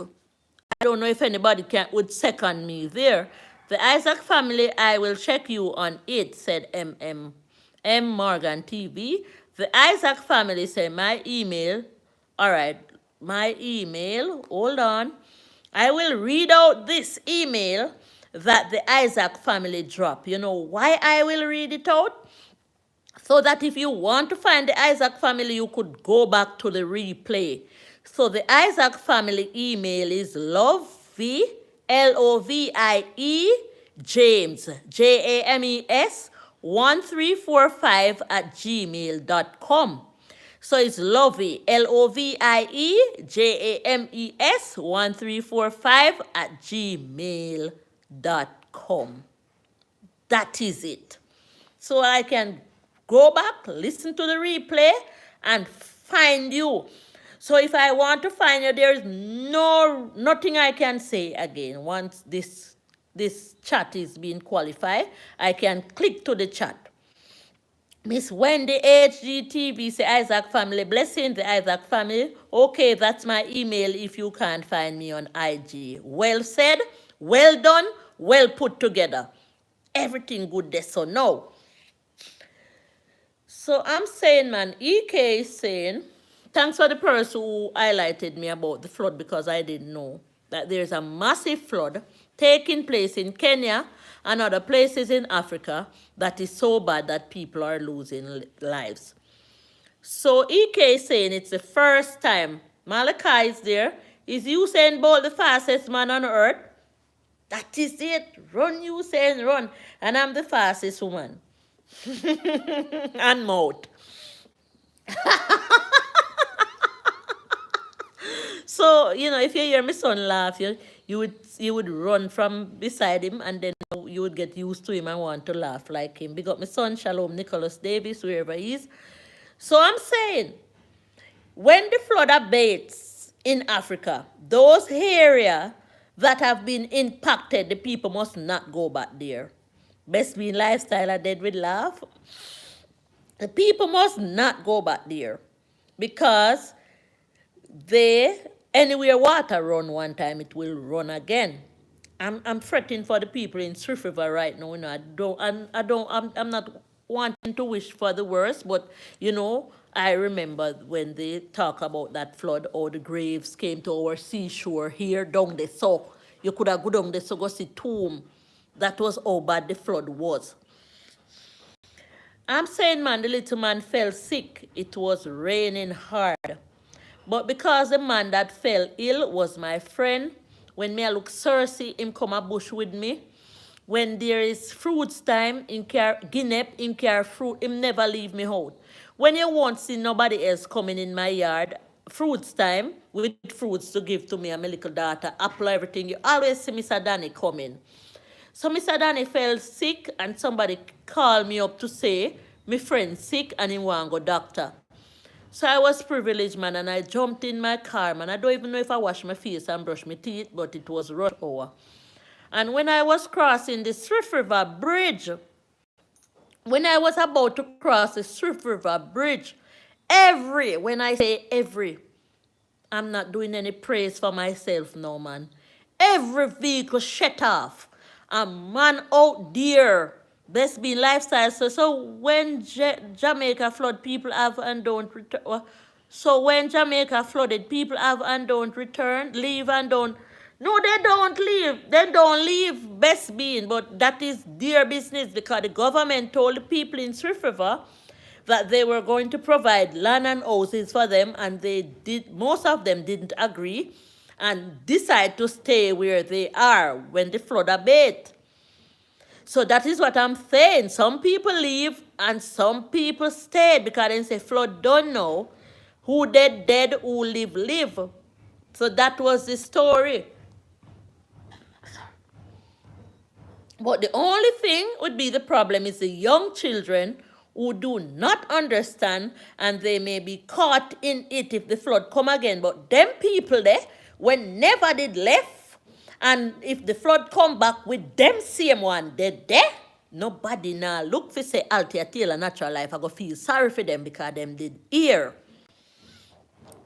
I don't know if anybody would second me there. The Isaac family, I will check you on it, said M. Morgan TV. The Isaac family said my email. All right, my email. Hold on. I will read out this email that the Isaac family dropped. You know why I will read it out? So that if you want to find the Isaac family, you could go back to the replay. So the Isaac family email is lovie, Lovie, James, James, 1345 at gmail.com. So it's lovie, Lovie, James, 1345 at gmail.com. That is it. So I can go back, listen to the replay, and find you. So if I want to find you, there is nothing I can say again. Once this chat is being qualified, I can click to the chat. Miss Wendy HGTV say Isaac family blessing the Isaac family. Okay, that's my email if you can't find me on IG. Well said, well done, well put together. Everything good there. So now. So I'm saying, man, EK is saying, thanks for the person who highlighted me about the flood because I didn't know that there's a massive flood taking place in Kenya and other places in Africa that is so bad that people are losing lives. So EK is saying it's the first time. Malachi is there. Is Usain Bolt the fastest man on earth? That is it. Run, Usain, run. And I'm the fastest woman. And mouth. So, if you hear my son laugh, you would run from beside him and then you would get used to him and want to laugh like him. Big up my son, Shalom Nicholas Davis, wherever he is. So I'm saying, when the flood abates in Africa, those areas that have been impacted, the people must not go back there. Best being lifestyle, I did with laugh. The people must not go back there because anywhere water run one time, it will run again. I'm fretting for the people in Swift River right now. I'm not wanting to wish for the worst, but I remember when they talk about that flood, all the graves came to our seashore here down there. So you could have go down there to go see tomb. That was how bad the flood was. I'm saying, man, the little man fell sick. It was raining hard. But because the man that fell ill was my friend, when me I look Cersei, him come a bush with me. When there is fruits time, in care Guinea, him care fruit, him never leave me out. When you won't see nobody else coming in my yard, fruits time, with fruits to give to me and my little daughter, apple, everything, you always see Mr. Danny coming. So Mr. Danny fell sick and somebody called me up to say, my friend sick and he want to go doctor. So I was privileged, man, and I jumped in my car, man. I don't even know if I washed my face and brushed my teeth, but it was rush hour. And when I was crossing the Swift River Bridge, when I was about to cross the Swift River Bridge, when I say every, I'm not doing any praise for myself no, man. Every vehicle shut off. A man out there. Best be lifestyle. So when Jamaica flood, people have and don't return. So when Jamaica flooded, people have and don't return, leave and don't. No, they don't leave. They don't leave. Best being, but that is their business because the government told the people in Swift River that they were going to provide land and houses for them, and they did. Most of them didn't agree and decide to stay where they are when the flood abate. So that is what I'm saying. Some people leave and some people stayed because they say flood don't know. Who dead, dead, who live, live. So that was the story. But the only thing would be the problem is the young children who do not understand and they may be caught in it if the flood come again. But them people there, when never did left, and if the flood come back with them same one, they there, nobody now look for say Althea Taylor natural life. I go feel sorry for them because them did hear.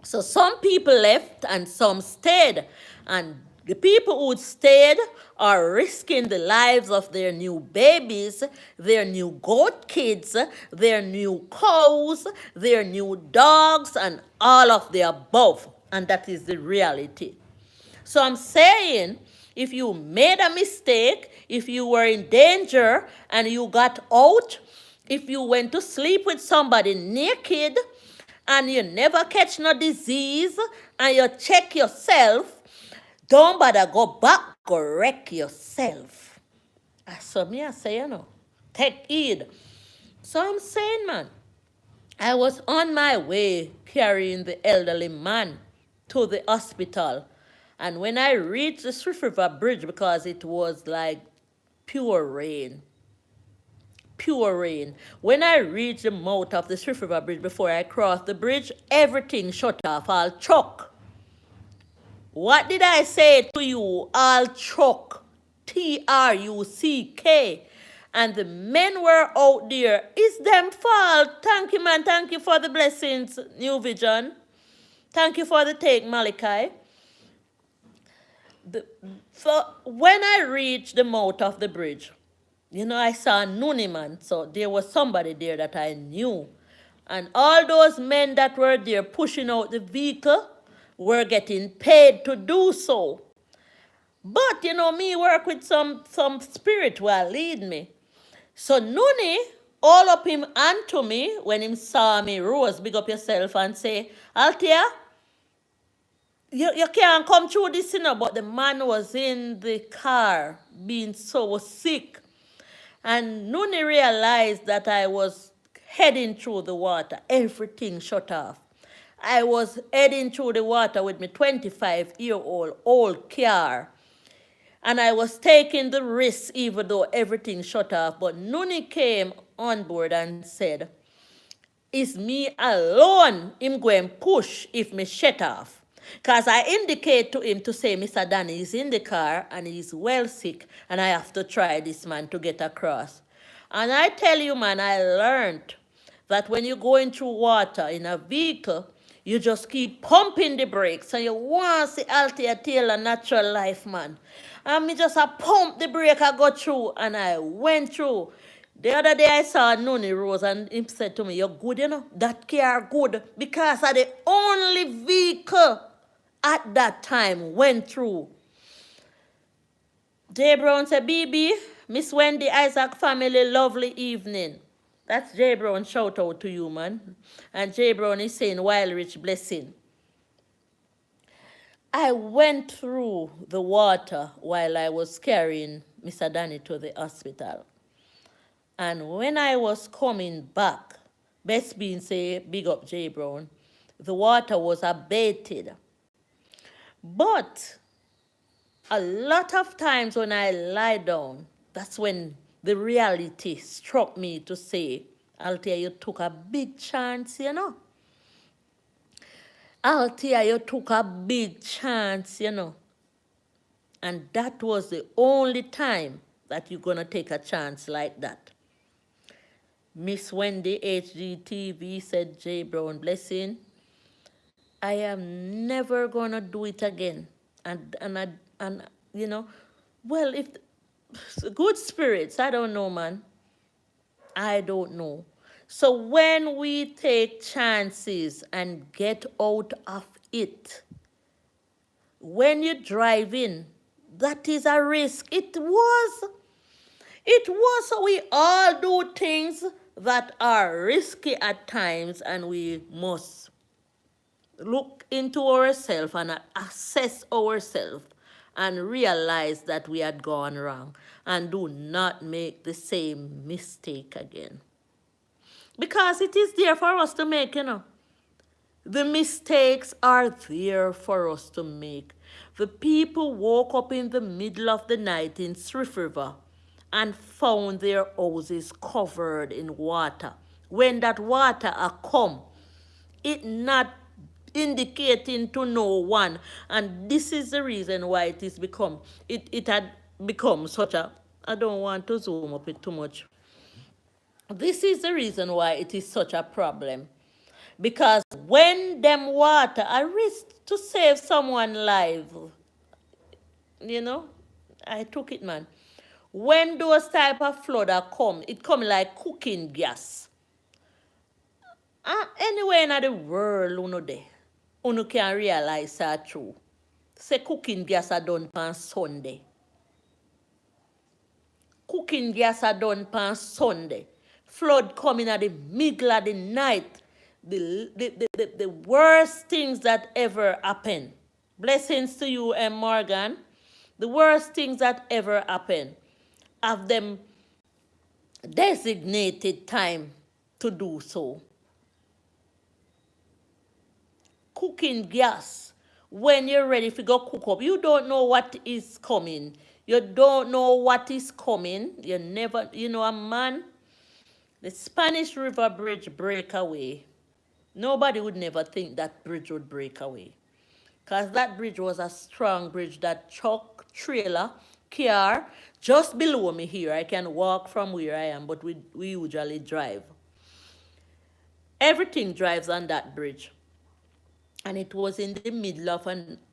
So some people left and some stayed. And the people who stayed are risking the lives of their new babies, their new goat kids, their new cows, their new dogs, and all of the above. And that is the reality. So I'm saying, if you made a mistake, if you were in danger and you got out, if you went to sleep with somebody naked, and you never catch no disease, and you check yourself, don't bother go back, correct yourself. So me I say, take heed. So I'm saying, man, I was on my way carrying the elderly man to the hospital. And when I reached the Swift River Bridge, because it was like pure rain, pure rain. When I reached the mouth of the Swift River Bridge, before I crossed the bridge, everything shut off, all choke. What did I say to you? All choke. TRUCK. And the men were out there. It's them fault. Thank you, man. Thank you for the blessings, New Vision. Thank you for the take, Malachi. So when I reached the mouth of the bridge, I saw Noonie, man. So there was somebody there that I knew. And all those men that were there pushing out the vehicle were getting paid to do so. But, me work with some spirit will lead me. So Noonie, all up him and to me, when him saw me, Rose, big up yourself and say, Althea, you can't come through this, but the man was in the car being so sick. And Noonie realized that I was heading through the water. Everything shut off. I was heading through the water with my 25-year-old old car. And I was taking the risk even though everything shut off. But Noonie came on board and said, it's me alone him going push if me shut off. Because I indicate to him to say, Mr. Danny is in the car and he's well sick and I have to try this, man, to get across. And I tell you, man, I learned that when you're going through water in a vehicle, you just keep pumping the brakes and you want to see Althea Taylor natural life, man. And me just a pump the brake, I go through and I went through. The other day I saw Noonie Rose and he said to me, you're good, that car good because of the only vehicle at that time went through. J. Brown said, BB, Miss Wendy Isaac family, lovely evening. That's J. Brown, shout out to you, man. And J. Brown is saying, wild rich blessing. I went through the water while I was carrying Mr. Danny to the hospital. And when I was coming back, Best Bean say, big up J Brown. The water was abated. But a lot of times when I lie down, that's when the reality struck me to say, Althea, you took a big chance, you know. Althea, you took a big chance, you know. And that was the only time that you're going to take a chance like that. Miss Wendy HGTV said, J Brown, blessing. I am never going to do it again. And you know, well, if good spirits, I don't know, man. I don't know. So when we take chances and get out of it, when you're driving, that is a risk. It was. It was. We all do things that are risky at times, and we must look into ourselves and assess ourselves and realize that we had gone wrong and do not make the same mistake again. Because it is there for us to make, you know. The mistakes are there for us to make. The people woke up in the middle of the night in Swift River and found their houses covered in water. When that water had come, it not indicating to no one. And this is the reason why it had become such a, I don't want to zoom up it too much. This is the reason why it is such a problem. Because when them water, I risk to save someone life, you know, I took it, man. When those type of flood are come, it come like cooking gas. Anywhere in the world, you can realize that true. Say cooking gas are done on Sunday. Cooking gas are done on Sunday. Flood coming at the middle of the night. The worst things that ever happen. Blessings to you, M. Morgan. The worst things that ever happen. Have them designated time to do so. Cooking gas, when you're ready to go cook up, you don't know what is coming. You don't know what is coming. You never, you know, a man, the Spanish River Bridge break away. Nobody would never think that bridge would break away. Because that bridge was a strong bridge that truck, trailer, car, just below me here. I can walk from where I am, but we usually drive. Everything drives on that bridge. And it was in the middle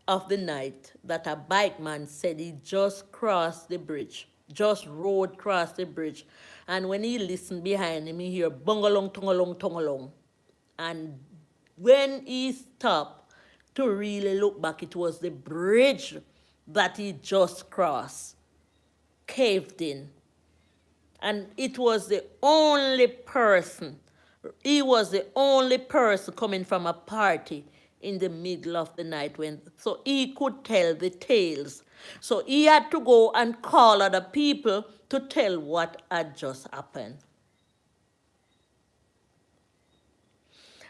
of the night that a bike man said he just crossed the bridge, just rode across the bridge. And when he listened behind him, he hear bungalong, tungalong, tungalong. And when he stopped to really look back, it was the bridge that he just crossed, caved in. And it was the only person, he was the only person coming from a party in the middle of the night so he could tell the tales. So he had to go and call other people to tell what had just happened.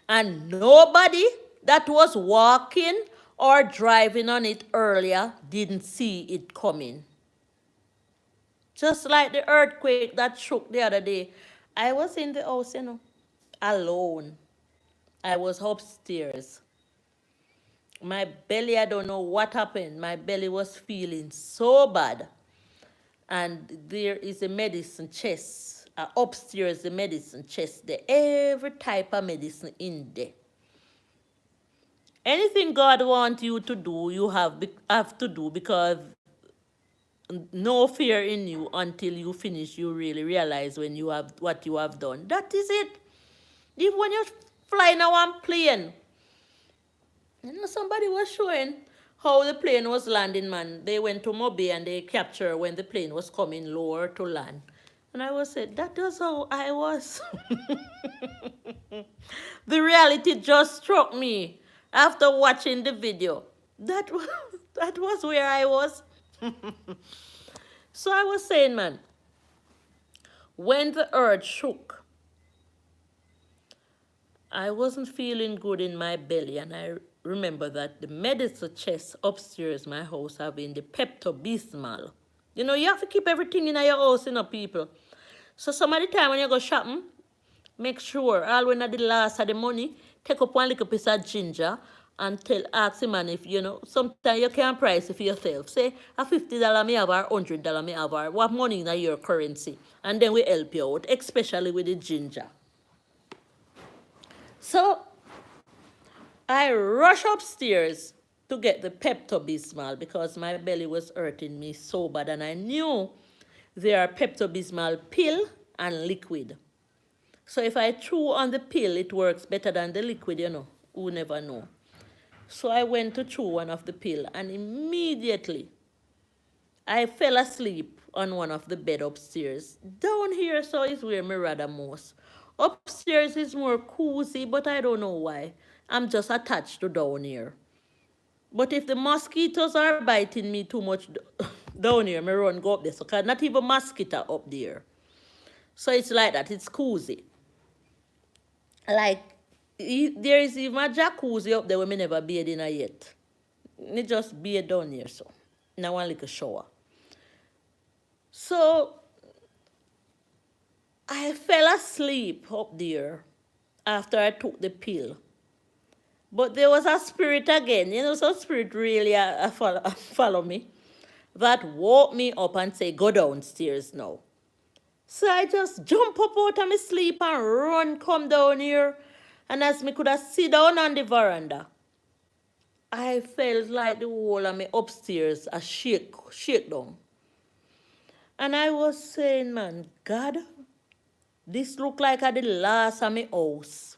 And nobody that was walking or driving on it earlier didn't see it coming. Just like the earthquake that shook the other day. I was in the house, you know, alone. I was upstairs. My belly, I don't know what happened. My belly was feeling so bad. And there is a medicine chest. Upstairs, the medicine chest there. Every type of medicine in there. Anything God wants you to do, you have to do, because no fear in you until you finish. You really realize when you have what you have done. That is it. Even when you're flying a one plane, you know, somebody was showing how the plane was landing, man. They went to Mobile and they captured when the plane was coming lower to land. And I was said, that was how I was. The reality just struck me after watching the video. That was where I was. So I was saying, man, when the earth shook, I wasn't feeling good in my belly, and I remember that the medicine chest upstairs my house having the Pepto-Bismol. You know, you have to keep everything in your house, you know, people. So some of the time when you go shopping, make sure, all when at the last of the money, take up one little piece of ginger and ask the man if, you know, sometimes you can price it for yourself. Say, a $50 may have or $100 may have or what money in your currency. And then we help you out, especially with the ginger. So I rush upstairs to get the Pepto-Bismol because my belly was hurting me so bad, and I knew there are Pepto-Bismol pill and liquid. So if I chew on the pill, it works better than the liquid, you know. Who never know. So I went to chew one of the pill, and immediately I fell asleep on one of the bed upstairs. Down here, so is where me rather most. Upstairs is more cozy, but I don't know why. I'm just attached to down here. But if the mosquitoes are biting me too much down here, me run go up there. So not even mosquito up there. So it's like that. It's cozy. Like, there is even a jacuzzi up there where me never bathe in yet. Me just bathe down here, so. Now one little shower. So I fell asleep up there after I took the pill. But there was a spirit again, you know, so spirit really follow me, that woke me up and say, go downstairs now. So I just jump up out of my sleep and run, come down here. And as me could have sit down on the veranda, I felt like the whole of me upstairs a shake down. And I was saying, man, God, this look like the last of my house.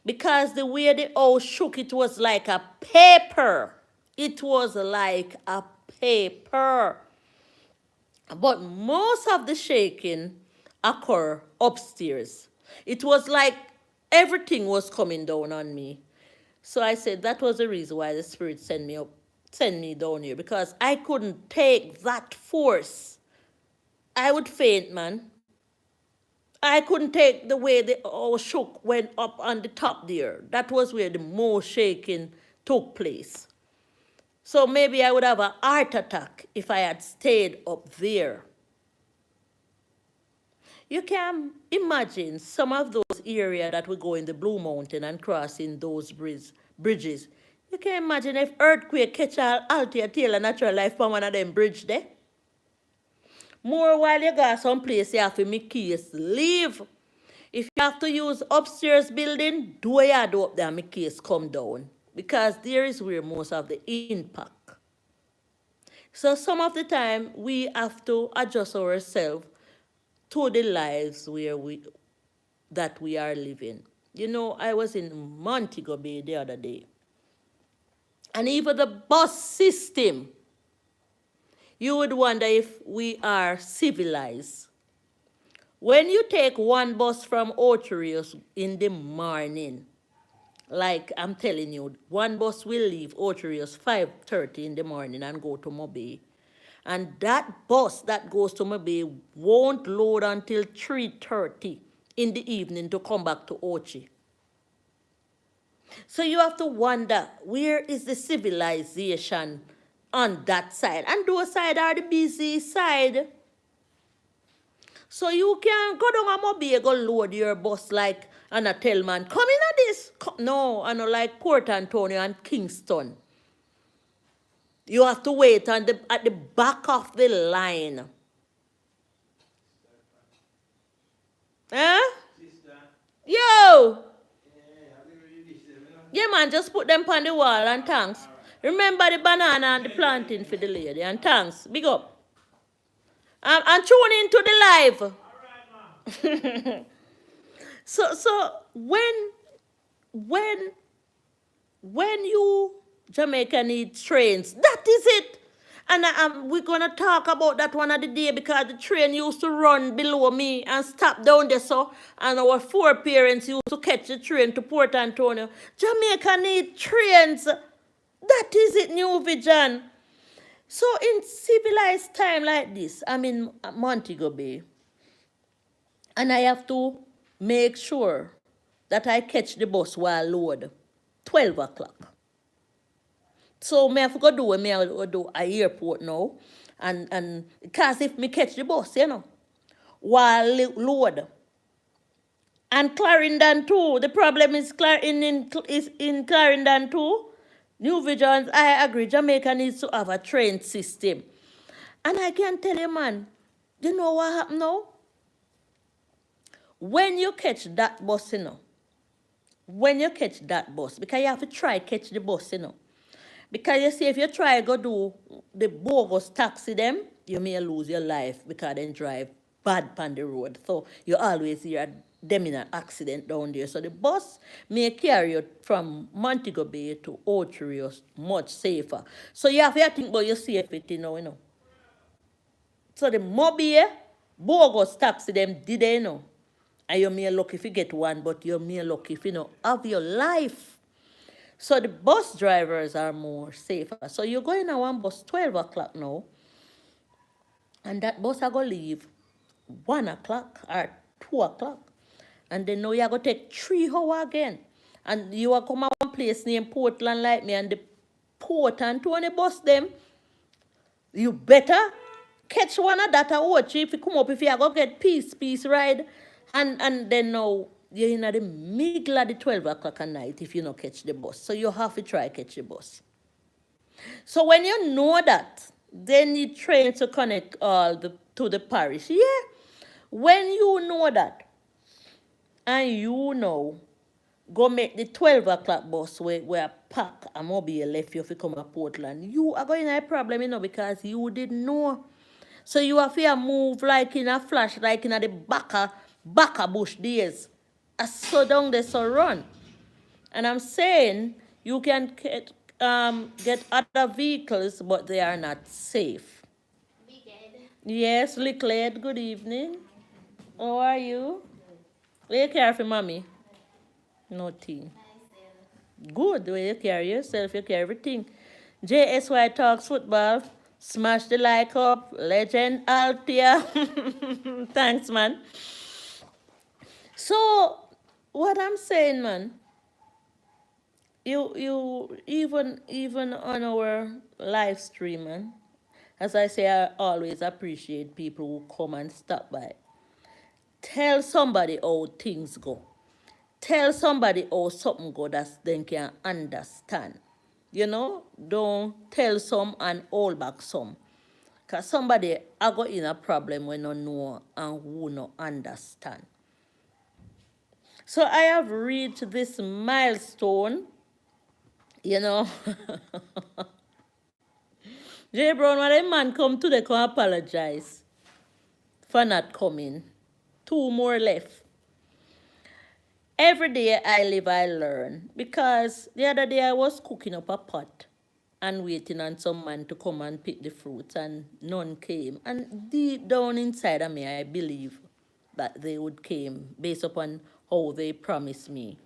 Because the way the house shook, it was like a paper. It was like a paper. But most of the shaking occur upstairs. It was like everything was coming down on me. So I said that was the reason why the Spirit sent me down here, because I couldn't take that force. I would faint, man. I couldn't take the way the house shook went up on the top there. That was where the most shaking took place. So maybe I would have a heart attack if I had stayed up there. You can imagine some of those areas that we go in the Blue Mountain and crossing those bridges. You can imagine if earthquake catch Althea Taylor natural life from one of them bridge there. More while you got some place you have to make case leave. If you have to use upstairs building, do you do up there make case come down. Because there is where most of the impact. So some of the time we have to adjust ourselves to the lives that we are living. You know, I was in Montego Bay the other day. And even the bus system, you would wonder if we are civilized. When you take one bus from Oterios in the morning, like I'm telling you, one bus will leave Oterios 5:30 in the morning and go to Mobay. And that bus that goes to Mobay won't load until 3:30 in the evening to come back to Ochi. So you have to wonder, where is the civilization on that side? And those sides are the busy side. So you can go down a Mobay, go load your bus like, and I tell man, come in at this. No, I know like Port Antonio and Kingston. You have to wait at the back of the line. Huh? Yo! Yeah, man, just put them on the wall and thanks. Remember the banana and the plantain for the lady, and thanks. Big up. And tune into the live. So when you Jamaica need trains, that is it. And we're gonna talk about that one of the day, because the train used to run below me and stop down there, so and our foreparents used to catch the train to Port Antonio. Jamaica need trains. That is it, New Vision. So in civilized time like this, I'm in Montego Bay, and I have to make sure that I catch the bus while load. 12 o'clock. So me have to go do what me have to do at airport now. And because if me catch the bus, while load. And Clarendon too. The problem is is in Clarendon too. New Visions, I agree, Jamaica needs to have a train system. And I can tell you, man, you know what happened now? When you catch that bus, when you catch that bus, because you have to try catch the bus, Because you see, if you try go do the bogus taxi them, you may lose your life because they drive bad on the road. So you always hear them in an accident down there. So the bus may carry you from Montego Bay to Ocho much safer. So you have to think about your safety, So the mobile bogus taxi them did they know. And you may lucky if you get one, but you may lucky if have your life. So the bus drivers are more safer. So you're going on one bus 12 o'clock now, and that bus are going to leave 1 o'clock or 2 o'clock. And then now you're going to take 3 hours again. And you are come to one place named Portland like me, and the port and to the bus them, you better catch one of that watch if you come up, if you are going to get peace ride. And then now you're in the middle of the 12 o'clock at night if you don't catch the bus. So you have to try catch the bus. So when you know that, then you train to connect to the parish. Yeah. When you know that, and go make the 12 o'clock bus where pack a mobile left you if you come to Portland, you are going to have a problem, because you didn't know. So you have to move like in a flash, like in the back bush days. So down there, so run. And I'm saying you can get other vehicles, but they are not safe. Yes, Licklead, good evening. How are you? Will you care for mommy? No tea. Good, the way you carry yourself, you carry everything. JSY Talks Football, smash the like up, legend Althea. Thanks, man. So, what I'm saying, man, you even on our live stream, man, as I say, I always appreciate people who come and stop by. Tell somebody how things go. Tell somebody how something go that they can understand. Don't tell some and hold back some. Because somebody I got in a problem when no know and who no understand. So I have reached this milestone, J. Brown, when a man come today, come apologize for not coming. 2 more left. Every day I live, I learn. Because the other day I was cooking up a pot and waiting on some man to come and pick the fruits, and none came. And deep down inside of me, I believe that they would came based upon how they promised me.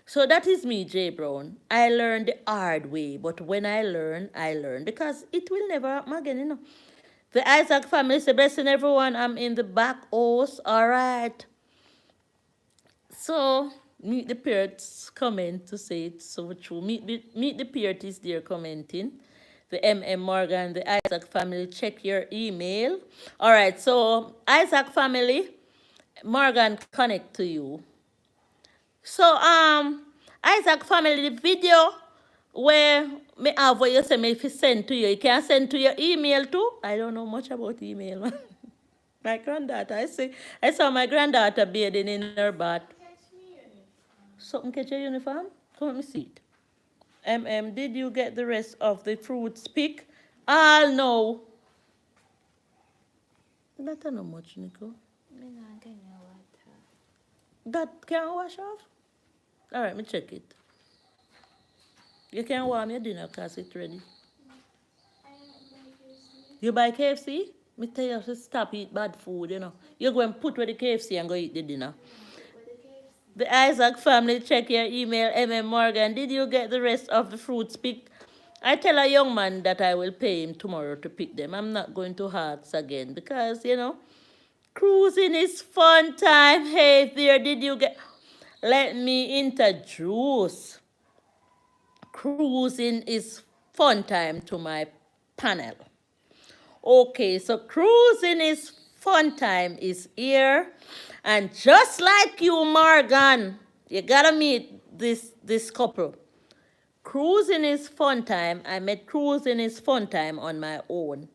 So that is me, J. Brown. I learned the hard way, but when I learn, because it will never happen again, The Isaac family say, blessing everyone. I'm in the back house. All right. So, Meet the Parrots comment to say it's so true. Meet the Parrot is there commenting. The MM Morgan, the Isaac family, check your email. All right, so Isaac family, Morgan connect to you. So, Isaac family, the video where me have what you say me if send to you, you can send to your email too. I don't know much about email. My granddaughter, I saw my granddaughter bathing in her bath. Something catch your uniform? Come let me see it. Did you get the rest of the fruits pick? All no. That not much, Nico. That can wash off? All right, me check it. You can warm your dinner because it's ready. You buy KFC? Me tell you to stop eat bad food, You go and put with the KFC and go eat the dinner. The Isaac family, check your email. MM Morgan, did you get the rest of the fruits picked? I tell a young man that I will pay him tomorrow to pick them. I'm not going to Hearts again because, cruising is fun time. Hey, there, did you get... let me introduce cruising is fun time to my panel. Okay, so cruising is fun time is here. And just like you, Morgan, you gotta meet this couple. Cruising is fun time. I met cruising is fun time on my own.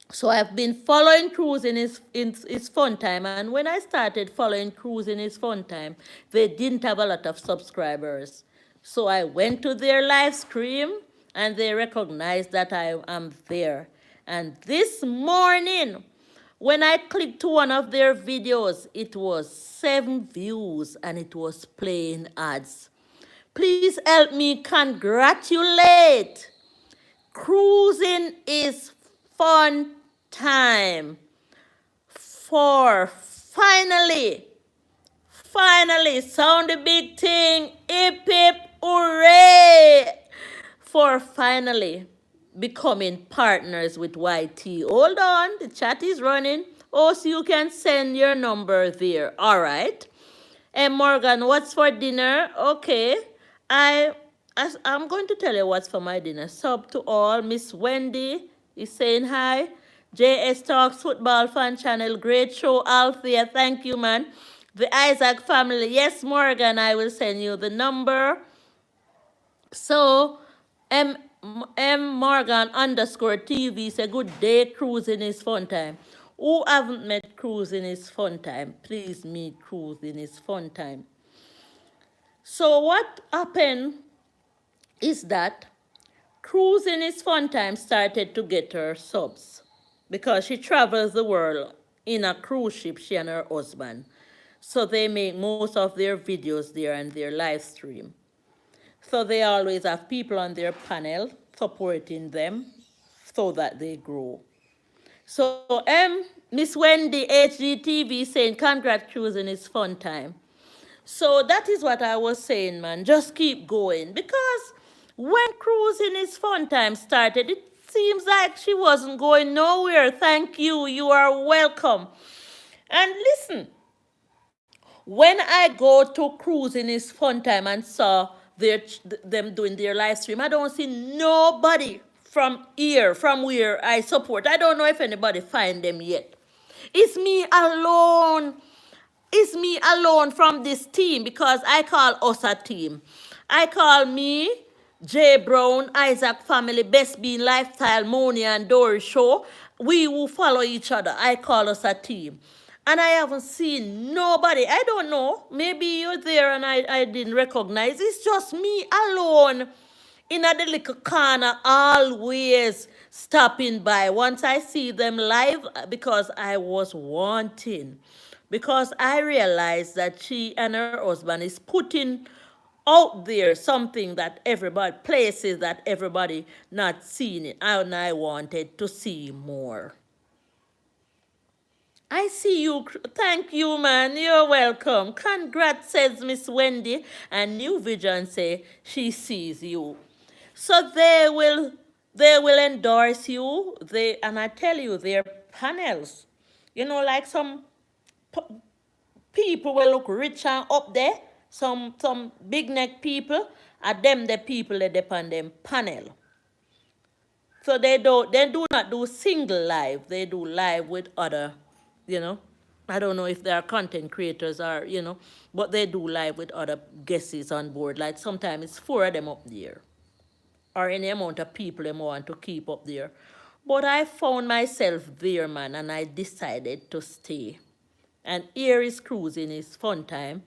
So I've been following cruising is fun time, and when I started following cruising is fun time, they didn't have a lot of subscribers. So I went to their live stream and they recognized that I am there. And this morning, when I clicked to one of their videos, it was 7 views and it was playing ads. Please help me congratulate. Cruising is fun time for finally, sound the big thing, hip hip hooray, for finally becoming partners with YT. Hold on, the chat is running. Oh, so you can send your number there. All right. And Morgan, what's for dinner? Okay. I I'm going to tell you what's for my dinner. Sub to all. Miss Wendy is saying hi. JS Talks Football Fan Channel. Great show, Althea. Thank you, man. The Isaac family. Yes, Morgan, I will send you the number. So, M M Morgan underscore TV say good day, cruising is fun time. Who haven't met cruising is fun time? Please meet cruising is fun time. So what happened is that cruising is fun time started to get her subs because she travels the world in a cruise ship, she and her husband. So they make most of their videos there and their live stream. So they always have people on their panel supporting them so that they grow. So Miss Wendy HGTV saying congrats cruising is fun time. So that is what I was saying, man. Just keep going. Because when cruising is fun time started, it seems like she wasn't going nowhere. Thank you. You are welcome. And listen, when I go to cruising is fun time and saw them doing their live stream, I don't see nobody from here, from where I support. I don't know if anybody find them yet. It's me alone. It's me alone from this team because I call us a team. I call me, Jay Brown, Isaac Family, Best Bean Lifestyle, Moni and Dory Show. We who follow each other. I call us a team. And I haven't seen nobody. I don't know. Maybe you're there and I didn't recognize. It's just me alone in a little corner, always stopping by. Once I see them live, because I was wanting, because I realized that she and her husband is putting out there something that everybody, places that everybody not seeing it, and I wanted to see more. I see you. Thank you, man. You're welcome. Congrats, says Miss Wendy. And New Vision say she sees you. So they will endorse you. And I tell you, their panels. You know, like some people will look rich and up there. Some big neck people. Are them the people that depend them panel. So they do not do single live. They do live with other, you know. I don't know if they are content creators or, but they do live with other guests on board. Like sometimes it's 4 of them up there. Or any amount of people they want to keep up there. But I found myself there, man, and I decided to stay. And here is cruising is fun time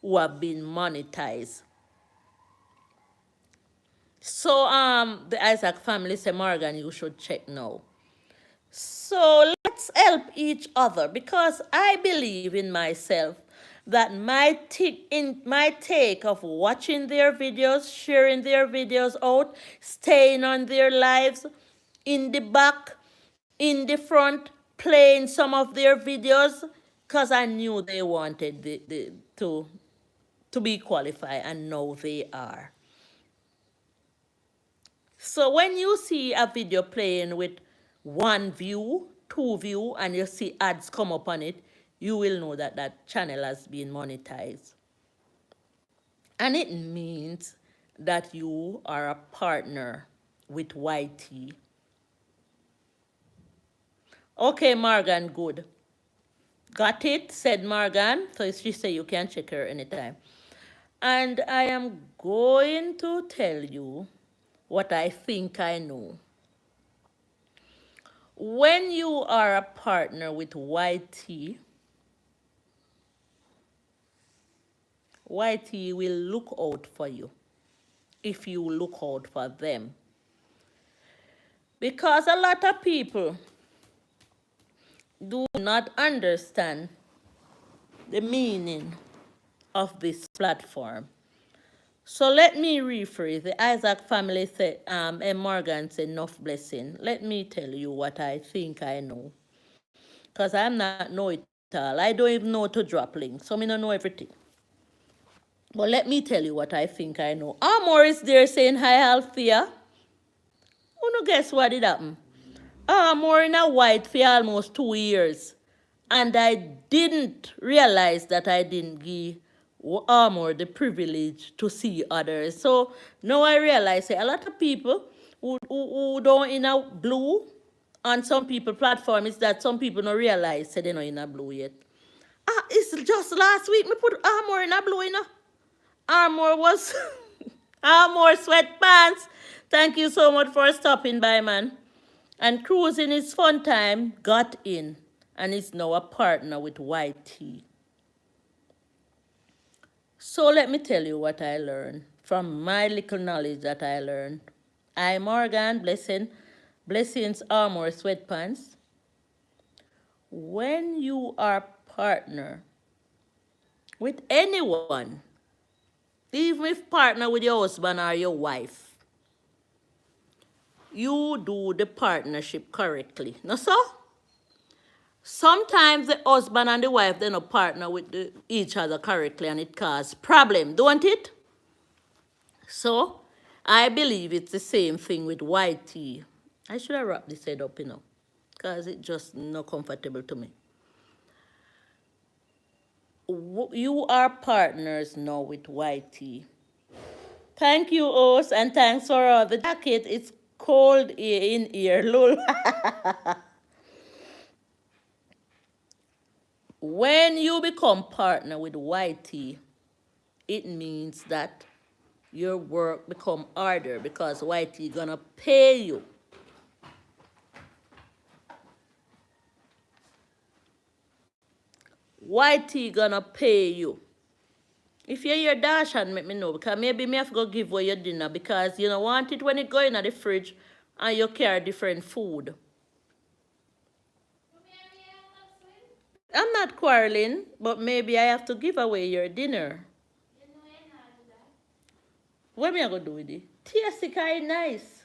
who have been monetized. So the Isaac family say, Morgan, you should check now. So let's help each other because I believe in myself that my take of watching their videos, sharing their videos out, staying on their lives, in the back, in the front, playing some of their videos, because I knew they wanted to be qualified, and now they are. So when you see a video playing with 1 view, 2 view, and you see ads come up on it, you will know that that channel has been monetized. And it means that you are a partner with YT. Okay, Morgan, good. Got it, said Morgan. So she said you can check her anytime. And I am going to tell you what I think I know. When you are a partner with YT, YT will look out for you if you look out for them. Because a lot of people do not understand the meaning of this platform. So let me rephrase. The Isaac family said, and Morgan said, enough blessing. Let me tell you what I think I know. Because I'm not know it all. I don't even know to drop links, so I don't know everything. But let me tell you what I think I know. Amor is there saying, hi, Althea. Who no guess what did happen? Amor in a white for almost 2 years. And I didn't realize that I didn't give Amor the privilege to see others. So now I realize a lot of people who don't in a blue on some people platform is that some people don't realize they're not in a blue yet. It's just last week me put Amor in a blue, you know. Armor was Armor sweatpants. Thank you so much for stopping by, man. And Cruz in his fun time got in and is now a partner with YT. So let me tell you what I learned from my little knowledge that I learned. I Morgan, blessings, Armor sweatpants. When you are partner with anyone, even if partner with your husband or your wife, you do the partnership correctly. No, so? Sometimes the husband and the wife, they don't partner with each other correctly and it causes problem, don't it? So, I believe it's the same thing with YT. I should have wrapped this head up, you know, because it's just not comfortable to me. You are partners now with YT. Thank you, Os, and thanks for the jacket. It's cold in here, lol. When you become partner with YT, it means that your work become harder because YT gonna pay you. YT gonna pay you. If you're your dash and let me know, because maybe me have to go give away your dinner because you don't want it when it go in the fridge and you carry different food. I'm not quarreling, but maybe I have to give away your dinner. What am I going to do with it? Tasty kind nice.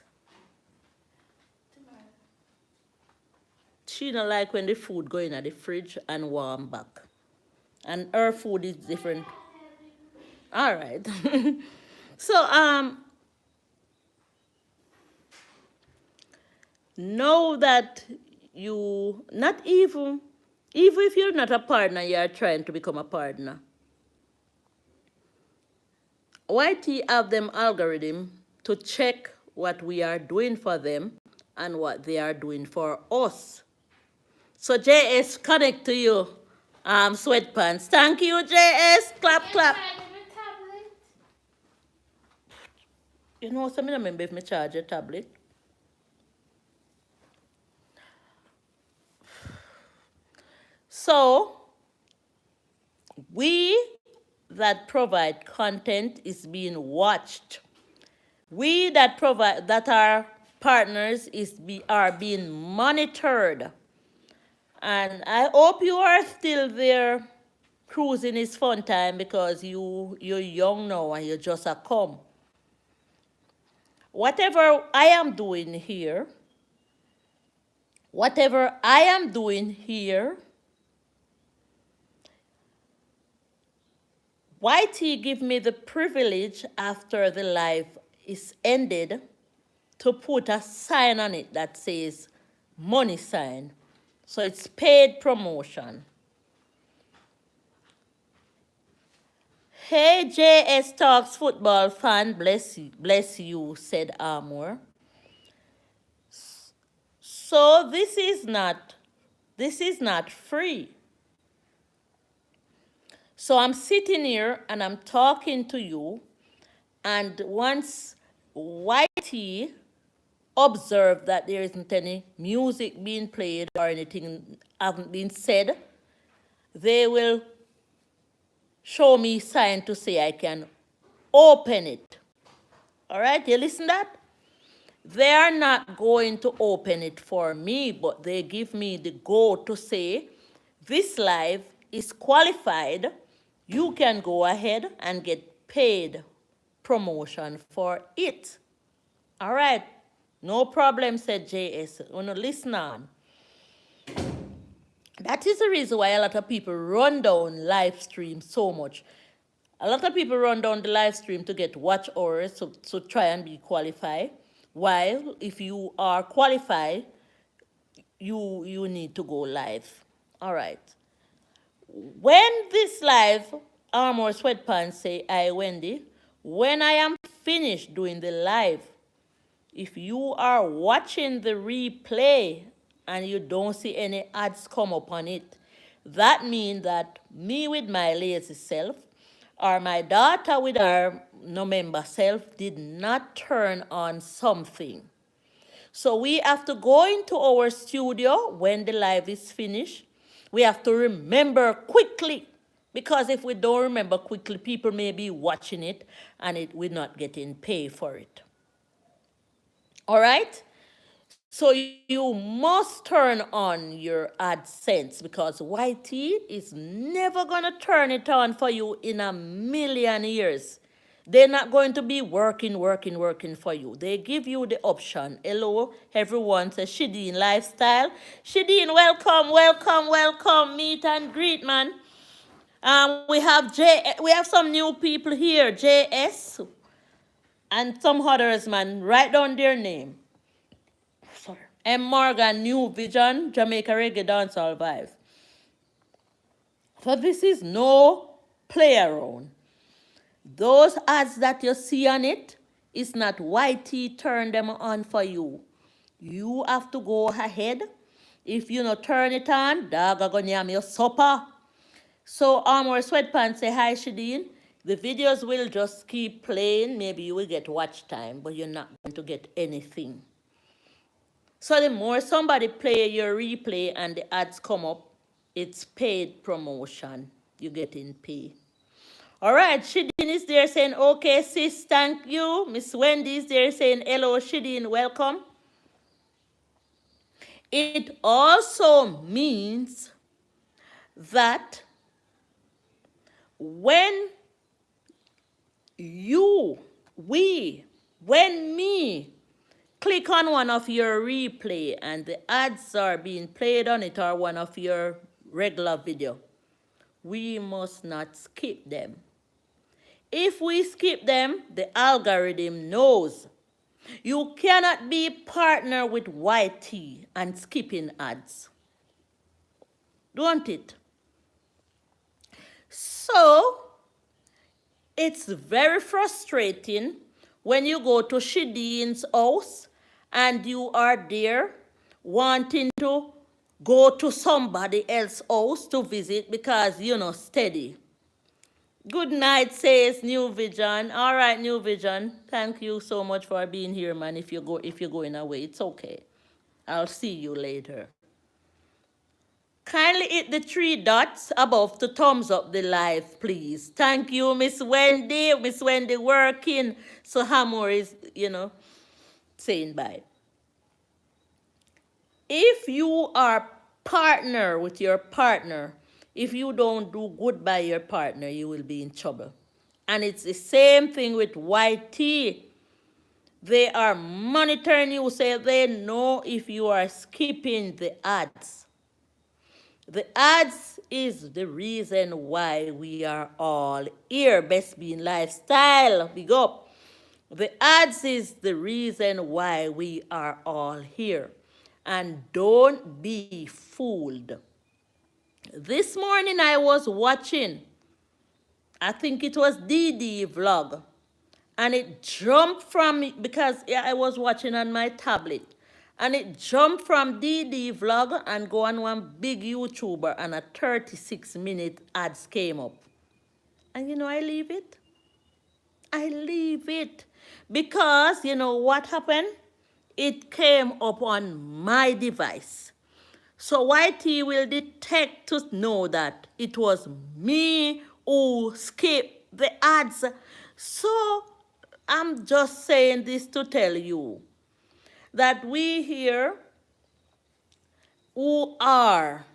She don't like when the food go in the fridge and warm back. And her food is different. All right. So, know that you, not even if you're not a partner, you are trying to become a partner. YT have them algorithm to check what we are doing for them and what they are doing for us. So JS, connect to you, sweatpants. Thank you, JS. Clap, clap. You know, some of them if me charge a tablet. So, we that provide content is being watched. We that are partners are being monitored. And I hope you are still there cruising his fun time because you're young now and you just a come. Whatever I am doing here, YT give me the privilege after the live is ended to put a sign on it that says money sign. So it's paid promotion. Hey, JS Talks football fan, bless you, said Armour. So this is not free. So I'm sitting here and I'm talking to you, and once YT observe that there isn't any music being played or anything haven't been said, they will show me sign to say I can open it. All right, you listen that? They are not going to open it for me, but they give me the go to say, this live is qualified. You can go ahead and get paid promotion for it. All right, no problem, said JS. Wanna listen on. That is the reason why a lot of people run down live stream so much. A lot of people run down the live stream to get watch hours to try and be qualified. While if you are qualified, you need to go live. All right. When this live Armor Sweatpants say, I Wendy, when I am finished doing the live, if you are watching the replay and you don't see any ads come up on it, that means that me with my lazy self or my daughter with her no member self did not turn on something. So we have to go into our studio when the live is finished. We have to remember quickly, because if we don't remember quickly, people may be watching it and it will not getting paid for it. All right? So you must turn on your AdSense, because YT is never going to turn it on for you in a million years. They're not going to be working for you. They give you the option. Hello, everyone, says Shideen Lifestyle. Shideen, welcome. Meet and greet, man. We have some new people here, JS, and some others, man. Write down their name. Sorry. M. Morgan, New Vision, Jamaica Reggae Dancehall Vibe. So this is no play around. Those ads that you see on it, it's not YT turn them on for you. You have to go ahead. If you not turn it on, dog are gonna yam your supper. So Armor Sweatpants say, hi Shadeen. The videos will just keep playing. Maybe you will get watch time, but you're not going to get anything. So the more somebody play your replay and the ads come up, it's paid promotion. You're getting paid. All right, Shideen is there saying, okay, sis, thank you. Miss Wendy is there saying, hello, Shideen, welcome. It also means that when me click on one of your replay and the ads are being played on it or one of your regular video, we must not skip them. If we skip them, the algorithm knows. You cannot be partner with YT and skipping ads. Don't it? So, it's very frustrating when you go to Shideen's house and you are there wanting to go to somebody else's house to visit because you're not steady. Good night, says New Vision. All right, New Vision. Thank you so much for being here, man. If you're going away, it's okay. I'll see you later. Kindly hit the 3 dots above to thumbs up the live, please. Thank you, Miss Wendy. Miss Wendy working. So Hamor is, saying bye. If you are partner with your partner, if you don't do good by your partner, you will be in trouble. And it's the same thing with YT. They are monitoring you, so they know if you are skipping the ads. The ads is the reason why we are all here. Best Being Lifestyle, big up. The ads is the reason why we are all here. And don't be fooled. This morning I was watching I think it was DD vlog. And it jumped from, because yeah, I was watching on my tablet. And it jumped from DD vlog and go on one big YouTuber, and a 36-minute ads came up. And I leave it. I leave it. Because you know what happened? It came up on my device. So YT will detect to know that it was me who skipped the ads. So I'm just saying this to tell you that we here who are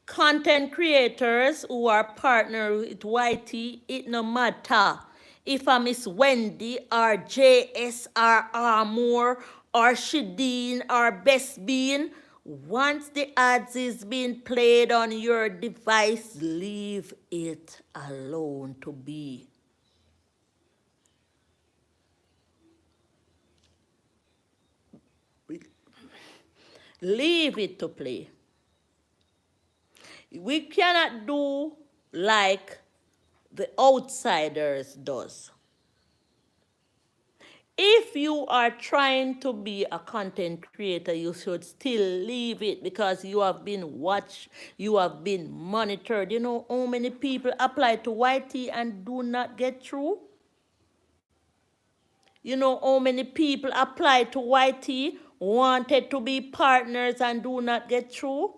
content creators who are partner with YT, it no matter if I Miss Wendy or JSR Moore or Shadeen or Best Bean, once the ads is being played on your device, leave it alone to be. Leave it to play. We cannot do like the outsiders does. If you are trying to be a content creator, you should still leave it, because you have been watched, you have been monitored. You know how many people apply to YT and do not get through? You know how many people apply to YT, wanted to be partners and do not get through?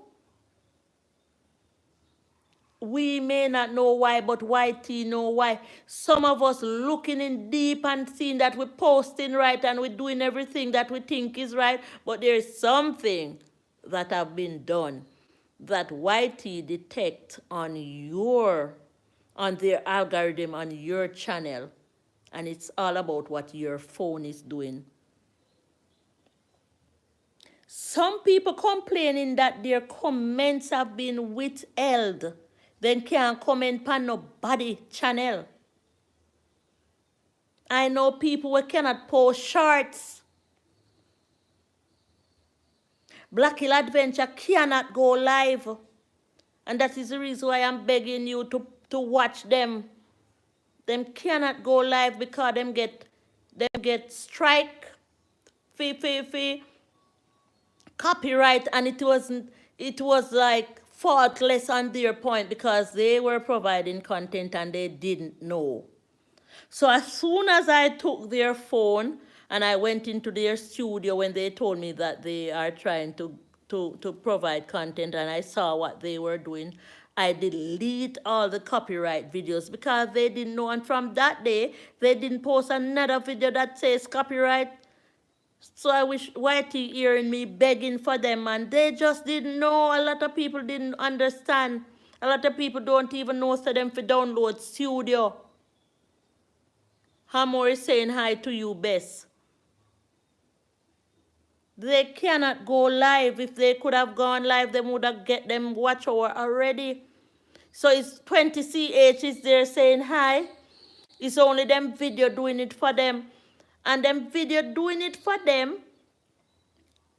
We may not know why, but YT know why. Some of us looking in deep and seeing that we're posting right and we're doing everything that we think is right, but there's something that have been done that YT detect on their algorithm on your channel, and it's all about what your phone is doing. Some people complaining that their comments have been withheld. Then can't comment on nobody channel. I know people who cannot post shorts. Black Hill Adventure cannot go live. And that is the reason why I'm begging you to watch them. Them cannot go live because them get strike fee copyright, and it was like faultless on their point because they were providing content and they didn't know. So as soon as I took their phone and I went into their studio when they told me that they are trying to provide content, and I saw what they were doing, I delete all the copyright videos because they didn't know. And from that day, they didn't post another video that says copyright. So I wish YT hearing me begging for them, and they just didn't know. A lot of people didn't understand. A lot of people don't even know so them for download studio. Hamor is saying hi to you, Bess. They cannot go live. If they could have gone live, they would have get them watch hour already. So it's 20CH is there saying hi. It's only them video doing it for them. And them video doing it for them.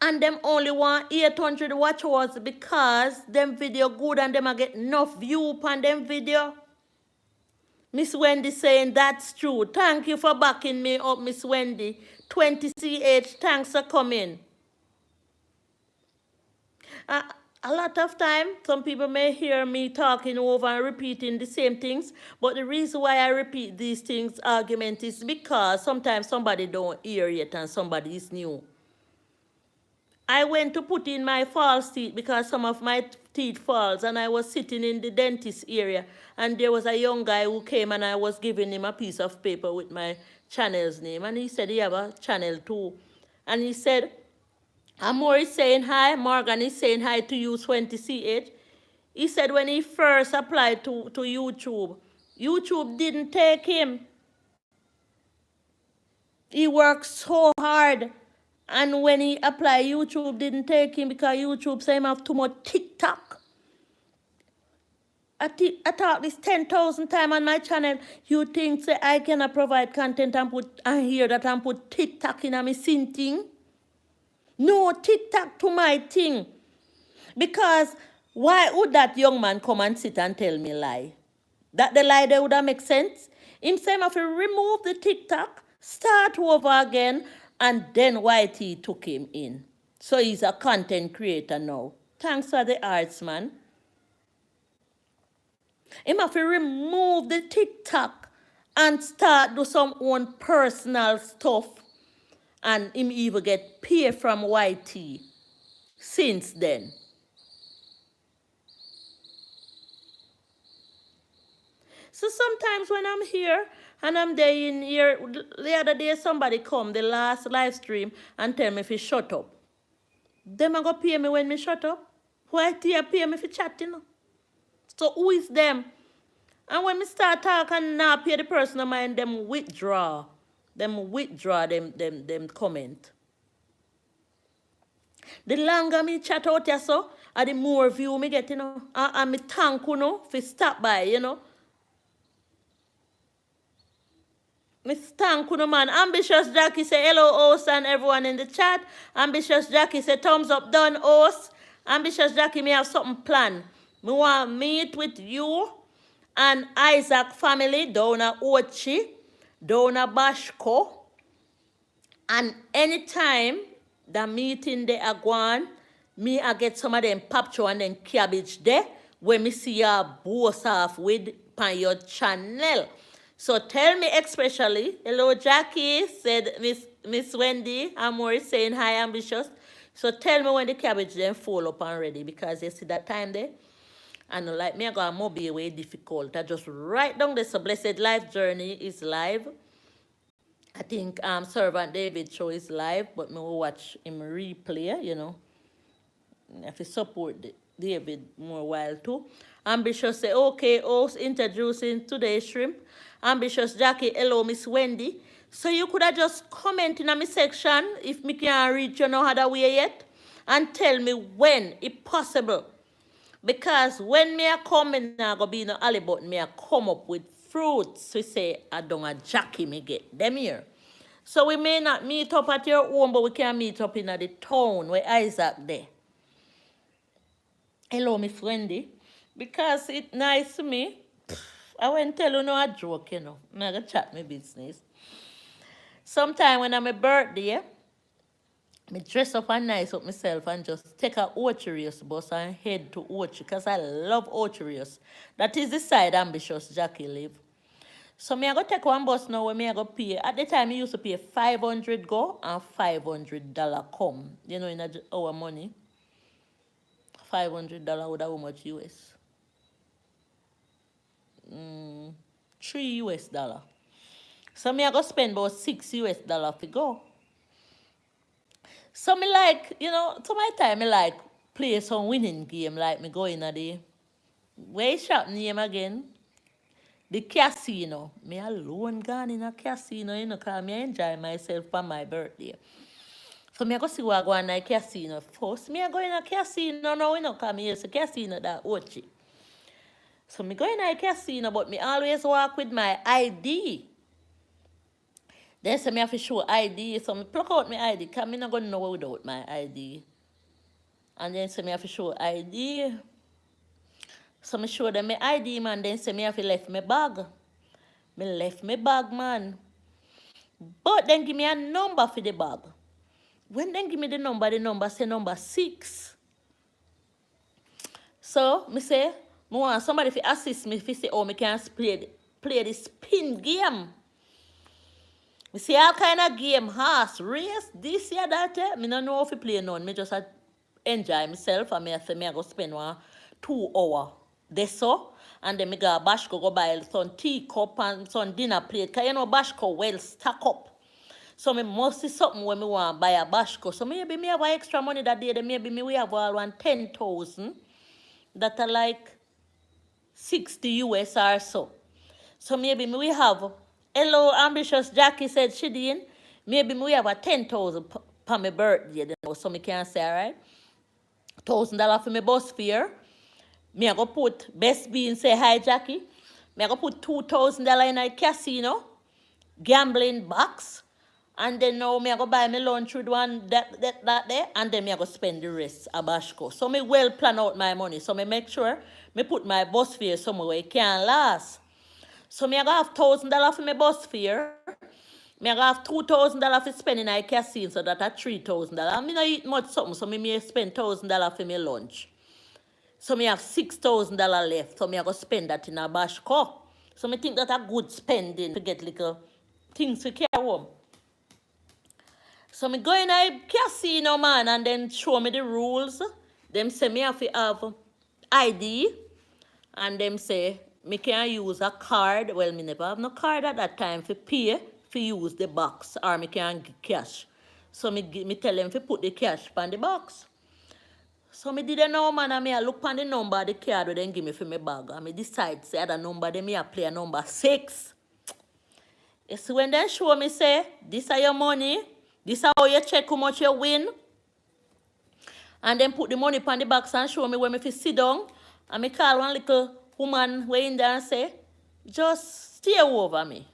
And them only want 800 watch hours because them video good and them a get enough view upon them video. Miss Wendy saying that's true. Thank you for backing me up, Miss Wendy. 20CH, thanks for coming. A lot of time, some people may hear me talking over and repeating the same things, but the reason why I repeat these things, argument, is because sometimes somebody don't hear yet and somebody is new. I went to put in my false teeth because some of my teeth falls, and I was sitting in the dentist area, and there was a young guy who came and I was giving him a piece of paper with my channel's name, and he said he have a channel too. And he said, Amor is saying hi, Morgan is saying hi to you, 20CH. He said when he first applied to YouTube, YouTube didn't take him. He worked so hard. And when he applied, YouTube didn't take him because YouTube said him have too much TikTok. I talk this 10,000 times on my channel. You think say I cannot provide content and hear that and put TikTok in a me sin thing? No, TikTok to my thing. Because why would that young man come and sit and tell me lie? That the lie there would have make sense. Him say him have to remove the TikTok, start over again, and then YT took him in. So he's a content creator now. Thanks for the arts, man. Him have to remove the TikTok and start do some own personal stuff. And him even get paid from YT since then. So sometimes when I'm here and I'm there in here, the other day somebody come, the last live stream, and tell me if you shut up. Them a go pay me when me shut up. YT a pay me for chatting. So who is them? And when me start talking and not pay the person of mine, them withdraw. Them comment. The longer me chat out here so, the more view me get, And me thank for stop by, Miss Tankuno man, Ambitious Jackie say hello host and everyone in the chat. Ambitious Jackie say thumbs up done host. Ambitious Jackie may have something planned. Me want to meet with you and Isaac family down at Ochi, down at Bashko. And anytime the meeting they are going, me I get some of them papcho and then cabbage there when me see you both off with on your channel. So tell me especially, hello Jackie, said Miss Wendy, Amori saying hi ambitious. So tell me when the cabbage then fall up and ready because you see that time there. And like me I got a mobile way difficult. I just write down this blessed life journey is live. I think Servant David show is live, but me will watch him replay, I have to support David more while too. Ambitious say, okay, host introducing today's shrimp. Ambitious Jackie, hello, Miss Wendy. So you could have just comment in my section if me can't reach you no other way yet. And tell me when, if possible. Because when me a come, me not go be no alley, but me a come up with fruits. We say, I don't a Jackie me get them here. So we may not meet up at your home, but we can meet up in the town where Isaac there. Hello, Miss Wendy. Because it's nice to me. I won't tell you no a joke, I'm going to chat my business. Sometime when I'm a birthday, I dress up and nice up myself and just take a Orcharius bus and head to Orchard because I love Orcharius. That is the side Ambitious Jackie live. So I go take one bus now where I go pay. At the time I used to pay $500 go and $500 come. In our money. $500 would have how much US? $3 US. So I go spend about $6 to go. So me like, to my time I like play some winning game like me go in a day. Where shop name again? The casino. Me alone gone in a casino, because me enjoy myself for my birthday. So me go see what I go in a casino. First, me go in a casino now, because me use a casino that Ochi. So me go in a casino, but me always walk with my ID. Then say me have to show ID. So me pluck out my ID, because me not going to know without my ID. And then say me have to show ID. So me show them my ID, man. Then say me have to left my bag. Me left my bag, man. But then give me a number for the bag. When they give me the number say number 6. So, me say, I want somebody to assist me to say, oh, me can play the spin game. Me see all kind of game, horse, race, this, yeah, that, yeah. Me don't know if I play none. Me just enjoy myself and me say me go spend 2 hours. That's so. And then me go Bashko go buy some teacup and some dinner plate. Because Bashko well stack up. So me must see something when me want to buy a Bashko. So maybe me have extra money that day. Then maybe me we have all 10,000. That are like 60 US or so. So maybe me we have, hello ambitious Jackie said she did. Maybe me we have 10,000 for my birthday. So me can say, alright. $1,000 for my bus fare. Me I go put Best Bean say hi Jackie. Me I go put $2,000 in a casino. Gambling box. And then now me I go buy my lunch with one that there. And then me I go spend the rest at Bashko. So me well plan out my money. So me make sure me put my bus fare somewhere where it can last. So me I got have $1,000 for my bus fare. Me I got have $2,000 for spending in a casino, so that at $3,000. I mean I eat much something, so me may spend $1,000 for my lunch. So me have $6,000 left. So me I go spend that in a bashko. So me think that a good spending to get little things to carry home. So me go in a casino, man, and then show me the rules. Them say me have to have ID, and them say me can use a card. Well, me never have no card at that time for pay, for use the box, or me can give cash. So me tell them to put the cash on the box. So me didn't know, man, and me I look on the number of the card they give me for my bag. And me decide say the number they me I play a number 6. You see when they show me say, this are your money, this is how you check how much you win. And then put the money on the box and show me where me fi sit down. And me call one little woman way in there and say, just stay over me.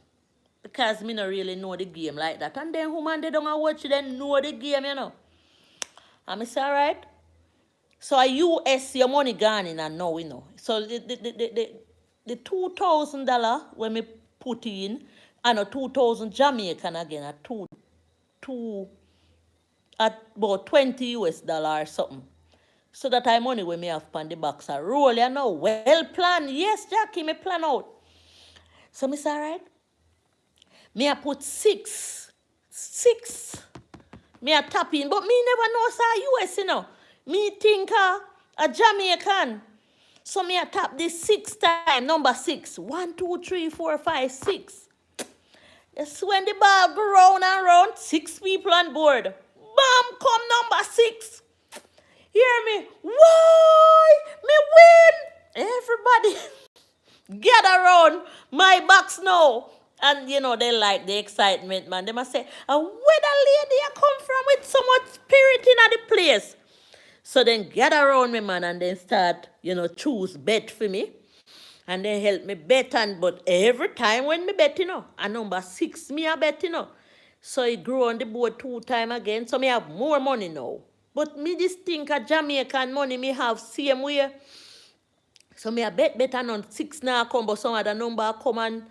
Because me not really know the game like that. And then woman they don't watch it, they know the game, you know. And me say, alright. So a US your money gone in and now, you know. So the $2,000 when me put in, and a 2,000 Jamaican again, at about $20 or something. So that I money when me have on the box a roll, you know, well planned. Yes, Jackie, me plan out. So me say, alright. Me I put six. Me a tap in, but me never know say US, you know. Me think a Jamaican. So me a tap this 6 time, number 6. 1, 2, 3, 4, 5, 6. That's when the ball go round and round, 6 people on board. Bam, come number 6. Hear me? Why? Me win! Everybody gather around my box now. And you know, they like the excitement, man. They must say, where the lady I come from with so much spirit in the place. So then gather around me, man, and then start, you know, choose bet for me. And then help me bet, but every time when me bet, you know, a number 6 me a bet, you know. So it grew on the board 2 times again, so me have more money now. But me this think a Jamaican money me have same way. So me a bet better on 6 now come, but some other number come, and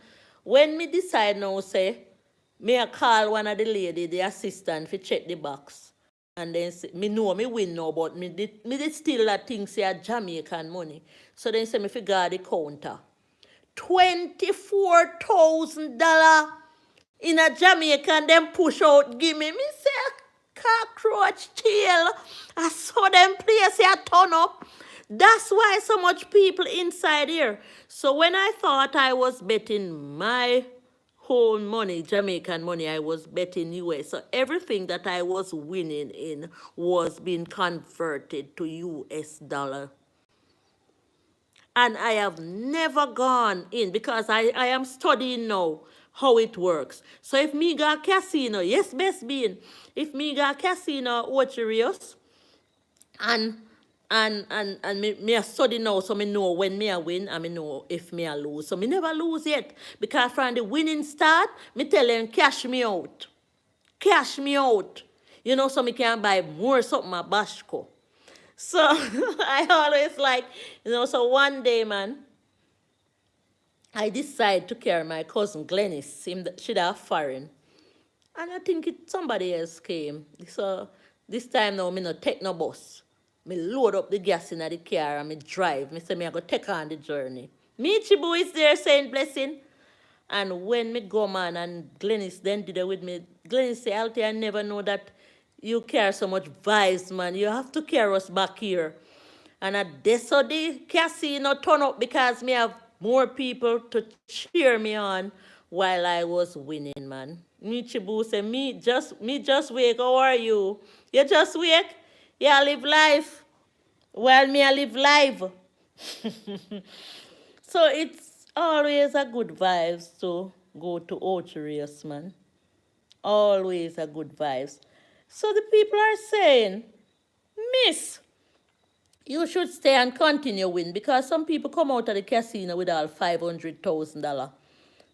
when me decide now, say, me a call one of the lady, the assistant, to check the box. And then say, me know me win now, but me did still that thing say a Jamaican money. So then say me figure the counter. $24,000 in a Jamaican, then push out, give me. Me say, cockroach tail. I saw them place here turn up. That's why so much people inside here. So when I thought I was betting my whole money, Jamaican money, I was betting US. So everything that I was winning in was being converted to US dollar. And I have never gone in because I am studying now how it works. So if me go casino, yes, best being, if me go casino, Ocherios, and me a study now, so me know when me a win and me know if me a lose. So me never lose yet. Because from the winning start, me tell them cash me out. Cash me out. You know, so me can buy more something at Bashko. So I always like, you know, so one day, man, I decided to carry my cousin Glennis. She'd have foreign. And I think somebody else came. So this time now, me no take no bus. Me load up the gas in the car and me drive. Me say me I go take on the journey. Me Chibu is there saying blessing. And when me go, man, and Glennis then did it with me, Glennis say, Althea, I never know that you carry so much vibes, man. You have to carry us back here. And at this, so the casino turn up because me have more people to cheer me on while I was winning, man. Me Chibu say, me just wake, how are you? You just wake? Yeah, live life. While me I live life. So it's always a good vibes to go to Ocherius, man. Always a good vibes. So the people are saying, Miss, you should stay and continue win because some people come out of the casino with all $500,000,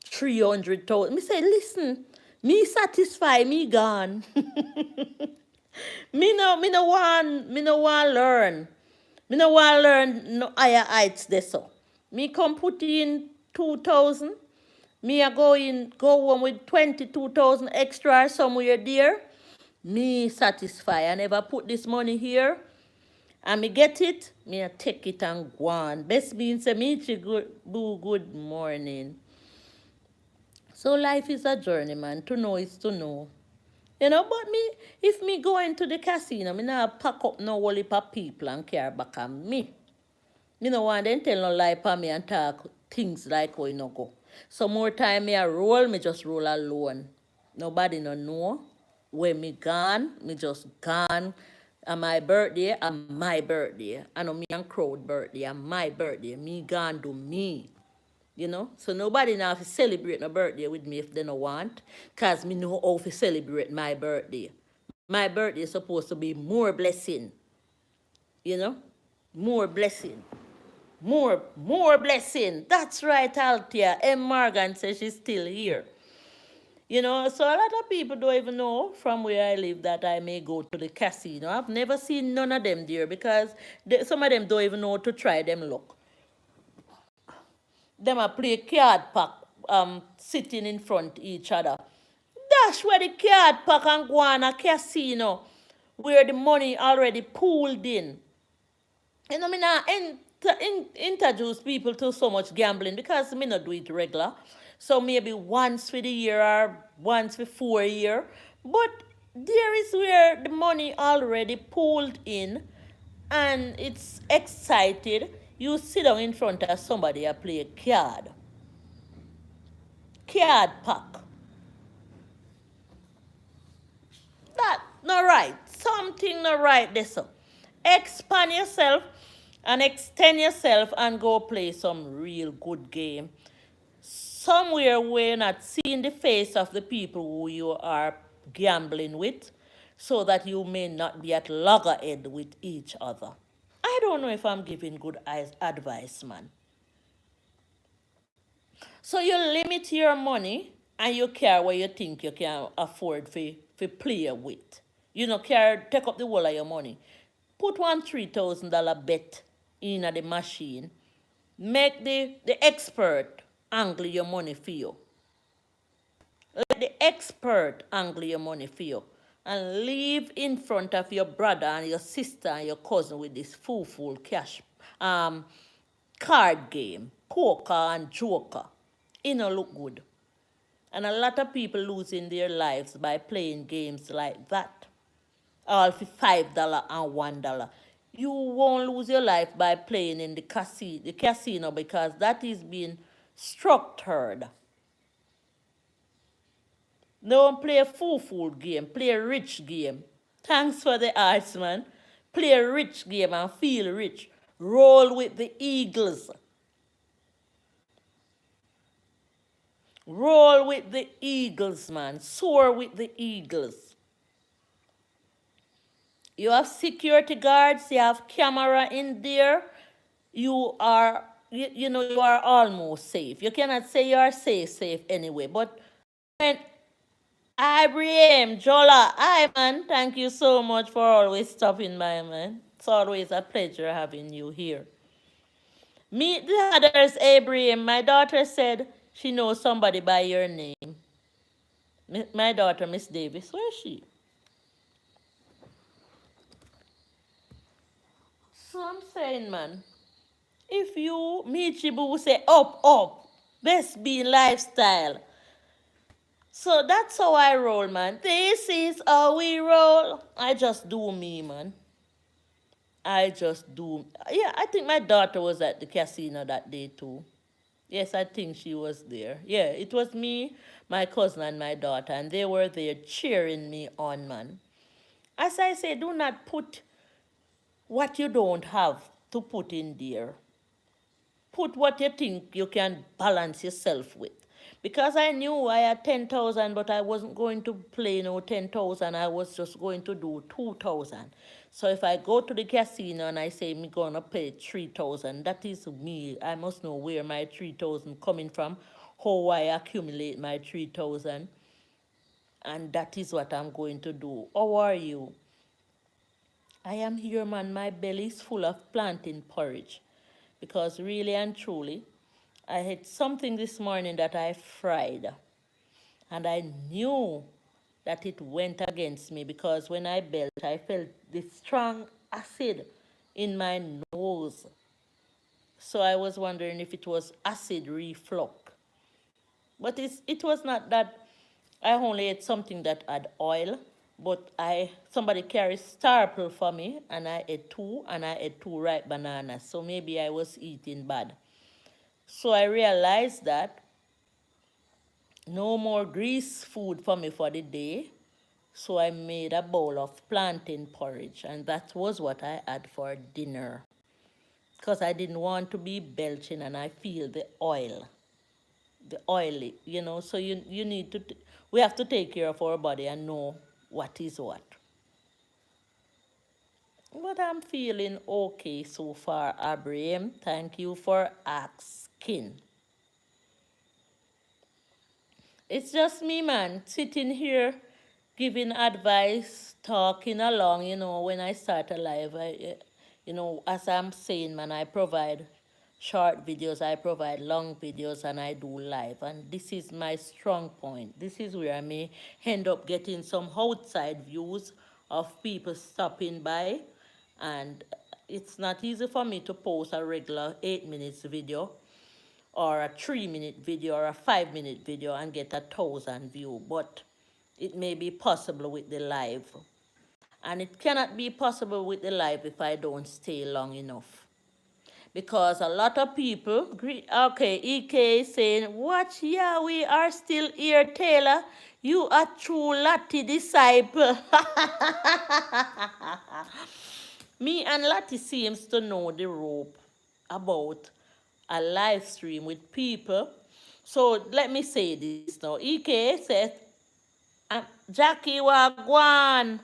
$300,000. Me say, listen, me satisfy, me gone. me no want learn. Me no want learn no higher heights there so. Me come put in 2,000 Me a go home with 22,000 extra somewhere there. Me satisfy. I never put this money here. And me get it, me a take it and go on. Best means say me good, boo, good morning. So life is a journey, man. To know is to know. You know, but me, if me go into the casino, me not pack up no whole heap of people and care back on me. Me no want them tell no lie pa me and talk things like how you no go. So more time me a roll, me just roll alone. Nobody no know where me gone, me just gone. And my birthday, and my birthday. I know me and crowd birthday, and my birthday. Me gone do me. You know? So nobody now have to celebrate my birthday with me if they no want. Cause me know how to celebrate my birthday. My birthday is supposed to be more blessing. You know? More blessing. More blessing. That's right, Althea. M. Morgan says she's still here. You know, so a lot of people don't even know from where I live that I may go to the casino. I've never seen none of them there because some of them don't even know to try them luck. Them a play card pack, sitting in front each other. That's where the card pack and go on a casino where the money already pooled in. You know, me not introduce people to so much gambling because me not do it regular. So maybe once for the year or once for 4 year. But there is where the money already pooled in and it's excited. You sit down in front of somebody and play a card. Card pack. That not right. Something not right there. So expand yourself and extend yourself and go play some real good game. Somewhere where you're not seeing the face of the people who you are gambling with, so that you may not be at loggerhead with each other. I don't know if I'm giving good advice, man. So you limit your money and you care what you think you can afford for play with. You know, care take up the whole of your money. Put one $3,000 bet in the machine. Make the expert angle your money for you. Let the expert angle your money for you. And leave in front of your brother and your sister and your cousin with this full cash card game, poker and joker. It no look good. And a lot of people losing their lives by playing games like that. All for $5 and $1. You won't lose your life by playing in the casino because that is being structured. Don't play a fool game, play a rich game. Thanks for the arts, man. Play a rich game and feel rich. Roll with the Eagles. Roll with the Eagles, man. Soar with the Eagles. You have security guards, you have camera in there. You are almost safe. You cannot say you are safe anyway. But when Ibrahim, Jola, hi man, thank you so much for always stopping by, man. It's always a pleasure having you here. Meet the others, Abraham. My daughter said she knows somebody by your name. My daughter, Miss Davis, where is she? So I'm saying, man, if you meet Chibu say up, best be lifestyle. So that's how I roll, man. This is how we roll. I just do me, man. I just do. Yeah, I think my daughter was at the casino that day too. Yes, I think she was there. Yeah, it was me, my cousin, and my daughter, and they were there cheering me on, man. As I say, do not put what you don't have to put in there. Put what you think you can balance yourself with. Because I knew I had 10,000, but I wasn't going to play no 10,000. I was just going to do 2,000. So if I go to the casino and I say I'm going to pay 3,000, that is me. I must know where my 3,000 coming from, how I accumulate my 3,000. And that is what I'm going to do. How are you? I am here, man. My belly is full of plantain porridge. Because really and truly, I had something this morning that I fried, and I knew that it went against me because when I belched, I felt this strong acid in my nose. So I was wondering if it was acid reflux. But it was not that. I only ate something that had oil, but somebody carried starple for me, and I ate two ripe bananas. So maybe I was eating bad. So I realized that no more grease food for me for the day. So I made a bowl of plantain porridge, and that was what I had for dinner. Because I didn't want to be belching, and I feel the oily, So you need to, we have to take care of our body and know what is what. But I'm feeling okay so far, Abraham. Thank you for asking. It's just me, man, sitting here giving advice, talking along, when I start a live, as I'm saying, man, I provide short videos, I provide long videos, and I do live. And this is my strong point. This is where I may end up getting some outside views of people stopping by. And it's not easy for me to post a regular 8 minutes video or a 3 minute video or a 5 minute video and get 1,000 views, but it may be possible with the live. And it cannot be possible with the live if I don't stay long enough. Because a lot of people, okay, EK is saying, watch, yeah, we are still here, Taylor. You are true Lottie disciple. Me and Lottie seems to know the rope about a live stream with people. So let me say this now. EK said, Jackie Wagwan.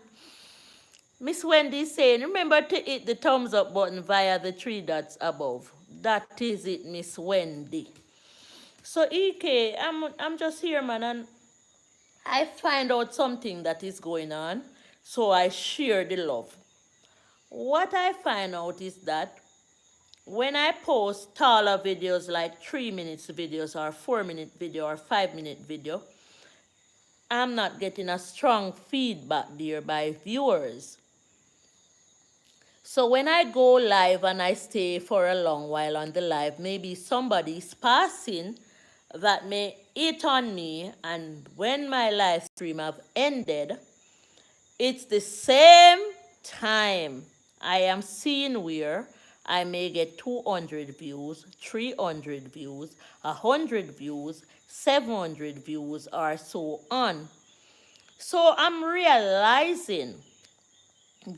Miss Wendy is saying, remember to hit the thumbs up button via the three dots above. That is it, Miss Wendy. So EK, I'm just here, man, and I find out something that is going on. So I share the love. What I find out is that when I post taller videos like 3 minutes videos or 4 minute video or 5 minute video, I'm not getting a strong feedback there by viewers. So when I go live and I stay for a long while on the live, maybe somebody's passing that may hit on me, and when my live stream have ended, it's the same time I am seeing where I may get 200 views, 300 views, 100 views, 700 views, or so on. So I'm realizing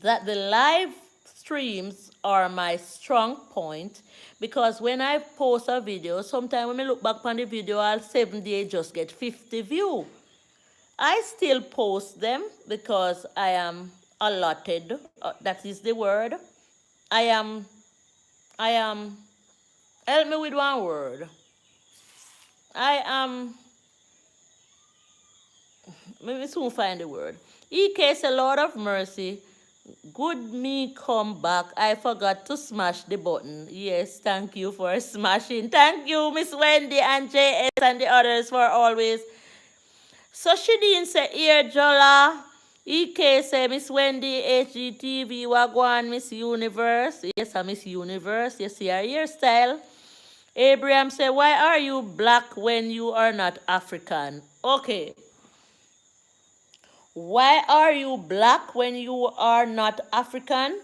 that the live streams are my strong point, because when I post a video, sometimes when I look back on the video, I'll 7 days just get 50 views. I still post them because I am allotted. That is the word. I am, help me with one word. I am, let me soon find the word. EK say, Lord of mercy, good me come back. I forgot to smash the button. Yes, thank you for smashing. Thank you, Miss Wendy and JS and the others for always. So she didn't say, here, Jola. EK say, Miss Wendy, HGTV, Wagwan, Miss Universe. Yes, I'm Miss Universe. You see her hairstyle. Abraham say, why are you black when you are not African? Okay. Why are you black when you are not African?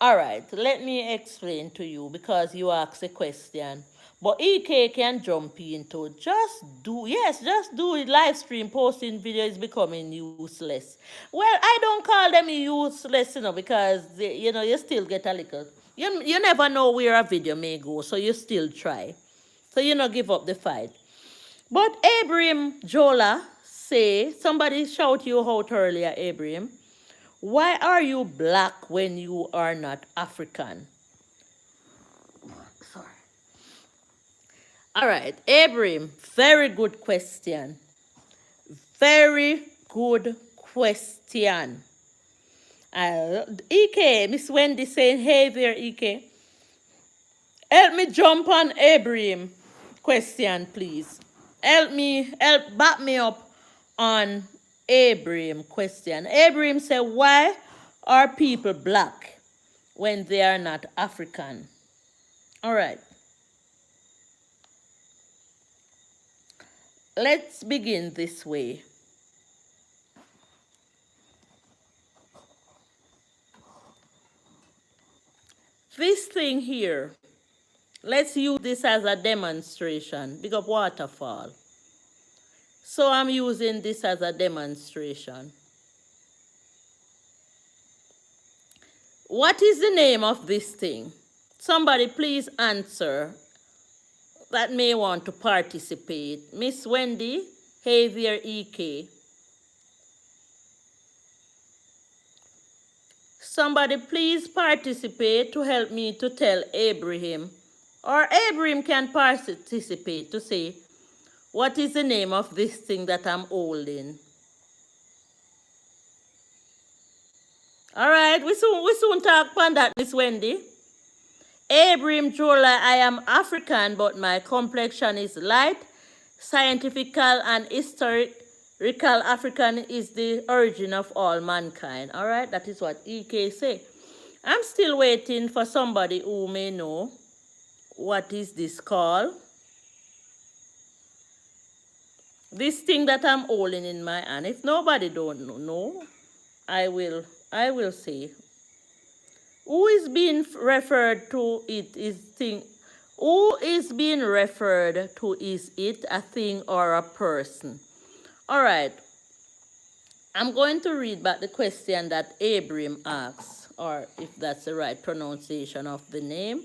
All right, let me explain to you because you asked a question. But EK can jump into just do it. Live stream posting video is becoming useless. Well, I don't call them useless, because you still get a little. You never know where a video may go, so you still try. So give up the fight. But Abraham Jola say, somebody shout you out earlier, Abraham. Why are you black when you are not African? Sorry. All right, Abraham, very good question. Very good question. EK, Miss Wendy saying, hey there, EK. Help me jump on Abraham. question, please. Back me up on Abraham question. Abraham said, why are people black when they are not African? All right. Let's begin this way. This thing here, let's use this as a demonstration. Big up waterfall. So I'm using this as a demonstration. What is the name of this thing? Somebody please answer that may want to participate. Miss Wendy, hey there, EK. Somebody please participate to help me to tell Abraham, or Abraham can participate to say, what is the name of this thing that I'm holding? All right, we soon talk about that, Miss Wendy. Abraham Jola, I am African, but my complexion is light. Scientifical and historical African is the origin of all mankind. All right, that is what EK say. I'm still waiting for somebody who may know what is this called. This thing that I'm holding in my hand. If nobody don't know, I will say. Who is being referred to it is thing. Who is being referred to is it a thing or a person? All right. I'm going to read back the question that Abraham asks, or if that's the right pronunciation of the name.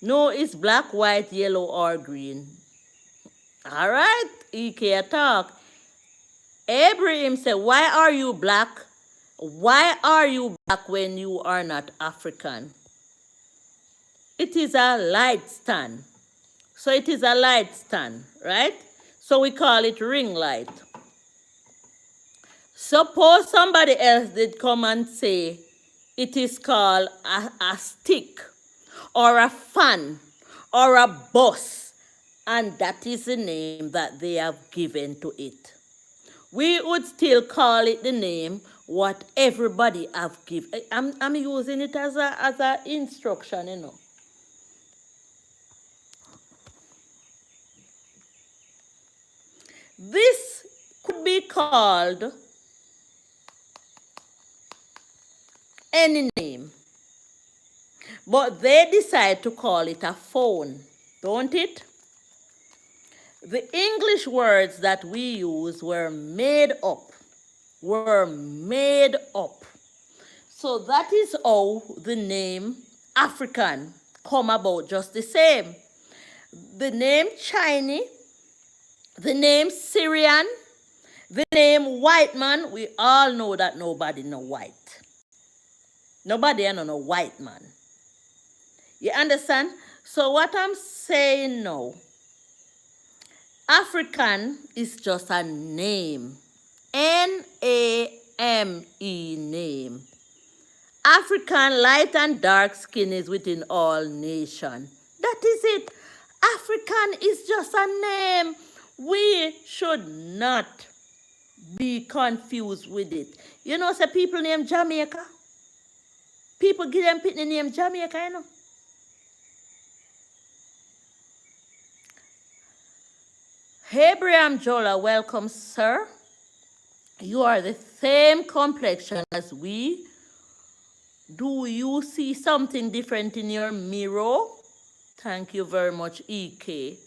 No, it's black, white, yellow, or green. All right, EK talk. Abraham said, why are you black? Why are you black when you are not African? It is a light stand. So it is a light stand, right? So we call it ring light. Suppose somebody else did come and say it is called a stick or a fan or a bus, and that is the name that they have given to it. We would still call it the name what everybody have given. I'm using it as a instruction, you know. This could be called any name, but they decide to call it a phone, don't it? The English words that we use were made up. So that is how the name African come about just the same. The name Chinese, the name Syrian, the name white man, we all know that nobody know white. Nobody know white man. You understand? So what I'm saying now, African is just a name. N-A-M-E name. African light and dark skin is within all nations. That is it. African is just a name. We should not be confused with it. You know, say people name Jamaica. People give them the name Jamaica, you know. Abraham Jola, welcome, sir. You are the same complexion as we. Do you see something different in your mirror? Thank you very much, EK.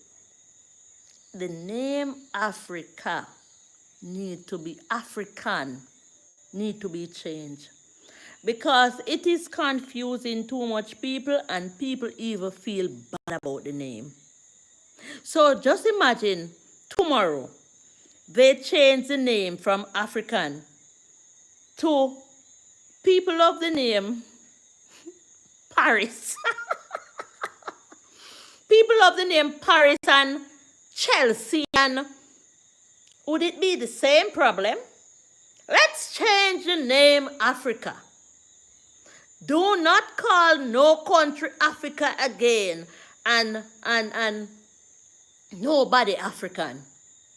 The name Africa need to be African, need to be changed. Because it is confusing too much people, and people even feel bad about the name. So just imagine tomorrow they change the name from African to people of the name Paris. People of the name Paris and Chelsea, and would it be the same problem? Let's change the name Africa. Do not call no country Africa again and Nobody African.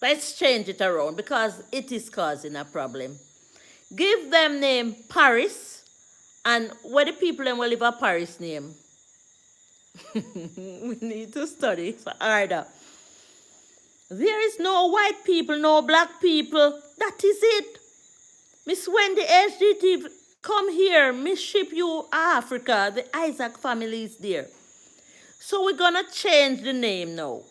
Let's change it around because it is causing a problem. Give them name Paris, and where the people them will live a Paris name. We need to study harder. There is no white people, no black people. That is it. Miss Wendy HDT, come here. Miss Ship you Africa. The Isaac family is there. So we're gonna change the name now.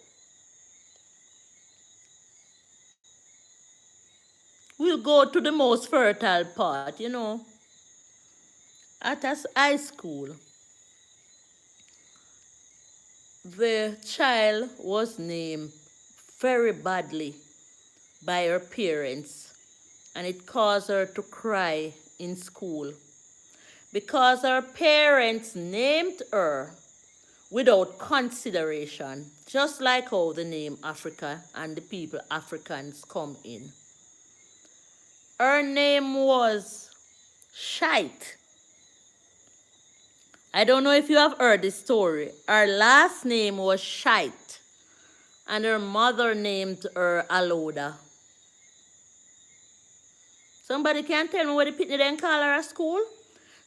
We'll go to the most fertile part, At us high school, the child was named very badly by her parents, and it caused her to cry in school because her parents named her without consideration, just like how the name Africa and the people Africans come in. Her name was Shite. I don't know if you have heard this story. Her last name was Shite, and her mother named her Aloda. Somebody can tell me what the pitney then call her at school?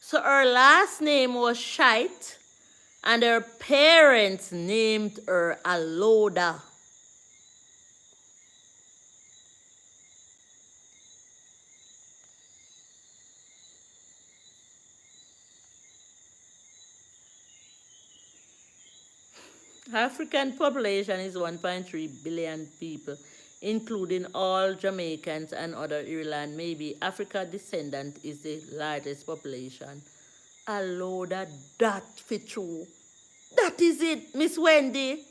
So her last name was Shite, and her parents named her Aloda. African population is 1.3 billion people, including all Jamaicans and other Ireland. Maybe Africa descendant is the largest population. Allow that fit true. That is it, Miss Wendy.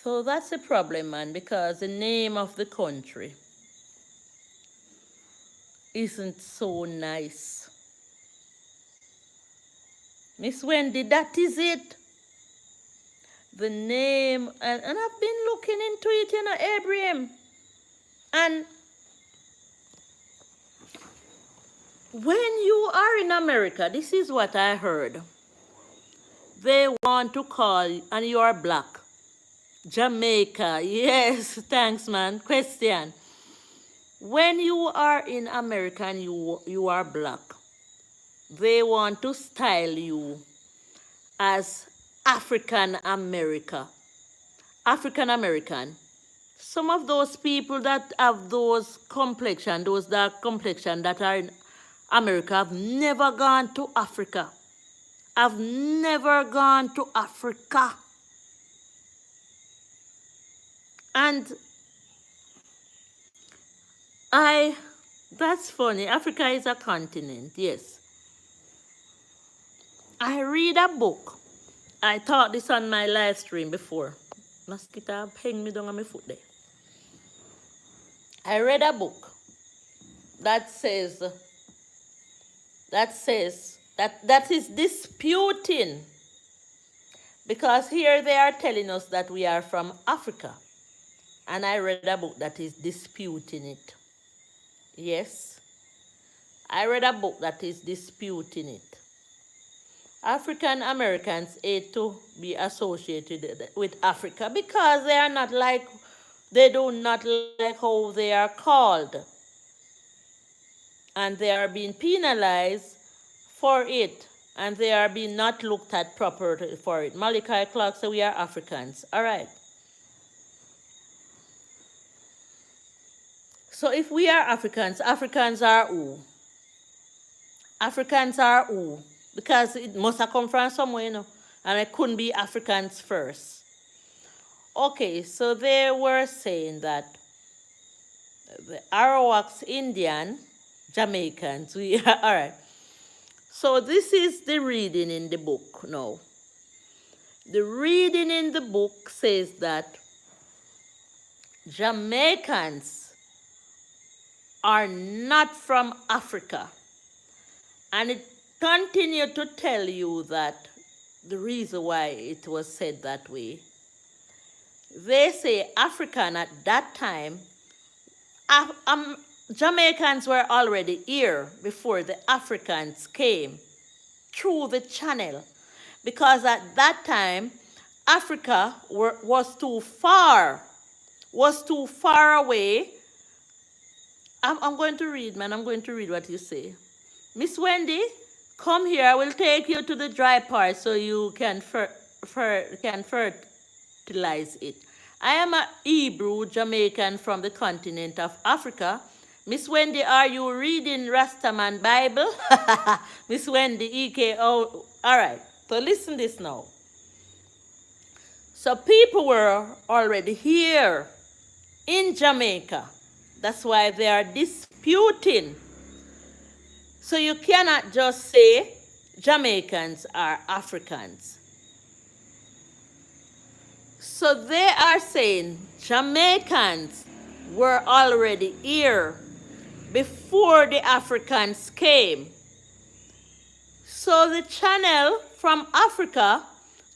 So that's the problem, man, because the name of the country isn't so nice. Miss Wendy, that is it. The name, and I've been looking into it, Abraham. And when you are in America, this is what I heard. They want to call, and you are black. Jamaica, yes, thanks, man. Question. When you are in America and you are black, they want to style you as African American. Some of those people that have those complexion, those dark complexion that are in America have never gone to Africa. I've never gone to Africa. And that's funny. Africa is a continent, yes. I read a book. I taught this on my live stream before. Mosquito hang me down on my foot there. I read a book that says that is disputing, because here they are telling us that we are from Africa, and I read a book that is disputing it. Yes, I read a book that is disputing it. African Americans hate to be associated with Africa because they do not like how they are called. And they are being penalized for it. And they are being not looked at properly for it. Malachi Clark said we are Africans. All right. So if we are Africans, Africans are who? Africans are who? Because it must have come from somewhere, and it couldn't be Africans first. Okay, so they were saying that the Arawaks Indian, Jamaicans, we are, all right. So this is the reading in the book now. The reading in the book says that Jamaicans are not from Africa. And it continued to tell you that the reason why it was said that way. They say African at that time, Jamaicans were already here before the Africans came through the channel, because at that time, Africa was too far away. I'm going to read, man. I'm going to read what you say. Miss Wendy, come here. I will take you to the dry part so you can fertilize it. I am a Hebrew Jamaican from the continent of Africa. Miss Wendy, are you reading Rastaman Bible? Miss Wendy, EKO. All right. So listen this now. So people were already here in Jamaica. That's why they are disputing. So you cannot just say Jamaicans are Africans. So they are saying Jamaicans were already here before the Africans came. So the channel from Africa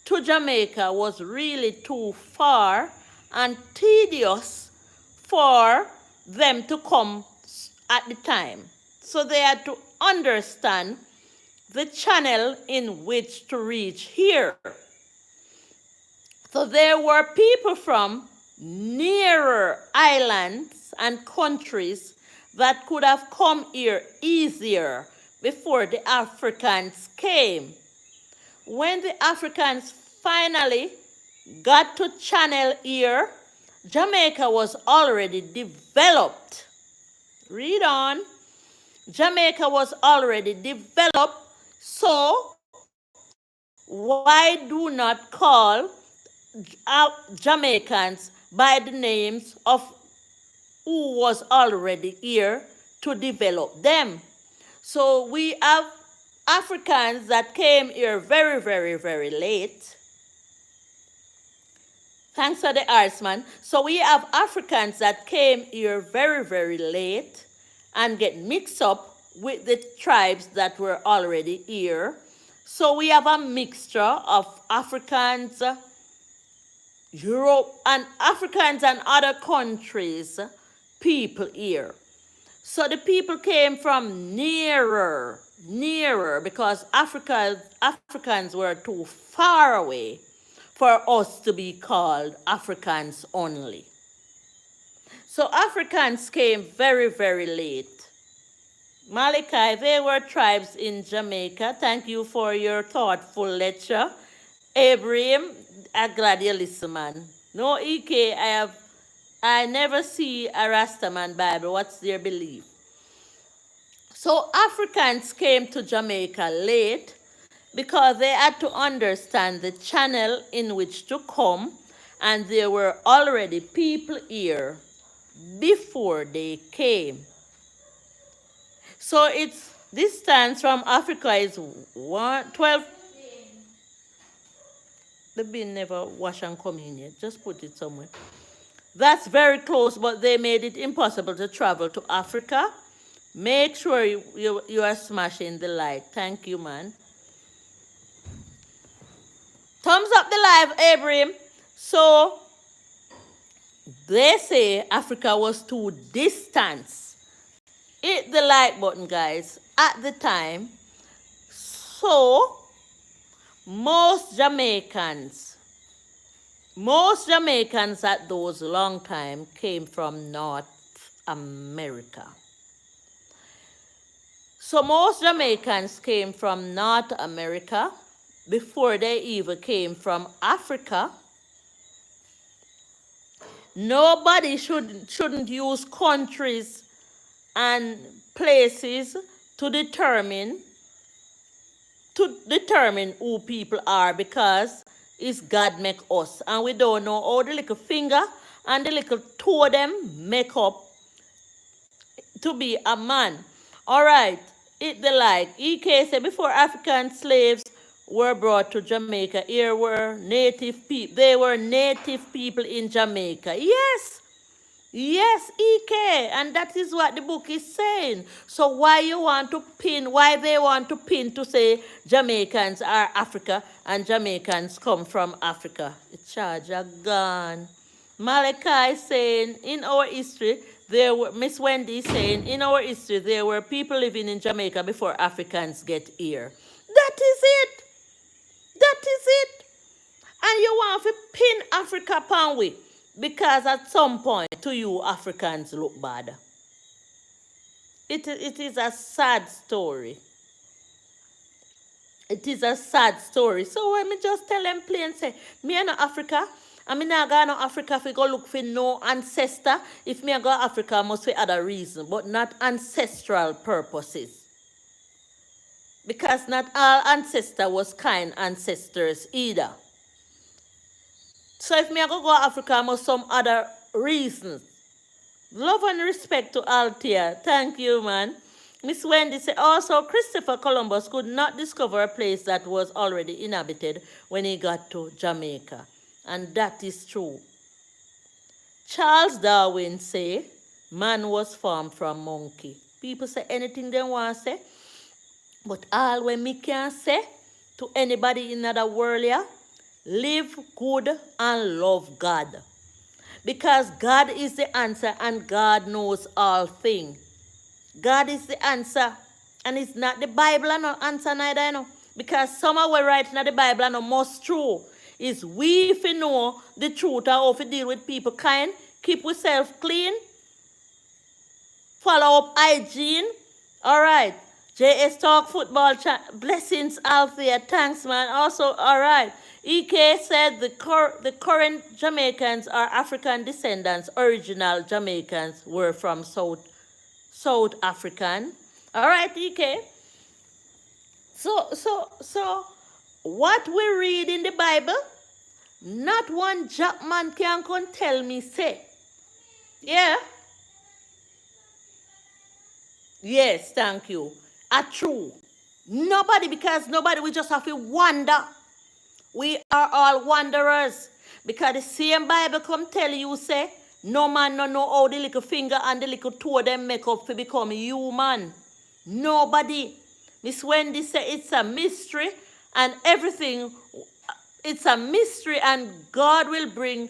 to Jamaica was really too far and tedious for them to come at the time. So they had to understand the channel in which to reach here. So there were people from nearer islands and countries that could have come here easier before the Africans came. When the Africans finally got to channel here, Jamaica was already developed. Read on. Jamaica was already developed, so why do not call Jamaicans by the names of who was already here to develop them? So we have Africans that came here very, very, very late. Thanks for the arts, man. So we have Africans that came here very, very late and get mixed up with the tribes that were already here. So we have a mixture of Africans, Europe, and Africans and other countries, people here. So the people came from nearer, because Africans were too far away for us to be called Africans only. So Africans came very, very late. Malachi, there were tribes in Jamaica. Thank you for your thoughtful lecture. Abraham, I'm glad you listen, man. No, EK, I never see a Rastaman Bible. What's their belief? So Africans came to Jamaica late because they had to understand the channel in which to come, and there were already people here before they came. So its distance from Africa is 12. The bin never wash and come in yet. Just put it somewhere. That's very close, but they made it impossible to travel to Africa. Make sure you are smashing the light. Thank you, man. Thumbs up the live, Abraham. So they say Africa was too distant. Hit the like button, guys, at the time. So most Jamaicans at those long time came from North America. So most Jamaicans came from North America before they even came from Africa. Nobody shouldn't use countries and places to determine who people are, because it's God make us, and we don't know how the little finger and the little toe them make up to be a man. All right, hit the like. EK said before African slaves were brought to Jamaica, here were native people. They were native people in Jamaica. Yes, EK, and that is what the book is saying. So why they want to pin to say Jamaicans are Africa and Jamaicans come from Africa? It's charge gone. Malachi saying in our history, Miss Wendy saying in our history there were people living in Jamaica before Africans get here. That is it. That is it. And you want to pin Africa upon we because at some point to you Africans look bad. It is a sad story. It is a sad story. So when me just tell them plain say, me no Africa, and me not go no Africa if we go look for no ancestor. If me go Africa, I must for other reason, but not ancestral purposes. Because not all ancestor was kind ancestors either. So if me go Africa, I must some other reasons. Love and respect to Althea. Thank you, man. Miss Wendy said also Christopher Columbus could not discover a place that was already inhabited when he got to Jamaica. And that is true. Charles Darwin say man was formed from monkey. People say anything they want to say. But all when me can say to anybody in another world here, live good and love God. Because God is the answer and God knows all things. God is the answer. And it's not the Bible and no answer neither, you know. Because some of what writing in the Bible and no most true. Is we if we know the truth or if we deal with people kind, keep ourselves clean, follow up hygiene. Alright. JS Talk Football Chat. Blessings out there. Thanks, man. Also, alright. EK said the current Jamaicans are African descendants. Original Jamaicans were from South African. All right, EK. So, what we read in the Bible, not one Jackman can come tell me say. Yeah. Yes, thank you. A true. Nobody, because nobody, we just have to wonder. We are all wanderers. Because the same Bible come tell you, say, no man no know how the little finger and the little toe them make up to become human. Nobody. Miss Wendy say it's a mystery and everything, it's a mystery and God will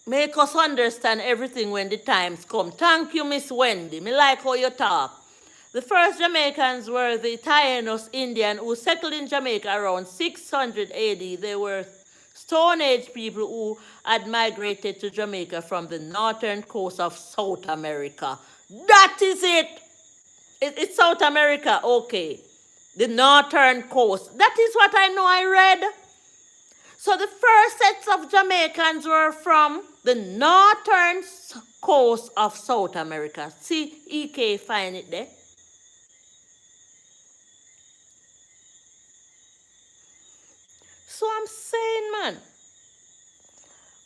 make us understand everything when the times come. Thank you, Miss Wendy. Me like how you talk. The first Jamaicans were the Taínos Indian who settled in Jamaica around 600 AD. They were Stone Age people who had migrated to Jamaica from the northern coast of South America. That is it. It's South America, okay. The northern coast. That is what I know I read. So the first sets of Jamaicans were from the northern coast of South America. See, EK find it there. So I'm saying, man,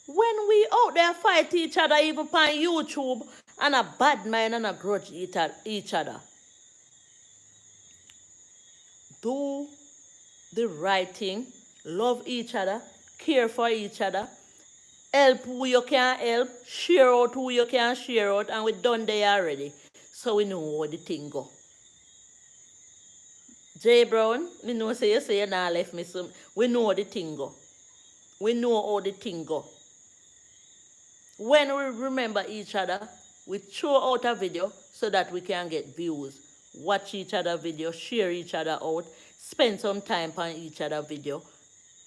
when we out there fight each other, even on YouTube, and a bad mind and a grudge each other, do the right thing, love each other, care for each other, help who you can help, share out who you can share out, and we done there already. So we know how the thing go. J Brown, me know say you say you not left me some. We know how the thing go. We know how the thing go. When we remember each other, we throw out a video so that we can get views. Watch each other video, share each other out, spend some time on each other video,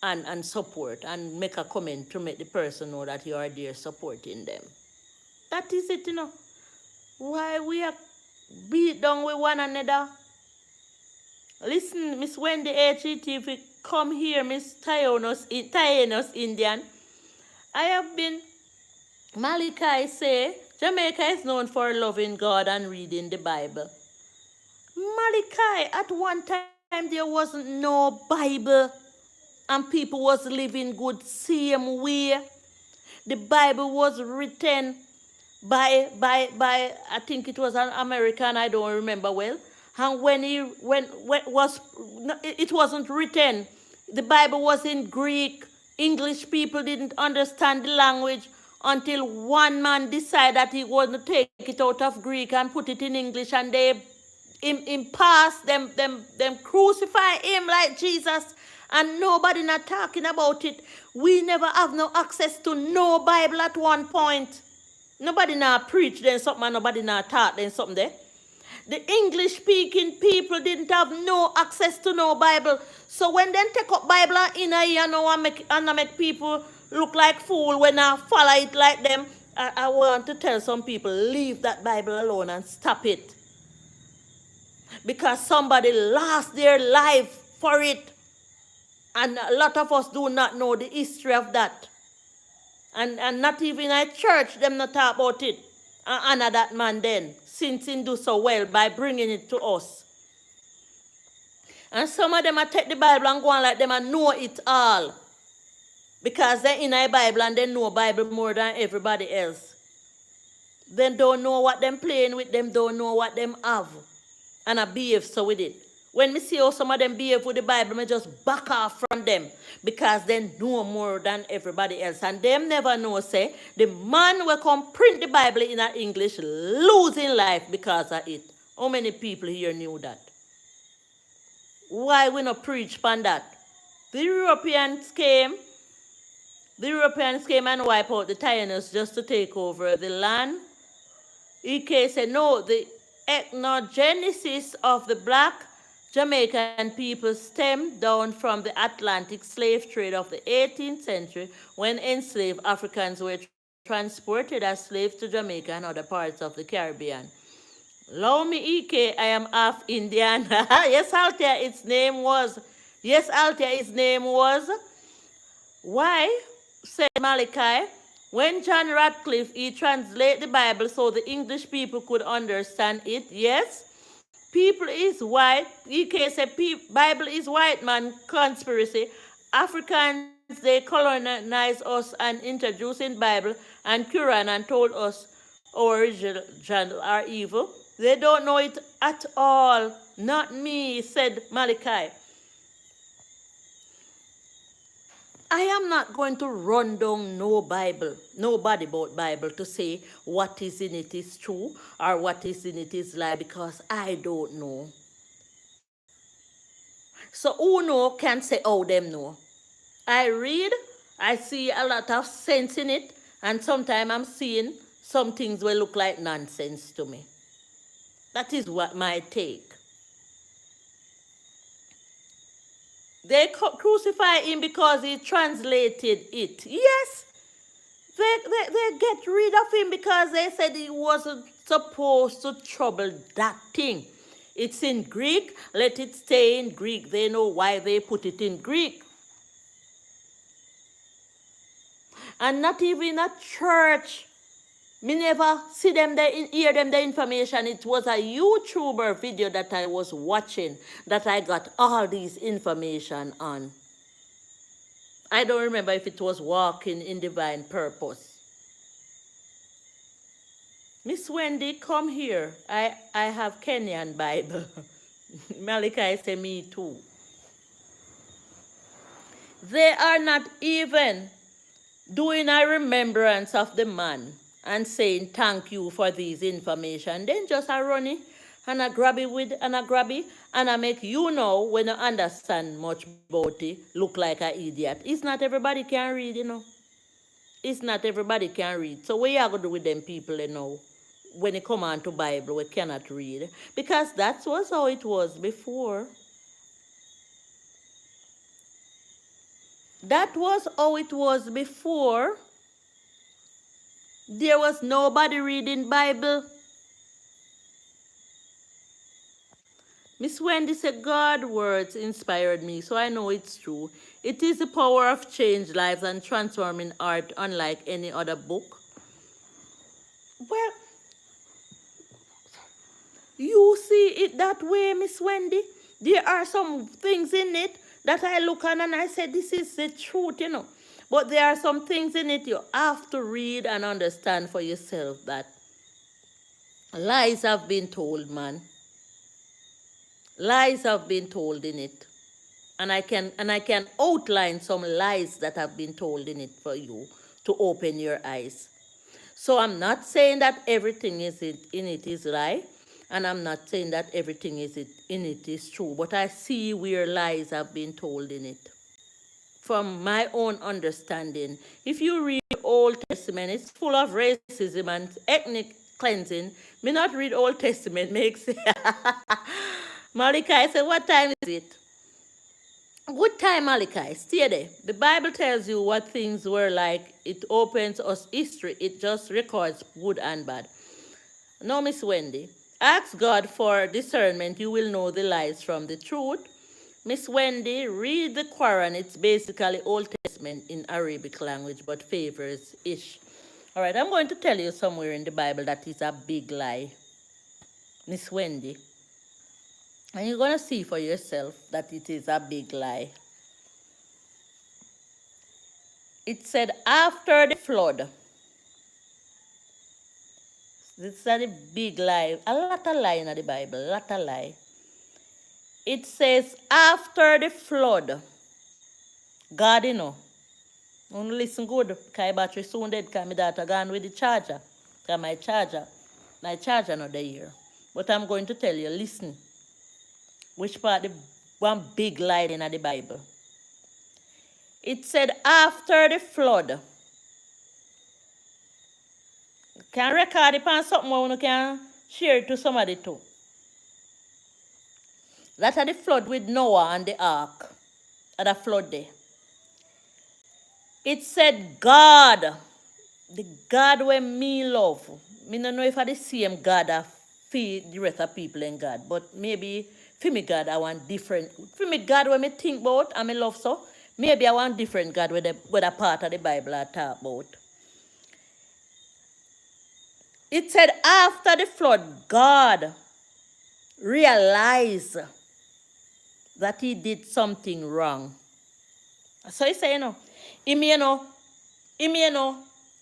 and support and make a comment to make the person know that you are there supporting them. That is it, you know. Why we are beat down with one another. Listen, Miss Wendy HET, if you come here, Miss Taínos Indian. I have been, Malachi say, Jamaica is known for loving God and reading the Bible. Malachi, at one time there wasn't no Bible and people was living good same way. The Bible was written by I think it was an American, I don't remember well. And when it wasn't written. The Bible was in Greek. English people didn't understand the language until one man decided that he was going to take it out of Greek and put it in English, and they him pass them crucify him like Jesus, and nobody not talking about it. We never have no access to no Bible at one point. Nobody not preach then something and nobody not taught then something there. The English speaking people didn't have no access to no Bible. So when they take up Bible and in a year now and make people look like fool when I follow it like them, I want to tell some people, leave that Bible alone and stop it. Because somebody lost their life for it. And a lot of us do not know the history of that. And not even at church, them not talk about it. And honor that man then, since he do so well by bringing it to us. And some of them are take the Bible and go on like them and know it all. Because they're in a Bible and they know Bible more than everybody else. They don't know what them playing with, them don't know what them have. And I behave so with it. When me see how some of them behave with the Bible, me just back off from them because they know more than everybody else. And them never know, say, the man will come print the Bible in English, losing life because of it. How many people here knew that? Why we not preach on that? The Europeans came and wiped out the Taínos just to take over the land. EK said, no, the ethnogenesis of the black Jamaican people stemmed down from the Atlantic slave trade of the 18th century when enslaved Africans were transported as slaves to Jamaica and other parts of the Caribbean. Allow me, EK, I am half Indian. Yes, Althea, its name was. Yes, Althea, its name was. Why? Said Malachi. When John Radcliffe, he translate the Bible so the English people could understand it. Yes. People is white. EK said Bible is white man conspiracy. Africans, they colonized us and introduced in Bible and Quran and told us our original are evil. They don't know it at all. Not me, said Malachi. I am not going to run down no Bible, nobody about Bible to say what is in it is true or what is in it is lie because I don't know. So who know can say, oh, them know. I read, I see a lot of sense in it, and sometimes I'm seeing some things will look like nonsense to me. That is what my take. They crucify him because he translated it. Yes, they get rid of him because they said he wasn't supposed to trouble that thing. It's in Greek, let it stay in Greek. They know why they put it in Greek. And not even a church. Me never see them there, hear them the information. It was a YouTuber video that I was watching that I got all these information on. I don't remember if it was Walking in Divine Purpose. Miss Wendy, come here. I have Kenyan Bible. Malachi said me too. They are not even doing a remembrance of the man and saying thank you for these information. Then just a running and a grab it with and a grab it and I make you know when you understand much about it, look like an idiot. It's not everybody can read, you know. It's not everybody can read. So what you going to do with them people, you know, when it come on to Bible, we cannot read? Because that was how it was before. That was how it was before. There was nobody reading Bible. Miss Wendy said, God words inspired me, so I know it's true. It is the power of change lives and transforming art unlike any other book. Well, you see it that way, Miss Wendy. There are some things in it that I look on and I say, this is the truth, you know. But there are some things in it you have to read and understand for yourself that lies have been told, man. Lies have been told in it. And I can outline some lies that have been told in it for you to open your eyes. So I'm not saying that everything in it is lie, and I'm not saying that everything in it is true, but I see where lies have been told in it. From my own understanding, if you read the Old Testament, it's full of racism and ethnic cleansing. Me not read Old Testament, makes Malachi said, what time is it? Good time, Malachi. Stay there. The Bible tells you what things were like. It opens us history. It just records good and bad. Now, Miss Wendy, ask God for discernment. You will know the lies from the truth. Miss Wendy, read the Quran. It's basically Old Testament in Arabic language, but favors ish. All right, I'm going to tell you somewhere in the Bible that is a big lie. Miss Wendy. And you're going to see for yourself that it is a big lie. It said, after the flood. This is a big lie. A lot of lie in the Bible. A lot of lie. It says, after the flood. God, you know. Only listen good. Because battery soon dead. Because my daughter gone with the charger. Because my charger not there. But I'm going to tell you, listen. Which part the one big lie in the Bible. It said, after the flood. Can record it on something where you can share it to somebody too. That are the flood with Noah and the ark. At the flood there. It said God. The God where me love. Me don't know if I the same God that feed the rest of people in God. But maybe for me God I want different. For me God where me think about and me love so. Maybe I want different God with the part of the Bible I talk about. It said after the flood, God realized that he did something wrong. So he say, he may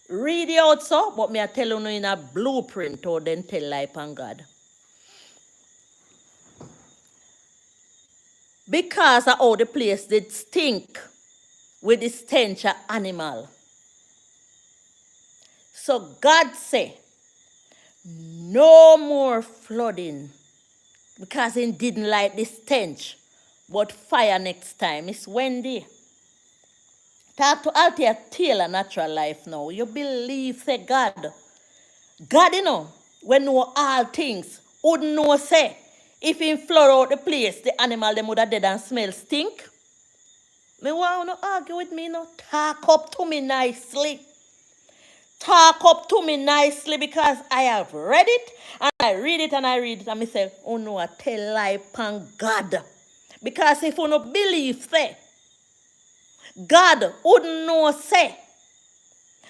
read it out so, but me I tell you in a blueprint or then tell life on God. Because of how the place did stink with the stench of animal. So God say, no more flooding. Because he didn't like the stench. But fire next time. It's Wendy. Talk to Althea Taylor Natural Life now. You believe, say God. God, when know all things, wouldn't know, say, if he flood out the place, the animal them would have dead and smell stink. Me want to argue with me, Talk up to me nicely. Talk up to me nicely because I have read it and I read it and I read it and I say, oh no, I tell lie upon God. Because if you no believe, say, God wouldn't know, say,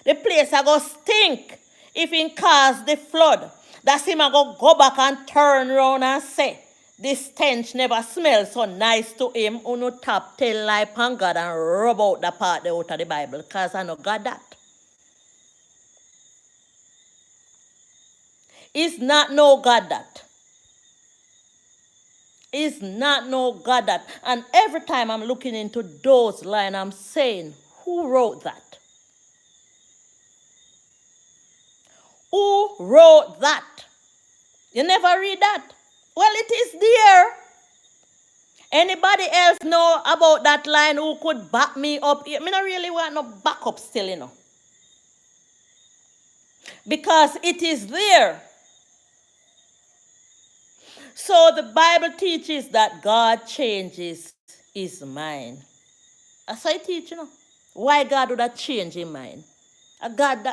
the place I go stink if he cause the flood. That's him I go back and turn around and say, this stench never smells so nice to him. Uno tap tell lie upon God and rub out the part out of the Bible because I know God that. It's not no God that. It's not no God that. And every time I'm looking into those lines, I'm saying, who wrote that? Who wrote that? You never read that? Well, it is there. Anybody else know about that line who could back me up? I don't really want no backup still, Because it is there. So the Bible teaches that God changes his mind. That's how it teaches, Why God would have changed his mind? A God,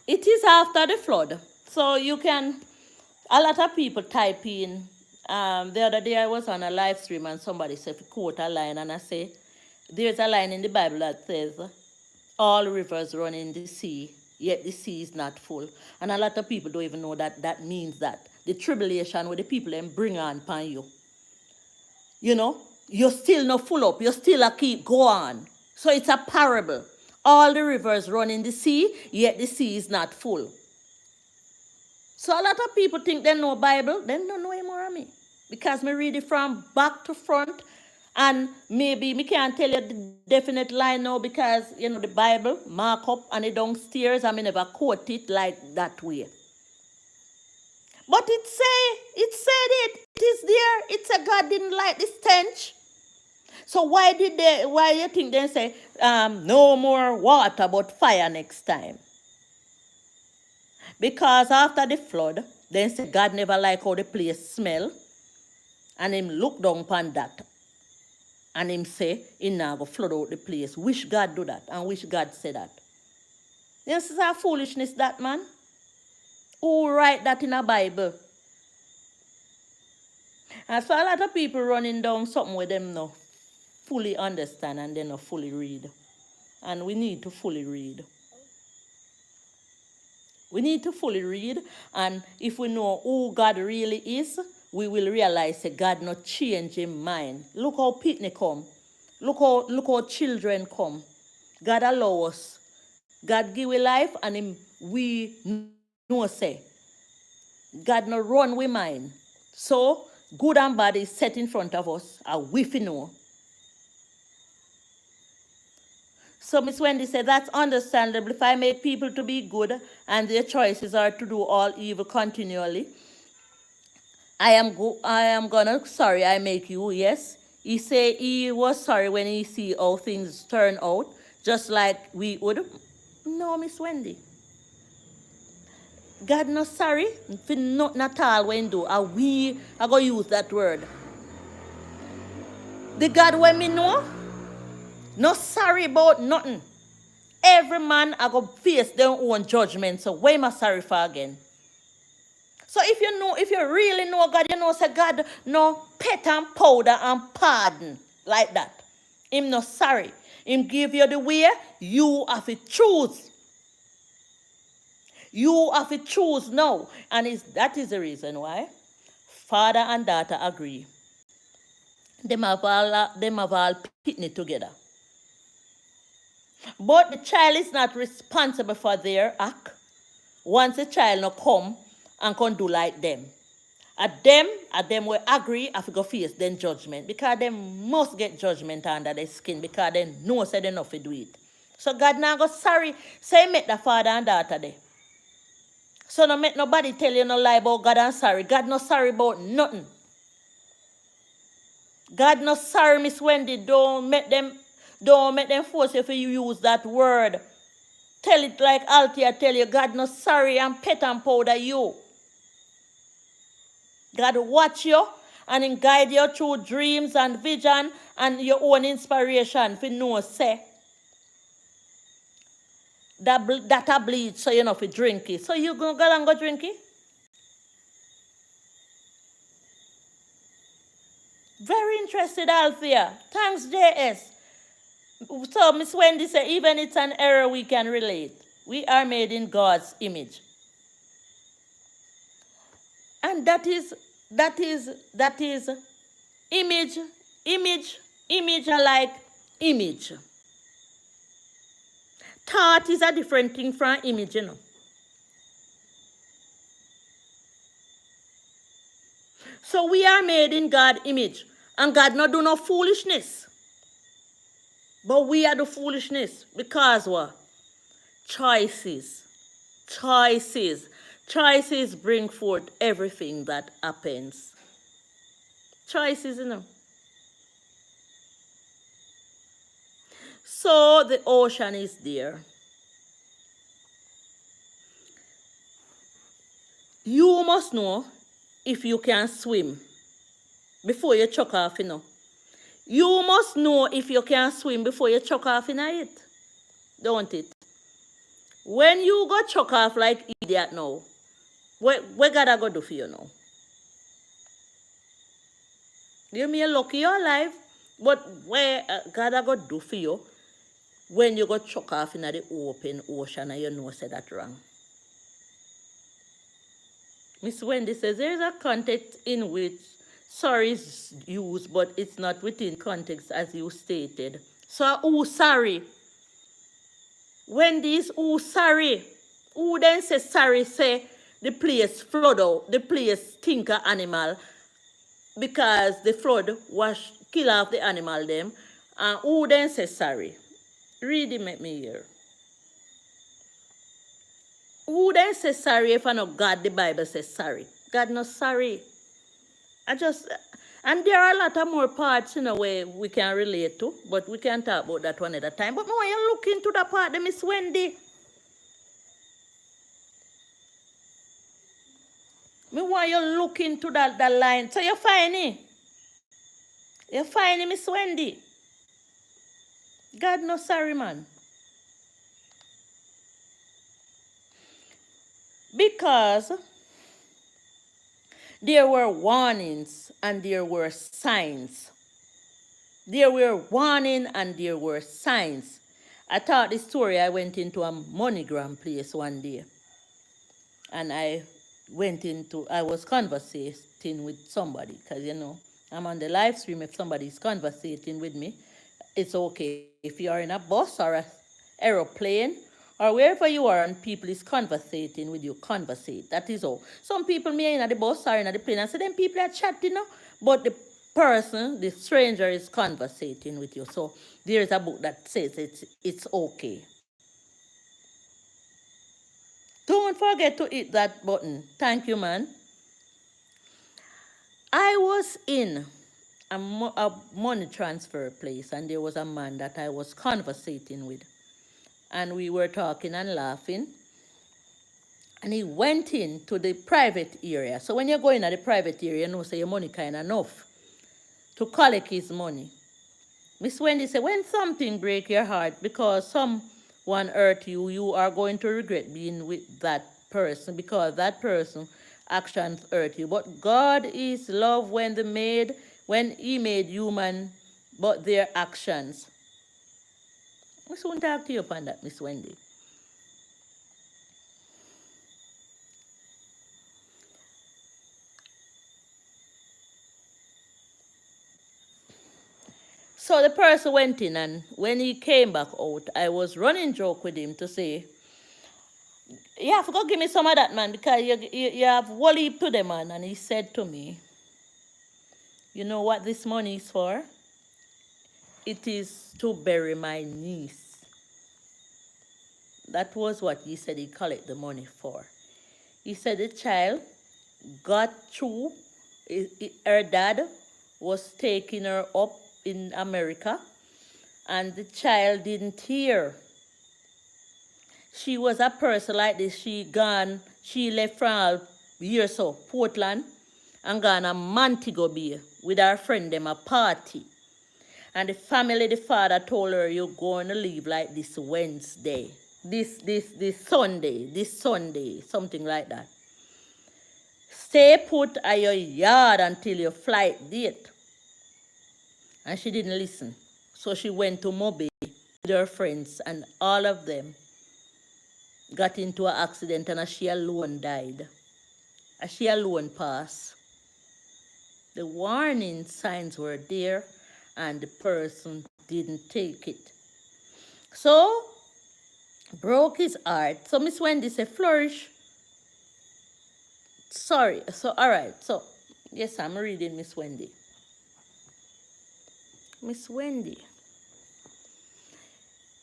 It is after the flood. So you can, a lot of people type in, the other day I was on a live stream and somebody said, quote a line and I say, there's a line in the Bible that says, all rivers run in the sea, yet the sea is not full. And a lot of people don't even know that that means that. The tribulation where the people then bring on upon you. You're still not full up. You still a keep go on. So it's a parable. All the rivers run in the sea, yet the sea is not full. So a lot of people think they know Bible, they don't know more of me. Because me read it from back to front. And maybe me can't tell you the definite line now because, the Bible, mark up and it downstairs, and me never quote it like that way. But it said it is there. It said God didn't like the stench. So why you think they say no more water but fire next time? Because after the flood, then say God never like how the place smell, and him look down upon that, and him say he now go flood out the place. Wish God do that, and wish God say that. This is a foolishness, that man. Who write that in a Bible? And so a lot of people running down something with them no fully understand and they not fully read. And we need to fully read. We need to fully read, and if we know who God really is, we will realize that God not change his mind. Look how picnic come. Look how children come. God allow us. God give we life, and we know say God not run we mind. So good and bad is set in front of us, and we know. So Miss Wendy said, that's understandable. If I make people to be good and their choices are to do all evil continually, I am gonna sorry I make you, yes. He say he was sorry when he see how things turn out, just like we would. No, Miss Wendy. God not sorry for nothing at all when do. And we are gonna use that word. The God when me know, not sorry about nothing. Every man I go face their own judgment. So why am I sorry for again? So if you really know God, you know say God no pet and powder and pardon like that. Him no sorry. Him give you the way, you have to choose. You have to choose now. And that is the reason why father and daughter agree. Them have all picnic together. But the child is not responsible for their act. Once a child no come and can do like them. At them will agree have to go face then judgment. Because them must get judgment under their skin because they know say they not to do it. So God now go sorry. Say make the father and daughter there. So no make nobody tell you no lie about God and sorry. God not sorry about nothing. God not sorry, Miss Wendy. Don't make them force you if you use that word. Tell it like Althea tell you, God not sorry and pet and powder you. God watch you and He guide you through dreams and vision and your own inspiration. If you know, say, that a bleed, so you know if you drink it. So you go and go drink it? Very interested, Althea. Thanks, JS. So Miss Wendy said, even it's an error we can relate. We are made in God's image. And that is image, image alike image. Thought is a different thing from image, you know. So we are made in God's image. And God not do no foolishness. But we are the foolishness. Because what? Choices. Choices. Choices bring forth everything that happens. Choices, you know. So the ocean is there. You must know if you can swim before you chuck off, you know. You must know if you can swim before you chuck off in it. Don't it? When you go chuck off like idiot now, what God I go do for you now? You may lucky you're alive, but where God I go do for you when you go chuck off in the open ocean and you know say that wrong? Miss Wendy says there is a context in which sorry is used, but it's not within context as you stated. So who sorry? Wendy is who sorry? Who then say sorry say the place flood out, the place stinker animal because the flood was kill off the animal them. And who then say sorry? Read it, make me hear. Who then say sorry if I know God the Bible says sorry? God not sorry. And there are a lot of more parts in a way we can relate to, but we can talk about that one at a time. But me want you look into the part, the Miss Wendy. Me want you look into that line. So you find it. You find it, Miss Wendy. God no sorry, man. Because there were warnings and there were signs. There were warning and there were signs. I thought the story, I went into a MoneyGram place one day and I was conversating with somebody because, I'm on the live stream. If somebody's conversating with me, it's okay. If you are in a bus or a aeroplane or wherever you are and people is conversating with you, conversate. That is all. Some people may in the bus or in the plane and so then people are chatting, but the person, the stranger is conversating with you. So there is a book that says it's okay. Don't forget to hit that button. Thank you, man. I was in a money transfer place and there was a man that I was conversating with. And we were talking and laughing. And he went into the private area. So when you go in at the private area, you know, say your money kind of enough to collect his money. Miss Wendy said, when something break your heart because someone hurt you, you are going to regret being with that person because that person actions hurt you. But God is love when he made human, but their actions. We soon talk to you upon that, Miss Wendy. So the person went in, and when he came back out, I was running joke with him to say, you have to go give me some of that, man, because you have wally to the man. And he said to me, you know what this money is for? It is to bury my niece. That was what he said he collect the money for. He said the child got through, her dad was taking her up in America, and the child didn't hear. She was a person like this. She left from years so Portland and gone a Montego Bay with her friend them a party. And the family, the father told her, you're going to leave like this Wednesday. This Sunday, something like that. Stay put at your yard until your flight date. And she didn't listen. So she went to Mobe with her friends and all of them got into an accident and she alone died. She alone passed. The warning signs were there and the person didn't take it. So, broke his heart. So Miss Wendy said, flourish. Sorry. So, all right. So, yes, I'm reading Miss Wendy. Miss Wendy.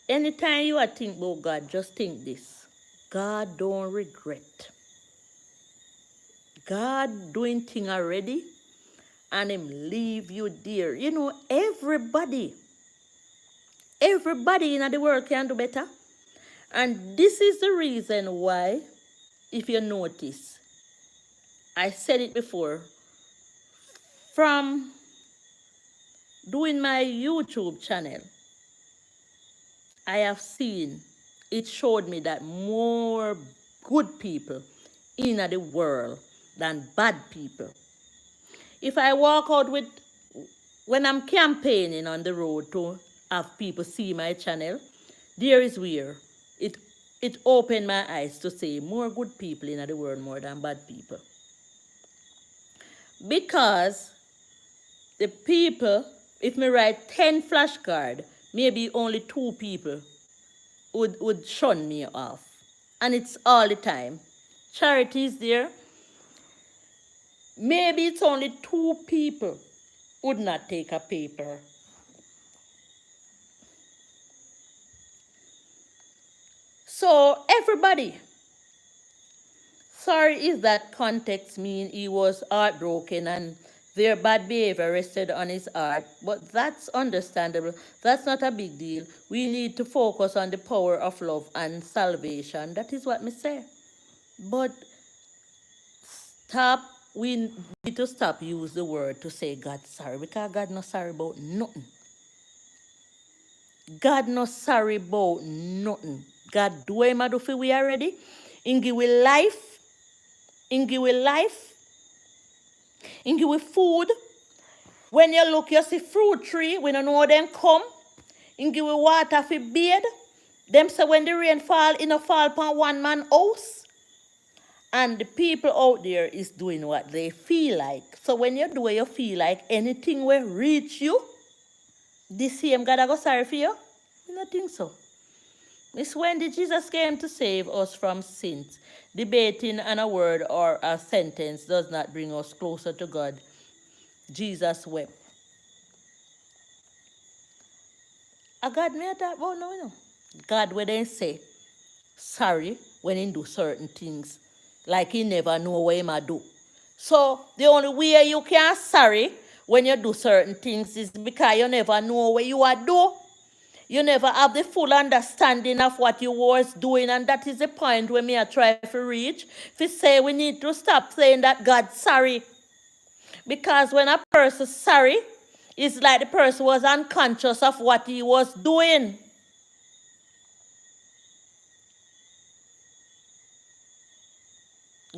Anytime you are think about God, just think this. God don't regret. God doing thing already and him leave you there. You know, everybody in the world can do better. And this is the reason why, if you notice, I said it before, from doing my YouTube channel, I have seen, it showed me that more good people in the world than bad people. If I walk out with, when I'm campaigning on the road to have people see my channel, there is where it opened my eyes to say more good people in the world more than bad people. Because the people, if me write 10 flashcards, maybe only 2 people would shun me off. And it's all the time. Charity is there. Maybe it's only 2 people would not take a paper. So everybody, sorry if that context mean he was heartbroken and Their bad behavior rested on his heart, but that's understandable. That's not a big deal. We need to focus on the power of love and salvation. That is what me say. But stop, we need to stop use the word to say God sorry, because God not sorry about nothing. God not sorry about nothing. God do him a do for we already. In give we life. In give we life. In give we food. When you look, you see fruit tree. We don't know how them come. In give we water for bathe. Them say when the rain fall, it no fall upon one man house. And the people out there is doing what they feel like. So when you do what you feel like, anything will reach you, the same God I go sorry for you? I don't think so. It's when the Jesus came to save us from sins. Debating on a word or a sentence does not bring us closer to God. Jesus wept. A God may talk about now, you know. God will then say sorry when he do certain things. Like he never know what he might do. So the only way you can sorry when you do certain things is because you never know what you are do. You never have the full understanding of what you was doing, and that is the point where me I try to reach. If we say we need to stop saying that God's sorry. Because when a person sorry, it's like the person was unconscious of what he was doing.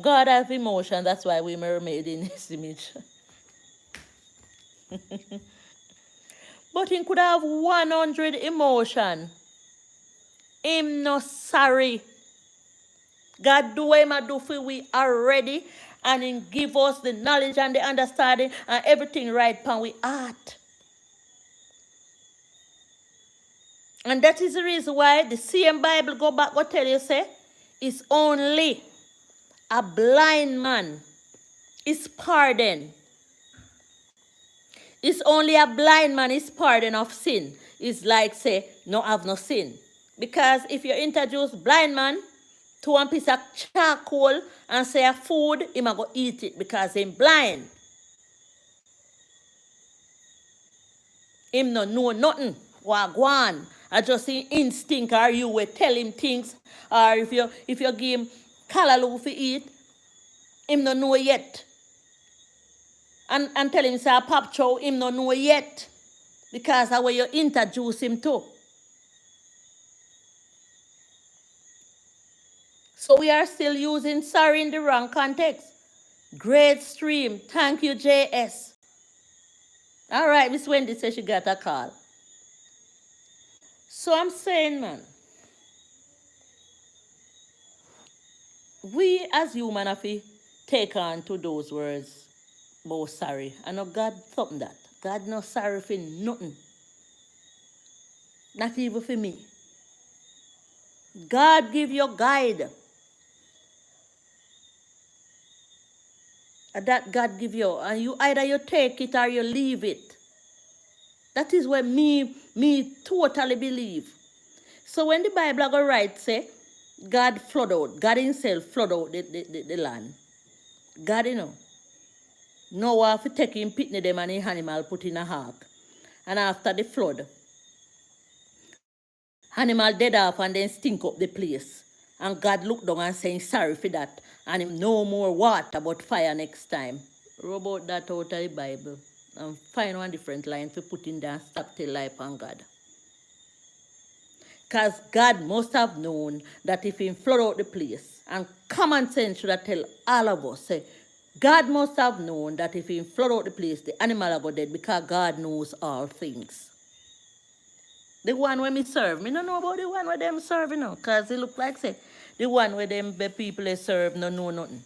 God has emotion, that's why we were made in his image. But he could have 100 emotion. Him no sorry. God do what him do for we already, and he give us the knowledge and the understanding and everything right upon we heart. And that is the reason why the same Bible go back go tell you say it's only a blind man is pardoned. It's only a blind man is pardoned of sin. It's like say no have no sin. Because if you introduce blind man to one piece of charcoal and say a food, he might go eat it because he's blind. Him no know nothing. Wagwan. I just see instinct, or you will tell him things, or if you give him callaloo to eat, him no know yet. And tell him say a pop chow, him no know yet. Because that's where you introduce him to. So we are still using sorry in the wrong context. Great stream. Thank you, JS. All right, Miss Wendy says she got a call. So I'm saying, man, we as human have to take on to those words about sorry. I know God something that. God not sorry for nothing. Not even for me. God give you guide. That God give you. And you either you take it or you leave it. That is what me totally believe. So when the Bible go right say, God flood out, God himself flood out the land. God, you know. Noah have to take him pitney them and the animal put in a ark. And after the flood, animal dead off and then stink up the place. And God looked down and saying sorry for that. And him no more water but fire next time. Rub out that out of the Bible. And find one different line to put in there and stop till life on God. Because God must have known that if he flood out the place, and common sense should have tell all of us, say, God must have known that if he flood out the place, the animal will go dead because God knows all things. The one where me serve, me don't know about the one where them serve, you know, because it look like, say, the one where them people they serve no know nothing.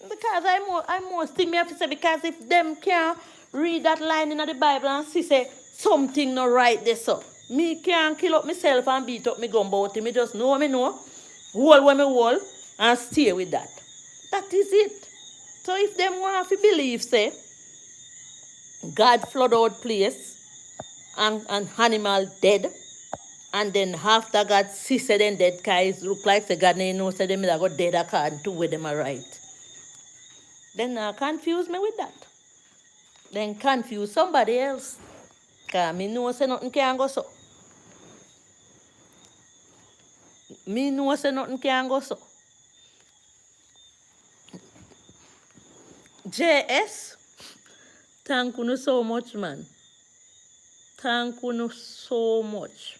Because I most think me have to say, because if them can't read that line in the Bible and see say something not right there, so me can't kill up myself and beat up me gun about it. Me just know me know, hold where me hold and stay with that. That is it. So if them want to believe, say, God flood out place and animal dead, and then after God see say them dead, guys look like say God know say them that got dead according to where them are right. Then confuse me with that. Then confuse somebody else. Cause me know say nothing can go so. Me know say nothing can go so. JS, thank you so much, man. Thank you so much.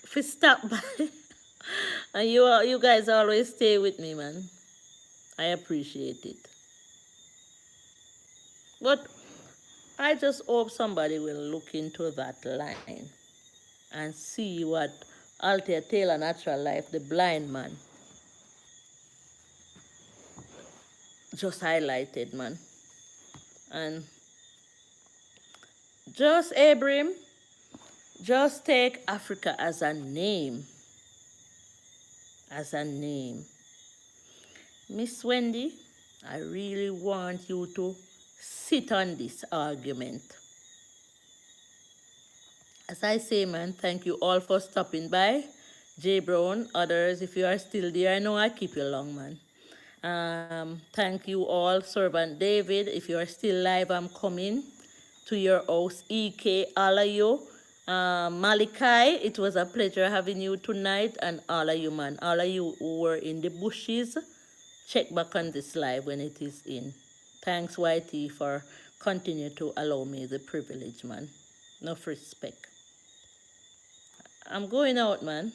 For stop by. And you guys always stay with me, man. I appreciate it. But I just hope somebody will look into that line and see what Althea Taylor Natural Life, the blind man, just highlighted, man. And just Abram, just take Africa as a name. As a name. Miss Wendy, I really want you to sit on this argument. As I say, man, thank you all for stopping by. J Brown, others, if you are still there, I know I keep you long, man. Thank you all. Servant David, if you are still live, I'm coming to your house. EK, all of you. Malachi, it was a pleasure having you tonight. And all of you, man, all of you who were in the bushes, check back on this live when it is in. Thanks, YT, for continue to allow me the privilege, man. Enough respect. I'm going out, man.